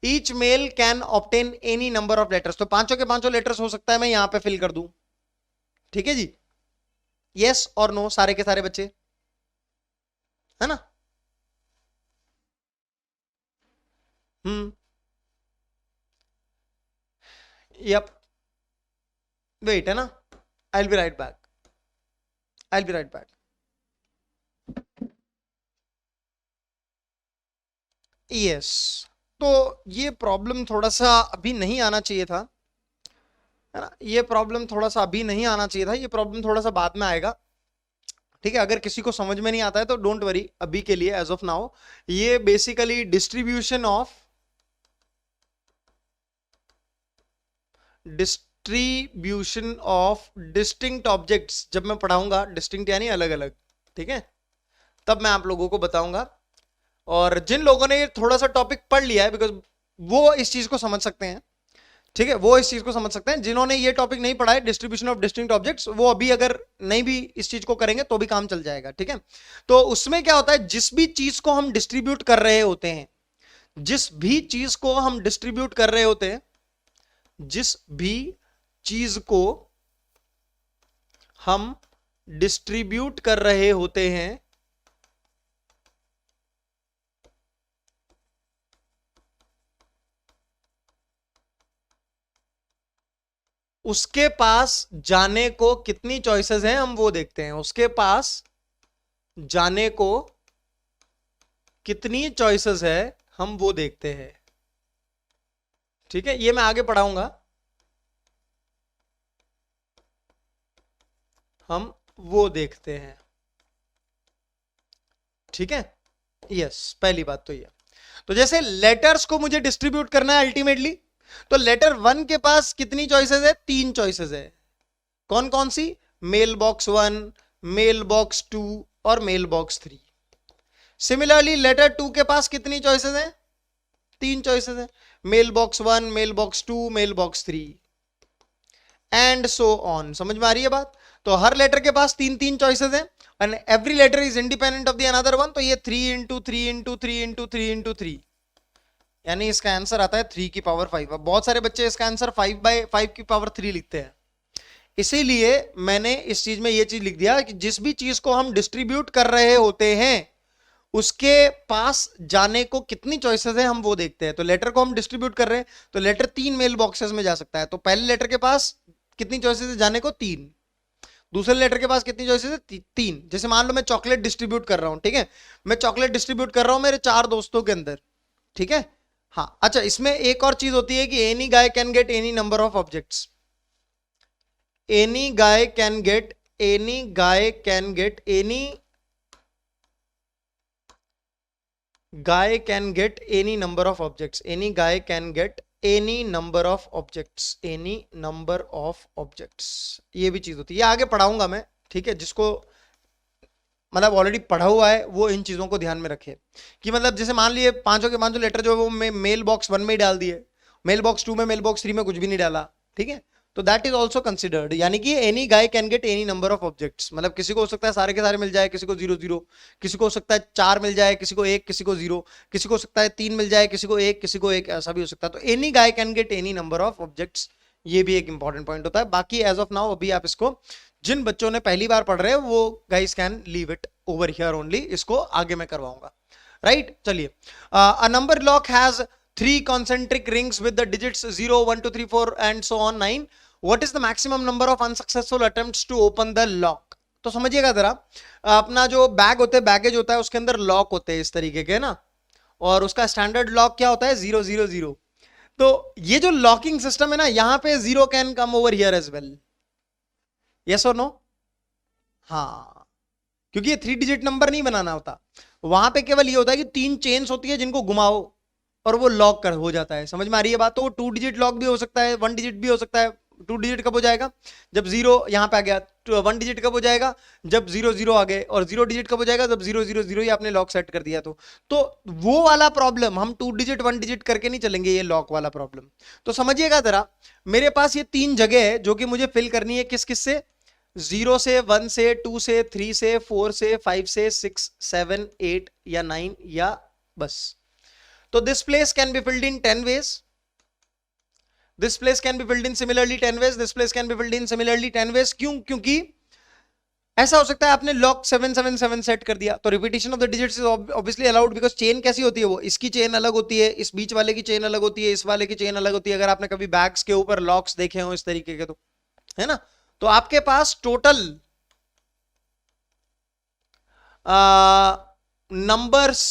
each mail can obtain any number of letters, तो पांचों के पांचों लेटर्स हो सकता है मैं यहां पे फिल कर दूं। ठीक है जी, यस और नो सारे के सारे बच्चे, है ना। यप, वेट है ना, I will be right back, I will be right back. Yes, तो ये प्रॉब्लम थोड़ा सा अभी नहीं आना चाहिए था, है ना, ये प्रॉब्लम थोड़ा सा अभी नहीं आना चाहिए था, ये प्रॉब्लम थोड़ा सा बाद में आएगा। ठीक है, अगर किसी को समझ में नहीं आता है तो डोंट वरी, अभी के लिए एज ऑफ नाउ ये basically distribution of distinct objects, जब मैं पढ़ाऊंगा डिस्टिंक्ट यानी अलग अलग, ठीक है, तब मैं आप लोगों को बताऊंगा। और जिन लोगों ने ये थोड़ा सा टॉपिक पढ़ लिया है, बिकॉज वो इस चीज को समझ सकते हैं, ठीक है, वो इस चीज को समझ सकते हैं। जिन्होंने ये टॉपिक नहीं पढ़ा है डिस्ट्रीब्यूशन ऑफ डिस्टिंक्ट ऑब्जेक्ट्स, वो अभी अगर नहीं भी इस चीज को करेंगे तो भी काम चल जाएगा। ठीक है, तो उसमें क्या होता है, जिस भी चीज को हम डिस्ट्रीब्यूट कर रहे होते हैं, जिस भी चीज को हम डिस्ट्रीब्यूट कर रहे होते हैं, जिस भी चीज को हम डिस्ट्रीब्यूट कर रहे होते हैं, उसके पास जाने को कितनी चॉइसेस हैं हम वो देखते हैं। उसके पास जाने को कितनी चॉइसेस है हम वो देखते हैं। ठीक है, ये मैं आगे पढ़ाऊंगा, हम वो देखते हैं। ठीक है, यस, पहली बात तो ये। तो जैसे लेटर्स को मुझे डिस्ट्रीब्यूट करना है अल्टीमेटली, तो लेटर 1 के पास कितनी चॉइसेस है? 3 चॉइसेस है। कौन कौन सी? मेल बॉक्स 1, मेल बॉक्स 2 और मेल बॉक्स 3। सिमिलरली लेटर 2 के पास कितनी चॉइसेस हैं? 3 चॉइसेस हैं। Mail box 1, mail box 2, mail box 3 and so on. समझ में आ रही है बात? तो हर लेटर के पास 3 चॉइसेस हैं and every letter is independent of the another one. तो ये 3 इंटू 3 इंटू 3 इंटू 3 इंटू 3, यानी इसका आंसर आता है 3 की पावर 5। अब बहुत सारे बच्चे इसका आंसर 5/5 की पावर 3 लिखते हैं, इसीलिए मैंने इस चीज में ये चीज लिख दिया कि जिस भी चीज को हम डिस्ट्रीब्यूट कर रहे होते हैं उसके पास जाने को कितनी चॉइसेस है हम वो देखते हैं। तो लेटर को हम डिस्ट्रीब्यूट कर रहे हैं तो लेटर 3 मेल बॉक्सेस में जा सकता है। तो पहले लेटर के पास कितनी चॉइसेस है जाने को? 3। दूसरे लेटर के पास कितनी चॉइसेस है? 3। जैसे मान लो मैं चॉकलेट डिस्ट्रीब्यूट कर रहा हूं, ठीक है, मैं चॉकलेट डिस्ट्रीब्यूट कर रहा हूं मेरे 4 दोस्तों के अंदर। ठीक है, हाँ, अच्छा, इसमें एक और चीज होती है कि any guy can get any number of objects. Any guy can get any guy can get any guy can get any number of objects. Any guy can get any number of objects. Any number of objects, ये भी चीज होती है, ये आगे पढ़ाऊंगा मैं। ठीक है, जिसको मतलब ऑलरेडी पढ़ा हुआ है वो इन चीजों को ध्यान में रखे कि मतलब जैसे मान लिए पांचों के पांचों लेटर जो है वो मेल बॉक्स 1 में ही डाल दिए, मेल बॉक्स 2 में, मेल बॉक्स 3 में कुछ भी नहीं डाला। ठीक है, तो दैट इज ऑल्सो कंसिडर्ड, यानी कि any guy can get any number of objects. मतलब किसी को हो सकता है सारे के सारे मिल जाए, किसी को 0 0, किसी को हो सकता है 4 मिल जाए, किसी को 1, किसी को 0, किसी को हो सकता है 3 मिल जाए, किसी को 1, किसी को 1, ऐसा भी हो सकता है। तो any guy can get any number of objects, ये भी एक इंपॉर्टेंट पॉइंट होता है। बाकी एज ऑफ नाउ अभी आप इसको, जिन बच्चों ने पहली बार पढ़ रहे हैं वो guys can leave it over here only, इसको आगे मैं करवाऊंगा। राइट, चलिए, a number lock has 3 concentric rings with the digits 0 1 2 3 4 and so on 9. What is the maximum number of unsuccessful attempts to open the lock? तो समझिएगा जरा, अपना जो बैग होते हैं, बैगेज होता है, उसके अंदर लॉक होते हैं इस तरीके के ना, और उसका स्टैंडर्ड लॉक क्या होता है? 0 0 0। तो ये जो लॉकिंग सिस्टम है ना, यहां पे 0 can come over here as well. Yes or no? हाँ, क्योंकि ये 3 डिजिट नंबर नहीं बनाना होता, वहां पे केवल ये होता है कि 3 चेन्स होती है जिनको घुमाओ और वो लॉक कर हो जाता है। समझ में आ रही है बात? तो वो 2 डिजिट लॉक भी हो सकता है, 1 डिजिट भी हो सकता है। 2 डिजिट कब हो जाएगा? जब 0 यहां पे आ गया। 1 डिजिट कब हो जाएगा? जब 0 0 आ गए। और 0 डिजिट कब हो जाएगा? जब 0 0 0 ही आपने लॉक सेट कर दिया। तो वो वाला प्रॉब्लम हम 2 डिजिट 1 डिजिट करके नहीं चलेंगे, ये लॉक वाला प्रॉब्लम। तो समझिएगा जरा, मेरे पास ये 3 जगह है जो कि मुझे फिल करनी है। किस किस से? 0 से, 1 से, 2 से, 3 से, 4 से, 5 से, 6 7 8 या 9 या बस। तो this place can be filled in 10 ways. This place can be filled in similarly 10 ways. This place can be filled in similarly 10 ways. क्यों? क्योंकि ऐसा हो सकता है आपने लॉक 777 सेट कर दिया, तो repetition of the digits is obviously allowed, because chain कैसी होती है? वो इसकी चेन अलग होती है, इस बीच वाले की चेन अलग होती है, इस वाले की चेन अलग होती है। अगर आपने कभी बैग्स के ऊपर लॉक्स देखे हो इस तरीके के, तो है ना, तो आपके पास टोटल नंबर्स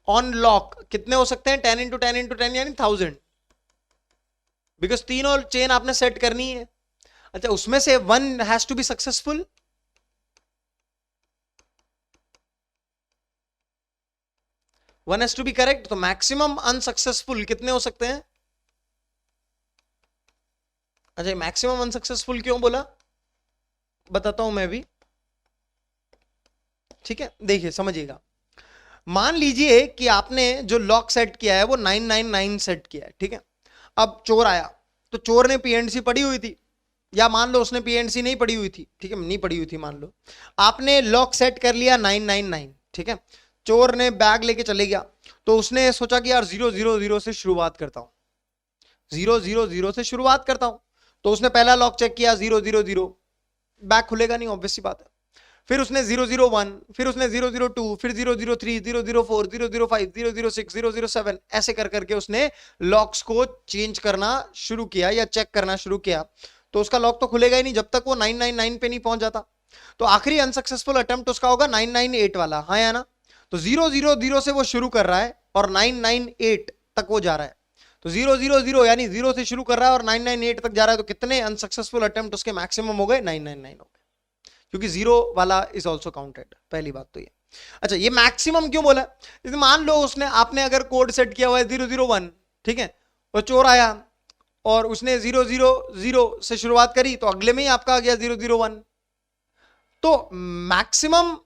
ऑन लॉक कितने हो सकते हैं? 10 इंटू 10 इंटू 10 यानी 1000, बिकॉज तीनों चेन आपने सेट करनी है। अच्छा, उसमें से 1 has to be successful, 1 has to be correct. तो मैक्सिमम अनसक्सेसफुल कितने हो सकते हैं? अच्छा, मैक्सिमम अनसक्सेसफुल क्यों बोला बताता हूं मैं भी। ठीक है, देखिए समझिएगा, मान लीजिए कि आपने जो लॉक सेट किया है वो 999 सेट किया है। ठीक है, अब चोर आया, तो चोर ने पीएनसी पड़ी हुई थी, या मान लो उसने पीएनसी नहीं पड़ी हुई थी। ठीक है, नहीं पड़ी हुई थी, मान लो आपने लॉक सेट कर लिया 999। ठीक है, चोर ने बैग लेके चले गया, तो उसने सोचा कि यार 000 से शुरुआत करता हूं, 000 से शुरुआत करता हूं। तो उसने पहला लॉक चेक किया 000, बैग खुलेगा नहीं, ऑब्वियस सी बात है। फिर उसने 001, फिर उसने 002, फिर 003, 004, 005, 006, 007 ऐसे कर करके उसने लॉक्स को चेंज करना शुरू किया या चेक करना शुरू किया, तो उसका लॉक तो खुलेगा ही नहीं जब तक वो 999 पे नहीं पहुंच जाता। तो आखिरी अनसक्सेसफुल अटेम्प्ट उसका होगा 998 वाला, हाँ या ना? तो 000 से वो शुरू कर रहा है और 998 तक वो जा रहा है। तो 000 यानी 0 से शुरू कर रहा है और 998 तक जा रहा है, तो कितने अनसक्सेसफुल अटेम्प्ट उसके मैक्सिमम हो गए? 999 हो गए, क्योंकि 0 वाला इज ऑल्सो काउंटेड। पहली बात तो ये। अच्छा, ये मैक्सिमम क्यों बोला? जैसे मान लो आपने अगर कोड सेट किया हुआ है 001, ठीक है, और चोर आया और उसने 000 से शुरुआत करी, तो अगले में ही आपका आ गया 001। तो मैक्सिमम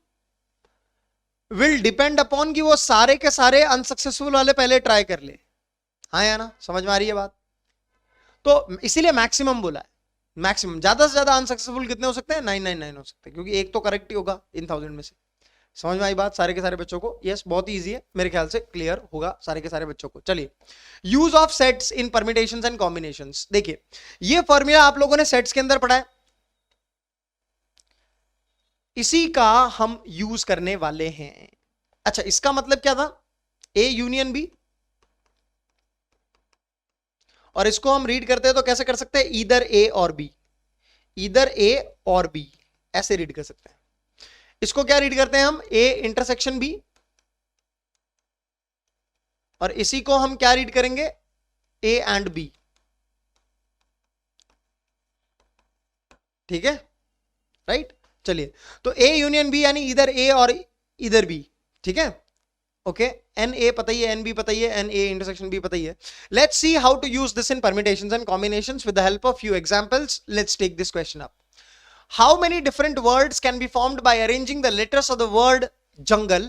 विल डिपेंड अपॉन कि वो सारे के सारे अनसक्सेसफुल वाले पहले ट्राई कर ले, हाँ या ना? समझ में आ रही है बात? तो इसीलिए मैक्सिमम बोला है। मैक्सिमम, ज्यादा से ज्यादा अनसक्सेसफुल कितने हो सकते हैं? 999 हो सकते हैं, क्योंकि एक तो करेक्ट ही होगा इन 1000 में से। समझ में आई बात सारे के सारे बच्चों को? यस, बहुत इजी है, मेरे ख्याल से क्लियर होगा सारे के सारे बच्चों को। चलिए, use of sets in permutations and combinations. देखिए, ये फॉर्मूला आप लोगों ने सेट्स के अंदर पढ़ा है, इसी का हम यूज करने वाले हैं। अच्छा, इसका मतलब क्या था? ए यूनियन बी, और इसको हम रीड करते हैं तो कैसे कर सकते हैं? ईदर ए और बी, ईदर ए और बी, ऐसे रीड कर सकते हैं। इसको क्या रीड करते हैं हम? ए इंटरसेक्शन बी, और इसी को हम क्या रीड करेंगे? ए एंड बी, ठीक है, राइट? चलिए, तो ए यूनियन बी यानी इधर ए और इधर बी, ठीक है, ओके। एन ए पता ही है, एन बी पता ही है, एन ए इंटरसेक्शन बी पता ही है। Let's see how to use this in permutations and combinations with the help of few examples. Let's take this question up. How many different words can be formed by arranging the letters of the word jungle?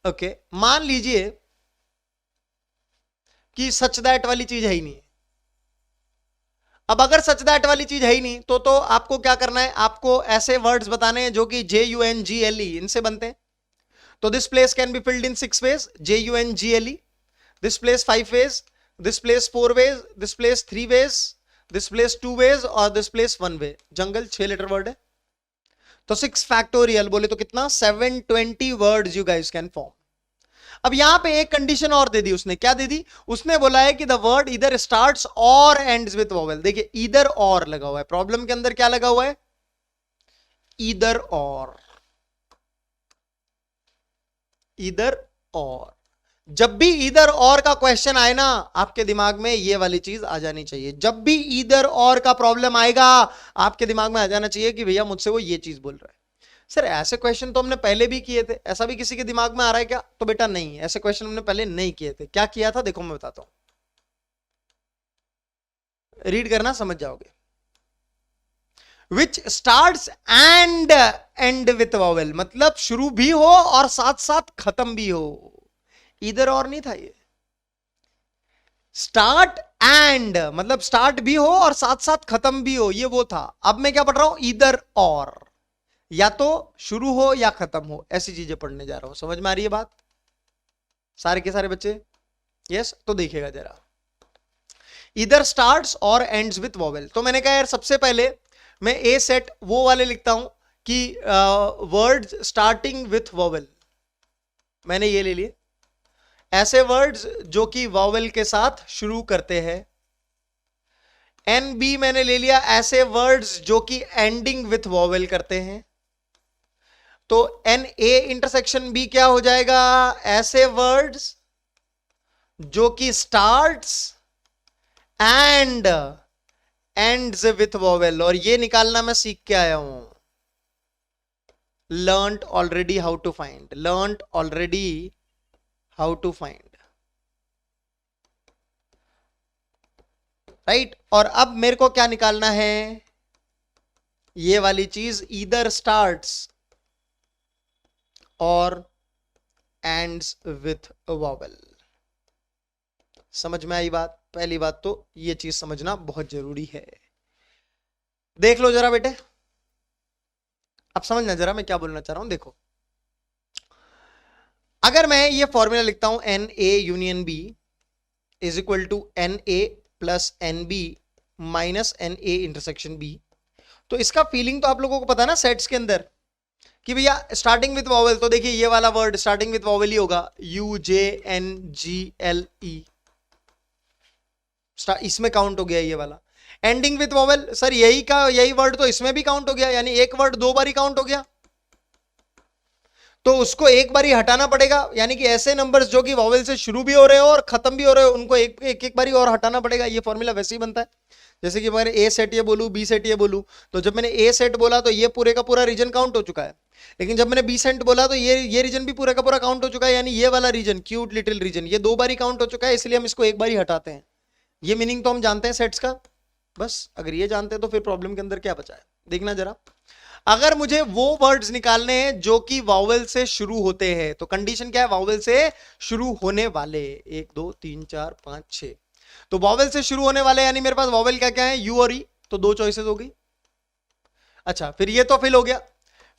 Okay, मान लीजिए कि सच दैट वाली चीज है ही नहीं। अब अगर सच दैट वाली चीज है ही नहीं तो आपको क्या करना है? आपको ऐसे वर्ड्स बताने हैं जो कि JUNGLE इनसे बनते हैं। तो this place can be filled in 6 ways, JUNGLE, this place 5 ways, this place 4 ways, this place 3 ways, this place 2 ways और this place 1 way। Jungle 6 letter word है, तो 6 फैक्टोरियल बोले तो कितना? 720 words you guys can form. अब यहां पे एक कंडीशन और दे दी उसने। क्या दे दी? उसने बोला है कि द वर्ड इधर स्टार्ट्स और एंड्स विद वोवेल। देखिए, इधर और लगा हुआ है, प्रॉब्लम के अंदर क्या लगा हुआ है? इधर और, इधर और। जब भी इधर और का क्वेश्चन आए ना, आपके दिमाग में ये वाली चीज आ जानी चाहिए। जब भी इधर और का प्रॉब्लम आएगा, आपके दिमाग में आ जाना चाहिए कि भैया मुझसे वो ये चीज बोल रहा है। सर, ऐसे क्वेश्चन तो हमने पहले भी किए थे, ऐसा भी किसी के दिमाग में आ रहा है क्या? तो बेटा नहीं, ऐसे क्वेश्चन हमने पहले नहीं किए थे। क्या किया था? देखो मैं बताता हूं, रीड करना, समझ जाओगे। विच starts and end with vowel, मतलब शुरू भी हो और साथ साथ खत्म भी हो। इधर और नहीं था ये। स्टार्ट एंड मतलब स्टार्ट भी हो और साथ साथ खत्म भी हो, ये वो था। अब मैं क्या पढ़ रहा हूं? इधर और, या तो शुरू हो या खत्म हो, ऐसी चीजें पढ़ने जा रहा हूं। समझ में आ रही है बात सारे के सारे बच्चे? यस, तो देखिएगा जरा। इधर स्टार्ट्स और एंड्स विथ वोवेल। तो मैंने कहा यार सबसे पहले मैं ए सेट वो वाले लिखता हूं कि वर्ड्स स्टार्टिंग विथ वोवेल, मैंने ये ले लिए। ऐसे वर्ड्स जो कि वोवेल के साथ शुरू करते हैं। एन बी मैंने ले लिया, ऐसे वर्ड्स जो कि एंडिंग विथ वोवेल करते हैं। तो एन ए इंटरसेक्शन बी क्या हो जाएगा? ऐसे वर्ड्स जो कि starts and ends with vowel. और ये निकालना मैं सीख के आया हूं, learned already how to find, learned already how to find, right. और अब मेरे को क्या निकालना है? ये वाली चीज, ईदर स्टार्ट्स और एंड्स विथ वोवेल। समझ में आई बात? पहली बात तो ये चीज समझना बहुत जरूरी है। देख लो जरा बेटे, अब समझना जरा मैं क्या बोलना चाह रहा हूं। देखो, अगर मैं ये फॉर्मूला लिखता हूं n A union B is equal to n A plus n B minus n A intersection B, तो इसका फीलिंग तो आप लोगों को पता है ना सेट्स के अंदर, कि भैया स्टार्टिंग विथ वॉवेल, तो देखिए ये वाला वर्ड स्टार्टिंग विथ वॉवेल ही होगा, UJNGLE, इसमें काउंट हो गया ये वाला। एंडिंग विथ वॉवेल, सर यही वर्ड तो इसमें भी काउंट हो गया, यानी एक वर्ड दो बारी काउंट हो गया, तो उसको एक बारी हटाना पड़ेगा, यानी कि ऐसे नंबर्स जो कि वॉवेल से शुरू भी हो रहे हो और खत्म भी हो रहे हो उनको एक बारी और हटाना पड़ेगा। ये फॉर्मूला वैसे ही बनता है जैसे कि मैंने ए सेट ये बोलूं, बी सेट ये बोलूं, तो जब मैंने ए सेट बोला तो ये पूरे का पूरा रीजन काउंट हो चुका है, लेकिन जब मैंने बी सेट बोला तो ये रीजन भी पूरा का पूरा काउंट हो चुका है, यानी ये वाला रीजन क्यूट लिटिल रीजन ये दो बारी काउंट हो चुका है, इसलिए हम इसको एक बारी हटाते हैं। ये मीनिंग तो हम जानते हैं सेट्स का, बस अगर ये जानते हैं तो फिर प्रॉब्लम के अंदर क्या बचा है देखना जरा। अगर मुझे वो वर्ड्स निकालने हैं जो कि वावेल से शुरू होते हैं, तो कंडीशन क्या है, वावेल से शुरू होने वाले, 1 2 3 4 5 6, तो वावेल से शुरू होने वाले यानी मेरे पास वावेल क्या क्या है, यू और ई, तो दो चॉइसेस हो गई। अच्छा फिर ये तो फिल हो गया,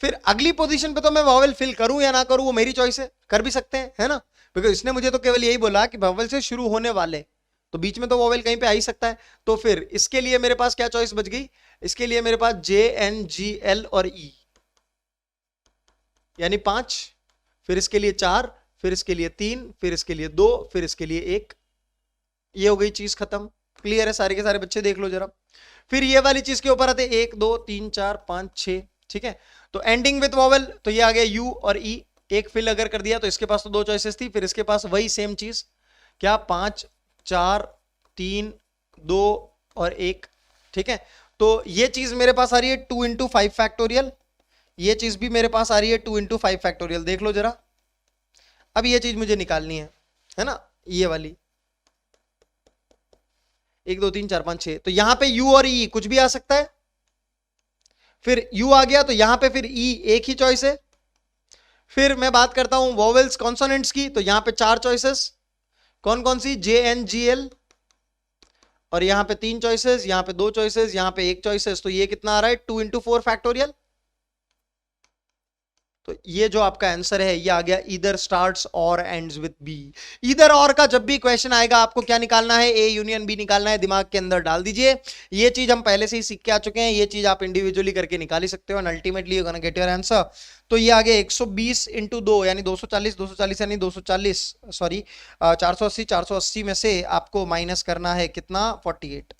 फिर अगली पोजीशन पे तो मैं वावेल फिल करूं या ना करूं वो मेरी चॉइस है, कर भी सकते हैं है ना, बिकॉज इसने मुझे तो केवल यही बोला कि वावेल से शुरू होने वाले, तो बीच में तो वॉवेल कहीं पे आ ही सकता है, तो फिर इसके लिए मेरे पास क्या चॉइस बच गई, इसके लिए मेरे पास JNGL और E, यानी 5, फिर इसके लिए 4, फिर इसके लिए 3, फिर इसके लिए 2, फिर इसके लिए 1, ये हो गई चीज खत्म। क्लियर है सारे के सारे बच्चे, देख लो जरा। फिर ये वाली चीज के ऊपर आते 1 2 3 4 5 6, ठीक है, तो एंडिंग विथ वॉवेल, तो ये आ गया U और E, एक फिल अगर कर दिया तो इसके पास तो दो चॉइसेस थी, फिर इसके पास वही सेम चीज, क्या 5 4 3 2 और 1, ठीक है, तो ये चीज मेरे पास आ रही है 2 into 5 फैक्टोरियल, ये चीज भी मेरे पास आ रही है 2 into 5 फैक्टोरियल, देख लो जरा। अब ये चीज मुझे निकालनी है ना, ये वाली 1 2 3 4 5 6, तो यहां पे U और E कुछ भी आ सकता है, फिर U आ गया तो यहां पे फिर E एक ही चॉइस है, फिर मैं बात करता हूं वोवेल्स कॉन्सोनेंट्स की, तो यहां पे 4 चॉइसेस, कौन कौन सी, JNGL, और यहां पे 3 चॉइसेस, यहां पे 2 चॉइसेस, यहां पे 1 चॉइसेस, तो ये कितना आ रहा है 2 into 4 फैक्टोरियल, तो ये जो आपका आंसर है ये आ गया ईदर स्टार्ट्स और एंड्स विद बी। ईदर और का जब भी क्वेश्चन आएगा आपको क्या निकालना है, ए यूनियन बी निकालना है, दिमाग के अंदर डाल दीजिए। ये चीज हम पहले से ही सीख के आ चुके हैं, ये चीज आप इंडिविजुअली करके निकाल ही सकते हो and ultimately you gonna get your answer. तो ये आ गया 120 into 2 यानी 240, 240 यानी 240, सॉरी 480, 480 में से आपको माइनस करना है कितना, 48,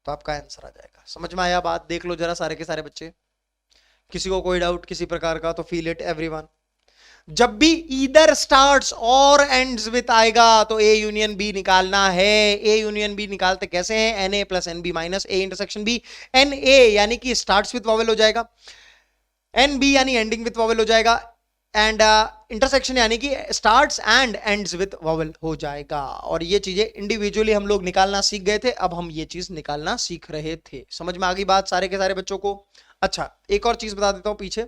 तो आपका आंसर आ जाएगा। समझ में आया बात, देख लो जरा सारे के सारे बच्चे, किसी को कोई डाउट किसी प्रकार का तो फील इट एवरीवन। जब भी ईदर स्टार्ट्स और एंड्स विथ आएगा तो ए यूनियन बी निकालना है। ए यूनियन बी निकालते कैसे हैं, n A plus n B minus A intersection B, n A यानी कि स्टार्ट्स विथ वॉवेल हो जाएगा, एन बी यानी एंडिंग विथ वॉवेल हो जाएगा, एंड इंटरसेक्शन यानी कि starts and ends with vowel हो जाएगा। और ये चीजें इंडिविजुअली हम लोग निकालना सीख गए थे, अब हम ये चीज निकालना सीख रहे थे। समझ में आ गई बात सारे के सारे बच्चों को। अच्छा एक और चीज बता देता हूं पीछे,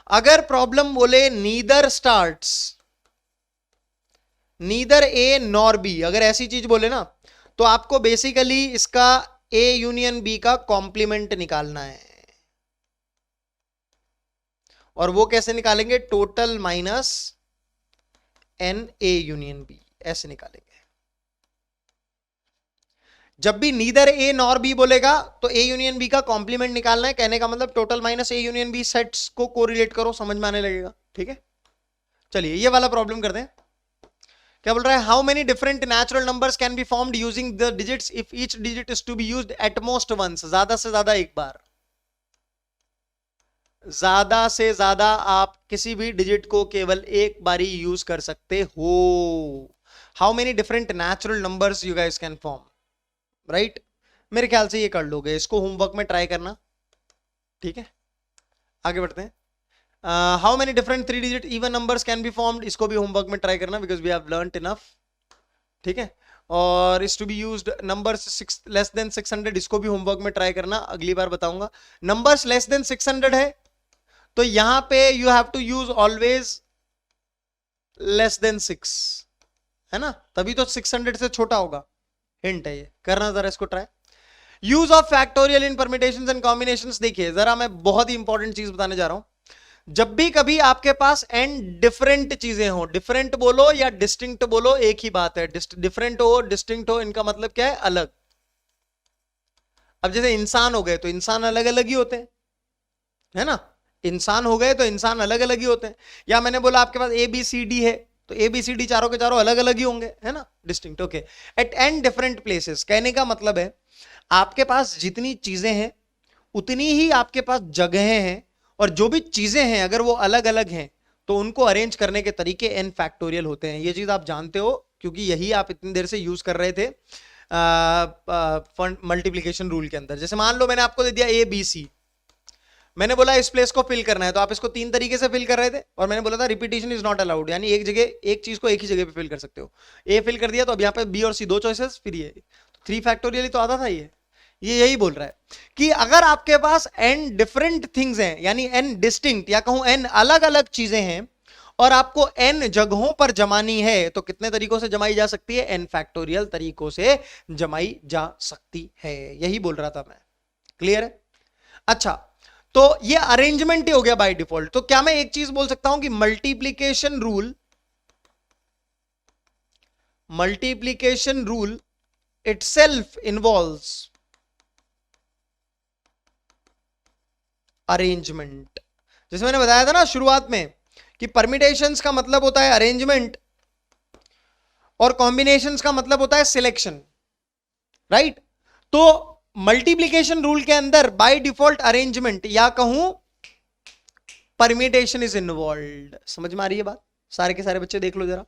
अगर प्रॉब्लम बोले neither starts neither A nor B, अगर ऐसी चीज बोले ना तो आपको बेसिकली इसका ए यूनियन बी का कॉम्प्लीमेंट निकालना है, और वो कैसे निकालेंगे, total minus n A union B, ऐसे निकालेंगे। जब भी नीदर ए नॉर बी बोलेगा तो ए यूनियन बी का कॉम्प्लीमेंट निकालना है, कहने का मतलब total minus A union B, sets को कोरिलेट करो, समझ में आने लगेगा। ठीक है चलिए ये वाला प्रॉब्लम करते हैं। क्या बोल रहा है, how many different natural numbers can be formed using the digits if each digit is to be used at most once, ज्यादा से ज्यादा एक बार, ज्यादा से ज्यादा आप किसी भी डिजिट को केवल एक बारी यूज कर सकते हो। How many different natural numbers you guys can form, right मेरे ख्याल से ये कर लोगे, इसको होमवर्क में ट्राई करना। ठीक है आगे बढ़ते हैं। How many different 3 digit even numbers can be formed, इसको भी होमवर्क में ट्राई करना because we have learned enough. ठीक है और is to be used numbers less than 600, इसको भी होमवर्क में ट्राई करना, अगली बार बताऊंगा। नंबर्स लेस देन 600 है तो यहां पे you have to use always less than 6, है ना, तभी तो 600 से छोटा होगा, हिंट है ये, करना जरा इसको try. Use of factorial in permutations and combinations, देखिए जरा मैं बहुत ही इंपॉर्टेंट चीज बताने जा रहा हूं। जब भी कभी आपके पास एन डिफरेंट चीजें हो, डिफरेंट बोलो या डिस्टिंक्ट बोलो एक ही बात है, डिफरेंट हो डिस्टिंक्ट हो इनका मतलब क्या है, अलग। अब जैसे इंसान हो गए तो इंसान अलग अलग ही होते हैं, है ना, इंसान हो गए तो इंसान अलग अलग ही होते हैं। या मैंने बोला आपके पास ए बी सी डी है तो ए बी सी डी चारों के चारों अलग अलग ही होंगे, है ना, distinct. Okay, at n different places, कहने का मतलब है आपके पास जितनी चीजें हैं उतनी ही आपके पास जगहें हैं, और जो भी चीजें हैं अगर वो अलग अलग हैं तो उनको अरेंज करने के तरीके एन फैक्टोरियल होते हैं। ये चीज आप जानते हो क्योंकि यही आप इतनी देर से यूज कर रहे थे मल्टीप्लीकेशन रूल के अंदर। जैसे मान लो मैंने आपको दे दिया ए बी सी, मैंने बोला इस प्लेस को फिल करना है तो आप इसको 3 तरीके से फिल कर रहे थे, और मैंने बोला था रिपीटेशन इज नॉट अलाउड, यानी एक जगह एक चीज को एक ही जगह पे फिल कर सकते हो। ए फिल कर दिया तो अब यहाँ पे बी और सी 2 चॉइसेस, फिर ये 3 फैक्टोरियल तो आता था। ये यही बोल रहा है कि अगर आपके पास n डिफरेंट थिंग्स हैं, यानी n डिस्टिंक्ट या कहूं n अलग अलग चीजें हैं, और आपको n जगहों पर जमानी है तो कितने तरीकों से जमाई जा सकती है? n फैक्टोरियल तरीकों से जमाई जा सकती है। यही बोल रहा था मैं। क्लियर है? अच्छा, तो ये अरेंजमेंट ही हो गया बाय डिफॉल्ट। तो क्या मैं एक चीज बोल सकता हूं कि multiplication rule itself involves arrangement. जैसे मैंने बताया था ना शुरुआत में कि परमिटेशंस का मतलब होता है अरेंजमेंट और कॉम्बिनेशंस का मतलब होता है सिलेक्शन, राइट? तो मल्टीप्लिकेशन रूल के अंदर बाय डिफॉल्ट अरेंजमेंट या कहूं परमिटेशन इज इन्वॉल्व्ड। समझ में आ रही है बात? सारे के सारे बच्चे देख लो जरा।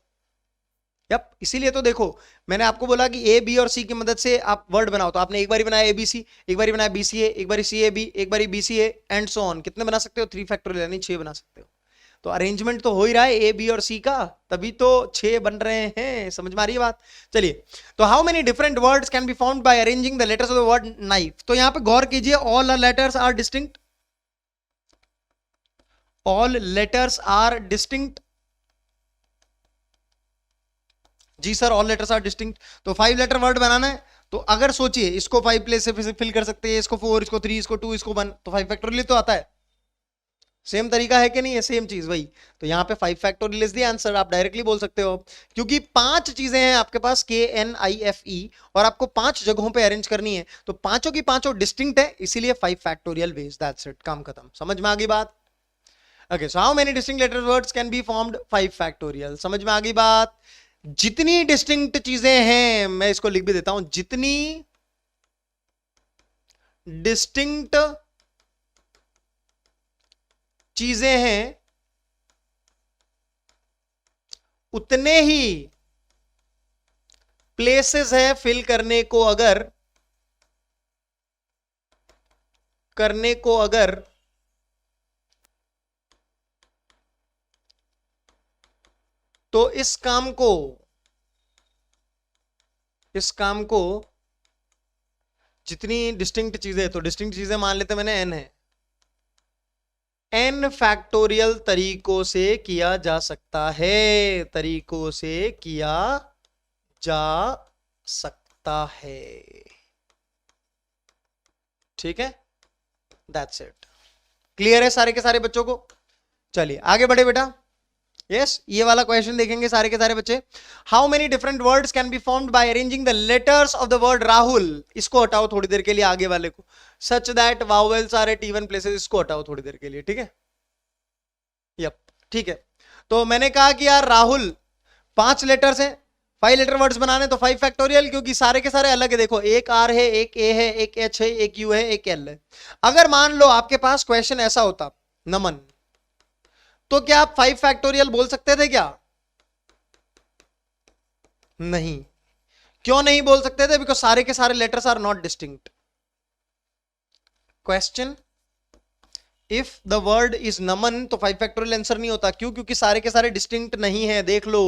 यप, इसीलिए तो देखो मैंने आपको बोला कि ए बी और सी की मदद से आप वर्ड बनाओ, तो आपने एक बार बनाया ए बी सी, एक बार बनाया बी सी ए, एक बार सी ए बी, एक बार B C A and so on. कितने बना सकते हो? 3 फैक्टोरियल, यानी 6 बना सकते हो। तो अरेंजमेंट तो हो ही रहा है ए बी और सी का, तभी तो 6 बन रहे हैं। समझ में आ रही है बात? चलिए, तो how many different words can be found by arranging the letters of the word knife. तो यहां पे गौर कीजिए, all letters are distinct, all letters are distinct. जी sir, all letters are distinct. तो 5 लेटर वर्ड बनाना है तो अगर सोचिए इसको 5 प्लेस से फिल कर सकते हैं, इसको 4, इसको 3, इसको 2, इसको 1, तो 5 फैक्टोरियल तो आता है। सेम तरीका है कि नहीं है? सेम चीज वही। तो यहां पे 5 फैक्टोरियल इज द आंसर, आप डायरेक्टली बोल सकते हो, क्योंकि 5 चीजें हैं आपके पास KNIFE और आपको 5 जगहों पे अरेंज करनी है, तो पांचों की पांचों डिस्टिंक्ट है, इसीलिए 5 फैक्टोरियल वेज। दैट्स इट, काम खत्म। समझ में आ गई बात? Okay, so how many distinct letter words can be formed? 5 factorial. समझ में आ गई बात? जितनी डिस्टिंक्ट चीजें हैं, मैं इसको लिख भी देता हूं, जितनी डिस्टिंक्ट चीजें हैं उतने ही प्लेसेस है फिल करने को अगर तो इस काम को जितनी डिस्टिंक्ट चीजें, तो डिस्टिंक्ट चीजें मान लेते मैंने n है, n फैक्टोरियल तरीकों से किया जा सकता है, तरीकों से किया जा सकता है। ठीक है, दैट्स इट। क्लियर है सारे के सारे बच्चों को? चलिए आगे बढ़े बेटा। यस, ये वाला क्वेश्चन देखेंगे सारे के सारे बच्चे। How many different words can be formed by arranging the letters of the word Rahul. इसको हटाओ थोड़ी देर के लिए, आगे वाले को, such that vowels are at even places, इसको हटाओ थोड़ी देर के लिए। ठीक है, यप, ठीक है। तो मैंने कहा कि यार राहुल 5 लेटर्स हैं, 5 लेटर वर्ड्स बनाने, तो 5 फैक्टोरियल, क्योंकि सारे के सारे अलग है। देखो, एक R है, एक A है, एक H है, एक U है, एक L है। अगर मान लो आपके पास क्वेश्चन ऐसा होता, नमन, तो क्या आप 5 फैक्टोरियल बोल सकते थे क्या? नहीं। क्यों नहीं बोल सकते थे? बिकॉज सारे के सारे letters are not distinct. Question, if the word is Naman, तो 5 फैक्टोरियल आंसर नहीं होता। क्यों? क्योंकि सारे के सारे डिस्टिंक्ट नहीं है। देख लो,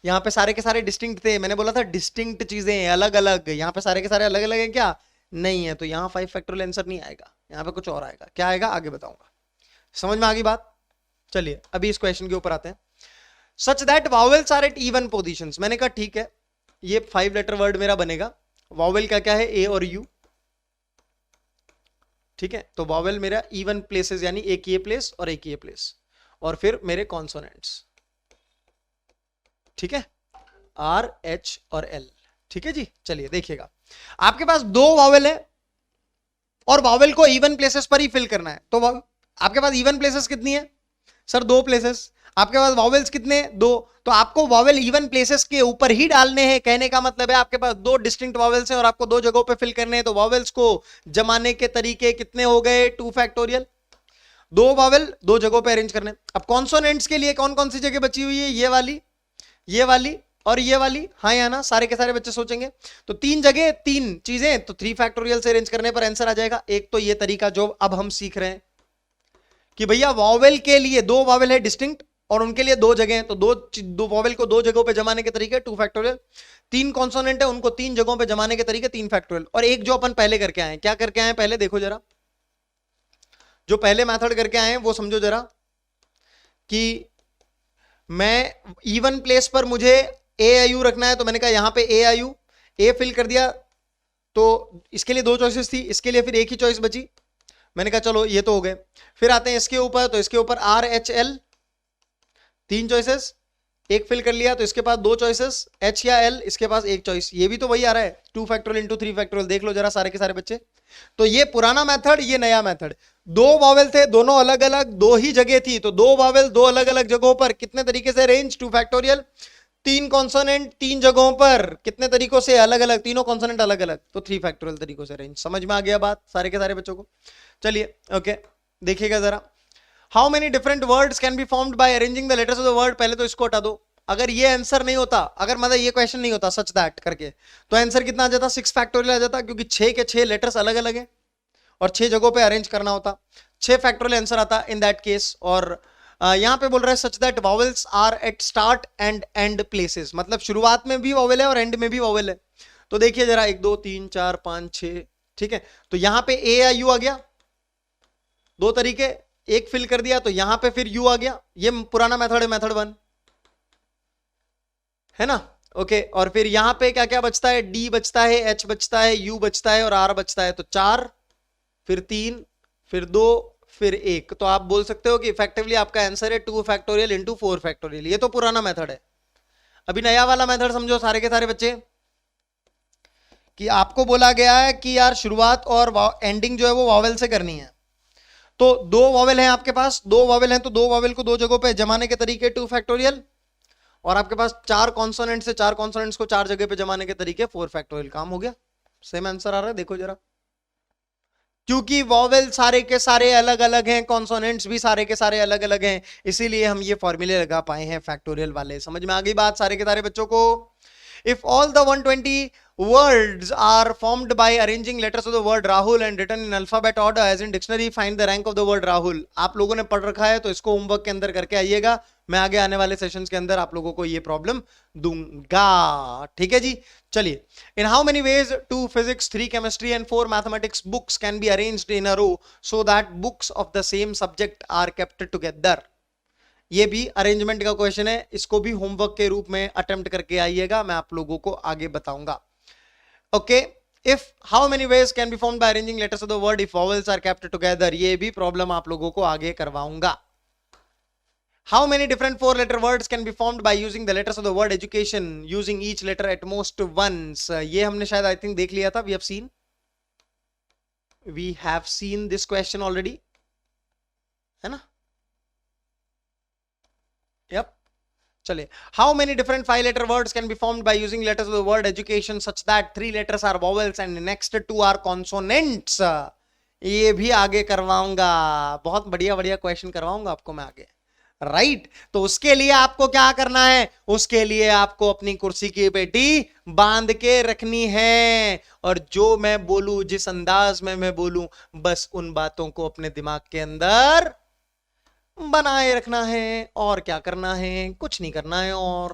यहां पे सारे के सारे डिस्टिंक्ट थे, मैंने बोला था डिस्टिंक्ट चीजें अलग अलग, यहां पे सारे के सारे अलग अलग है क्या? नहीं है, तो यहां 5 फैक्टोरियल आंसर नहीं आएगा, यहां पे कुछ और आएगा। क्या आएगा आगे बताऊंगा। समझ में आ गई बात? चलिए अभी इस क्वेश्चन के ऊपर आते हैं। Such that vowels are at even positions. मैंने कहा ठीक है, ये 5 लेटर वर्ड मेरा बनेगा। वावेल का क्या है? ए और यू। ठीक है, तो वावेल मेरा इवन प्लेसेस, यानी एक ये प्लेस और एक ये प्लेस, और फिर मेरे कॉन्सोनेंट्स। ठीक है, R, H और L। ठीक है जी, चलिए देखिएगा, आपके पास 2 वावेल है और वावेल को इवन प्लेसेस पर ही फिल करना है। तो आपके पास इवन प्लेसेस कितनी है सर? 2 प्लेसेस। आपके पास वॉवेल्स कितने? 2। तो आपको वॉवेल इवन प्लेसेस के ऊपर ही डालने हैं। कहने का मतलब है आपके पास 2 डिस्टिंक्ट वॉवेल्स हैं और आपको 2 जगहों पे फिल करने हैं। तो वॉवेल्स को जमाने के तरीके कितने हो गए? 2 फैक्टोरियल। 2 वॉवेल 2 जगहों पे अरेंज करने। अब कॉन्सोनेंट्स के लिए कौन कौन सी जगह बची हुई है? ये वाली और ये वाली। हाँ या ना? सारे के सारे बच्चे सोचेंगे। तो 3 जगह 3 चीजें, तो 3 फैक्टोरियल से अरेंज करने पर आंसर आ जाएगा। एक तो ये तरीका जो अब हम सीख रहे हैं कि भैया वॉवेल के लिए 2 वॉवेल है डिस्टिंक्ट और उनके लिए 2 जगह हैं, तो 2 वॉवेल को 2 जगहों पे जमाने के तरीके 2 फैक्टोरियल। 3 कॉन्सोनेंट है उनको 3 जगहों पे जमाने के तरीके 3 फैक्टोरियल। और एक जो अपन पहले करके आए, क्या करके आए पहले देखो जरा। जो पहले मेथड करके आए वो समझो जरा कि मैं इवन प्लेस पर मुझे AIU रखना है, तो मैंने कहा यहां पे AIU A फिल कर दिया। तो इसके लिए 2 चॉइसेस थी, इसके लिए फिर एक ही चॉइस बची। मैंने कहा चलो ये तो हो गए। फिर आते हैं इसके ऊपर, तो इसके ऊपर RHL 3 चॉइसेस, एक फिल कर लिया। तो इसके पास 2 चॉइसेस H या L, इसके पास एक चॉइस। ये भी तो वही आ रहा है 2 फैक्टोरियल इंटू 3 फैक्टोरियल। देख लो जरा सारे के सारे बच्चे। तो ये पुराना मेथड, ये नया मेथड। 2 वॉवेल थे, दोनों अलग अलग, 2 ही जगह थी, तो 2 वॉवेल 2 अलग अलग जगहों पर कितने तरीके से अरेंज? 2 फैक्टोरियल। 3 कॉन्सोनेंट 3 जगहों पर कितने तरीकों से अलग अलग, तीनों कॉन्सोनेंट अलग अलग, तो 3 फैक्टोरियल तरीकों से अरेंज। समझ में आ गया बात सारे के सारे बच्चों को? चलिए ओके, देखिएगा जरा। How many different words can be formed by arranging the letters of the word. पहले तो इसको हटा दो। अगर ये आंसर नहीं होता, अगर मतलब ये क्वेश्चन नहीं होता सच दैट करके, तो आंसर कितना आ जाता? 6 फैक्टोरियल आ जाता, क्योंकि 6 के 6 लेटर्स अलग अलग हैं और 6 जगहों पे अरेंज करना होता। 6 फैक्टोरियल आंसर आता इन दैट केस। और यहां पे बोल रहा है such that vowels are at start and end places, मतलब शुरुआत में भी वॉवेल है और एंड में भी वॉवेल है। तो देखिए जरा 1 2 3 4 5 6, ठीक है। तो यहां पे AIU आ गया, 2 तरीके, एक फिल कर दिया, तो यहां पे फिर U आ गया। ये पुराना मेथड है, मेथड 1 है ना? ओके। और फिर यहां पे क्या क्या बचता है? D बचता है, H बचता है, U बचता है और R बचता है। तो 4, फिर 3, फिर 2, फिर 1। तो आप बोल सकते हो कि इफेक्टिवली आपका आंसर है 2 फैक्टोरियल इंटू 4 फैक्टोरियल। ये तो पुराना मेथड है। अभी नया वाला मेथड समझो सारे के सारे बच्चे, कि आपको बोला गया है कि यार शुरुआत और एंडिंग जो है वो वॉवेल से करनी है। तो 2 वॉवेल हैं आपके पास, 2 वॉवेल हैं, तो 2 वॉवेल को 2 जगहों पे जमाने के तरीके 2 फैक्टोरियल। और आपके पास 4 कॉन्सोनेंट से 4 कॉन्सोनेंट्स को 4 जगह पे जमाने के तरीके 4 फैक्टोरियल। काम हो गया। सेम आंसर आ रहा है, देखो जरा। क्योंकि वॉवेल सारे के सारे अलग अलग हैं, कॉन्सोनेंट्स भी सारे के सारे अलग अलग हैं, इसीलिए हम ये फॉर्मूले लगा पाए हैं फैक्टोरियल वाले। समझ में आ गई बात सारे के सारे बच्चों को? If all the 120 words are formed by arranging letters of the word Rahul and written in alphabet order as in dictionary, find the rank of the word Rahul। आप लोगों ने पढ़ रखा है तो इसको होमवर्क के अंदर करके आइएगा। मैं आगे आने वाले सेशंस के अंदर आप लोगों को ये प्रॉब्लम दूंगा, ठीक है जी। चलिए, in how many ways 2 physics, 3 chemistry and 4 mathematics books can be arranged in a row so that books of the same subject are kept together। ये भी अरेंजमेंट का क्वेश्चन है, इसको भी होमवर्क के रूप में अटेम्प्ट करके आइएगा, मैं आप लोगों को आगे बताऊंगा। Okay, if how many ways can be formed by arranging letters of the word if vowels are kept together, ये भी प्रॉब्लम आप लोगों को आगे करवाऊंगा। How many different 4 letter words can be formed by using the letters of the word education using each letter at most once. ये हमने शायद आई थिंक देख लिया था, we have seen this question already, है ना? Yep. चलिए, how many different 5 letter words can be formed by using letters of the word education such that 3 letters are vowels and next 2 are consonants। ये भी आगे करवाऊंगा, बहुत बढ़िया बढ़िया क्वेश्चन करवाऊंगा आपको मैं आगे, राइट। तो उसके लिए आपको क्या करना है? उसके लिए आपको अपनी कुर्सी की पेटी बांध के रखनी है, और जो मैं बोलूं, जिस अंदाज में मैं बोलूं, बस उन बातों को अपने दिमाग के अंदर बनाए रखना है। और क्या करना है? कुछ नहीं करना है। और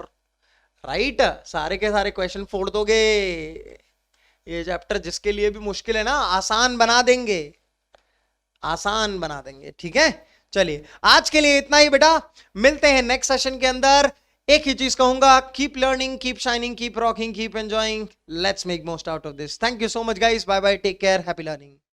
राइट, सारे के सारे क्वेश्चन फोड़ दोगे। ये चैप्टर जिसके लिए भी मुश्किल है ना, आसान बना देंगे, आसान बना देंगे, ठीक है। चलिए, आज के लिए इतना ही बेटा, मिलते हैं नेक्स्ट सेशन के अंदर। एक ही चीज कहूंगा, keep learning, keep shining, keep rocking, keep enjoying, let's make most out of this. Thank you so much guys, bye bye, take care, happy learning.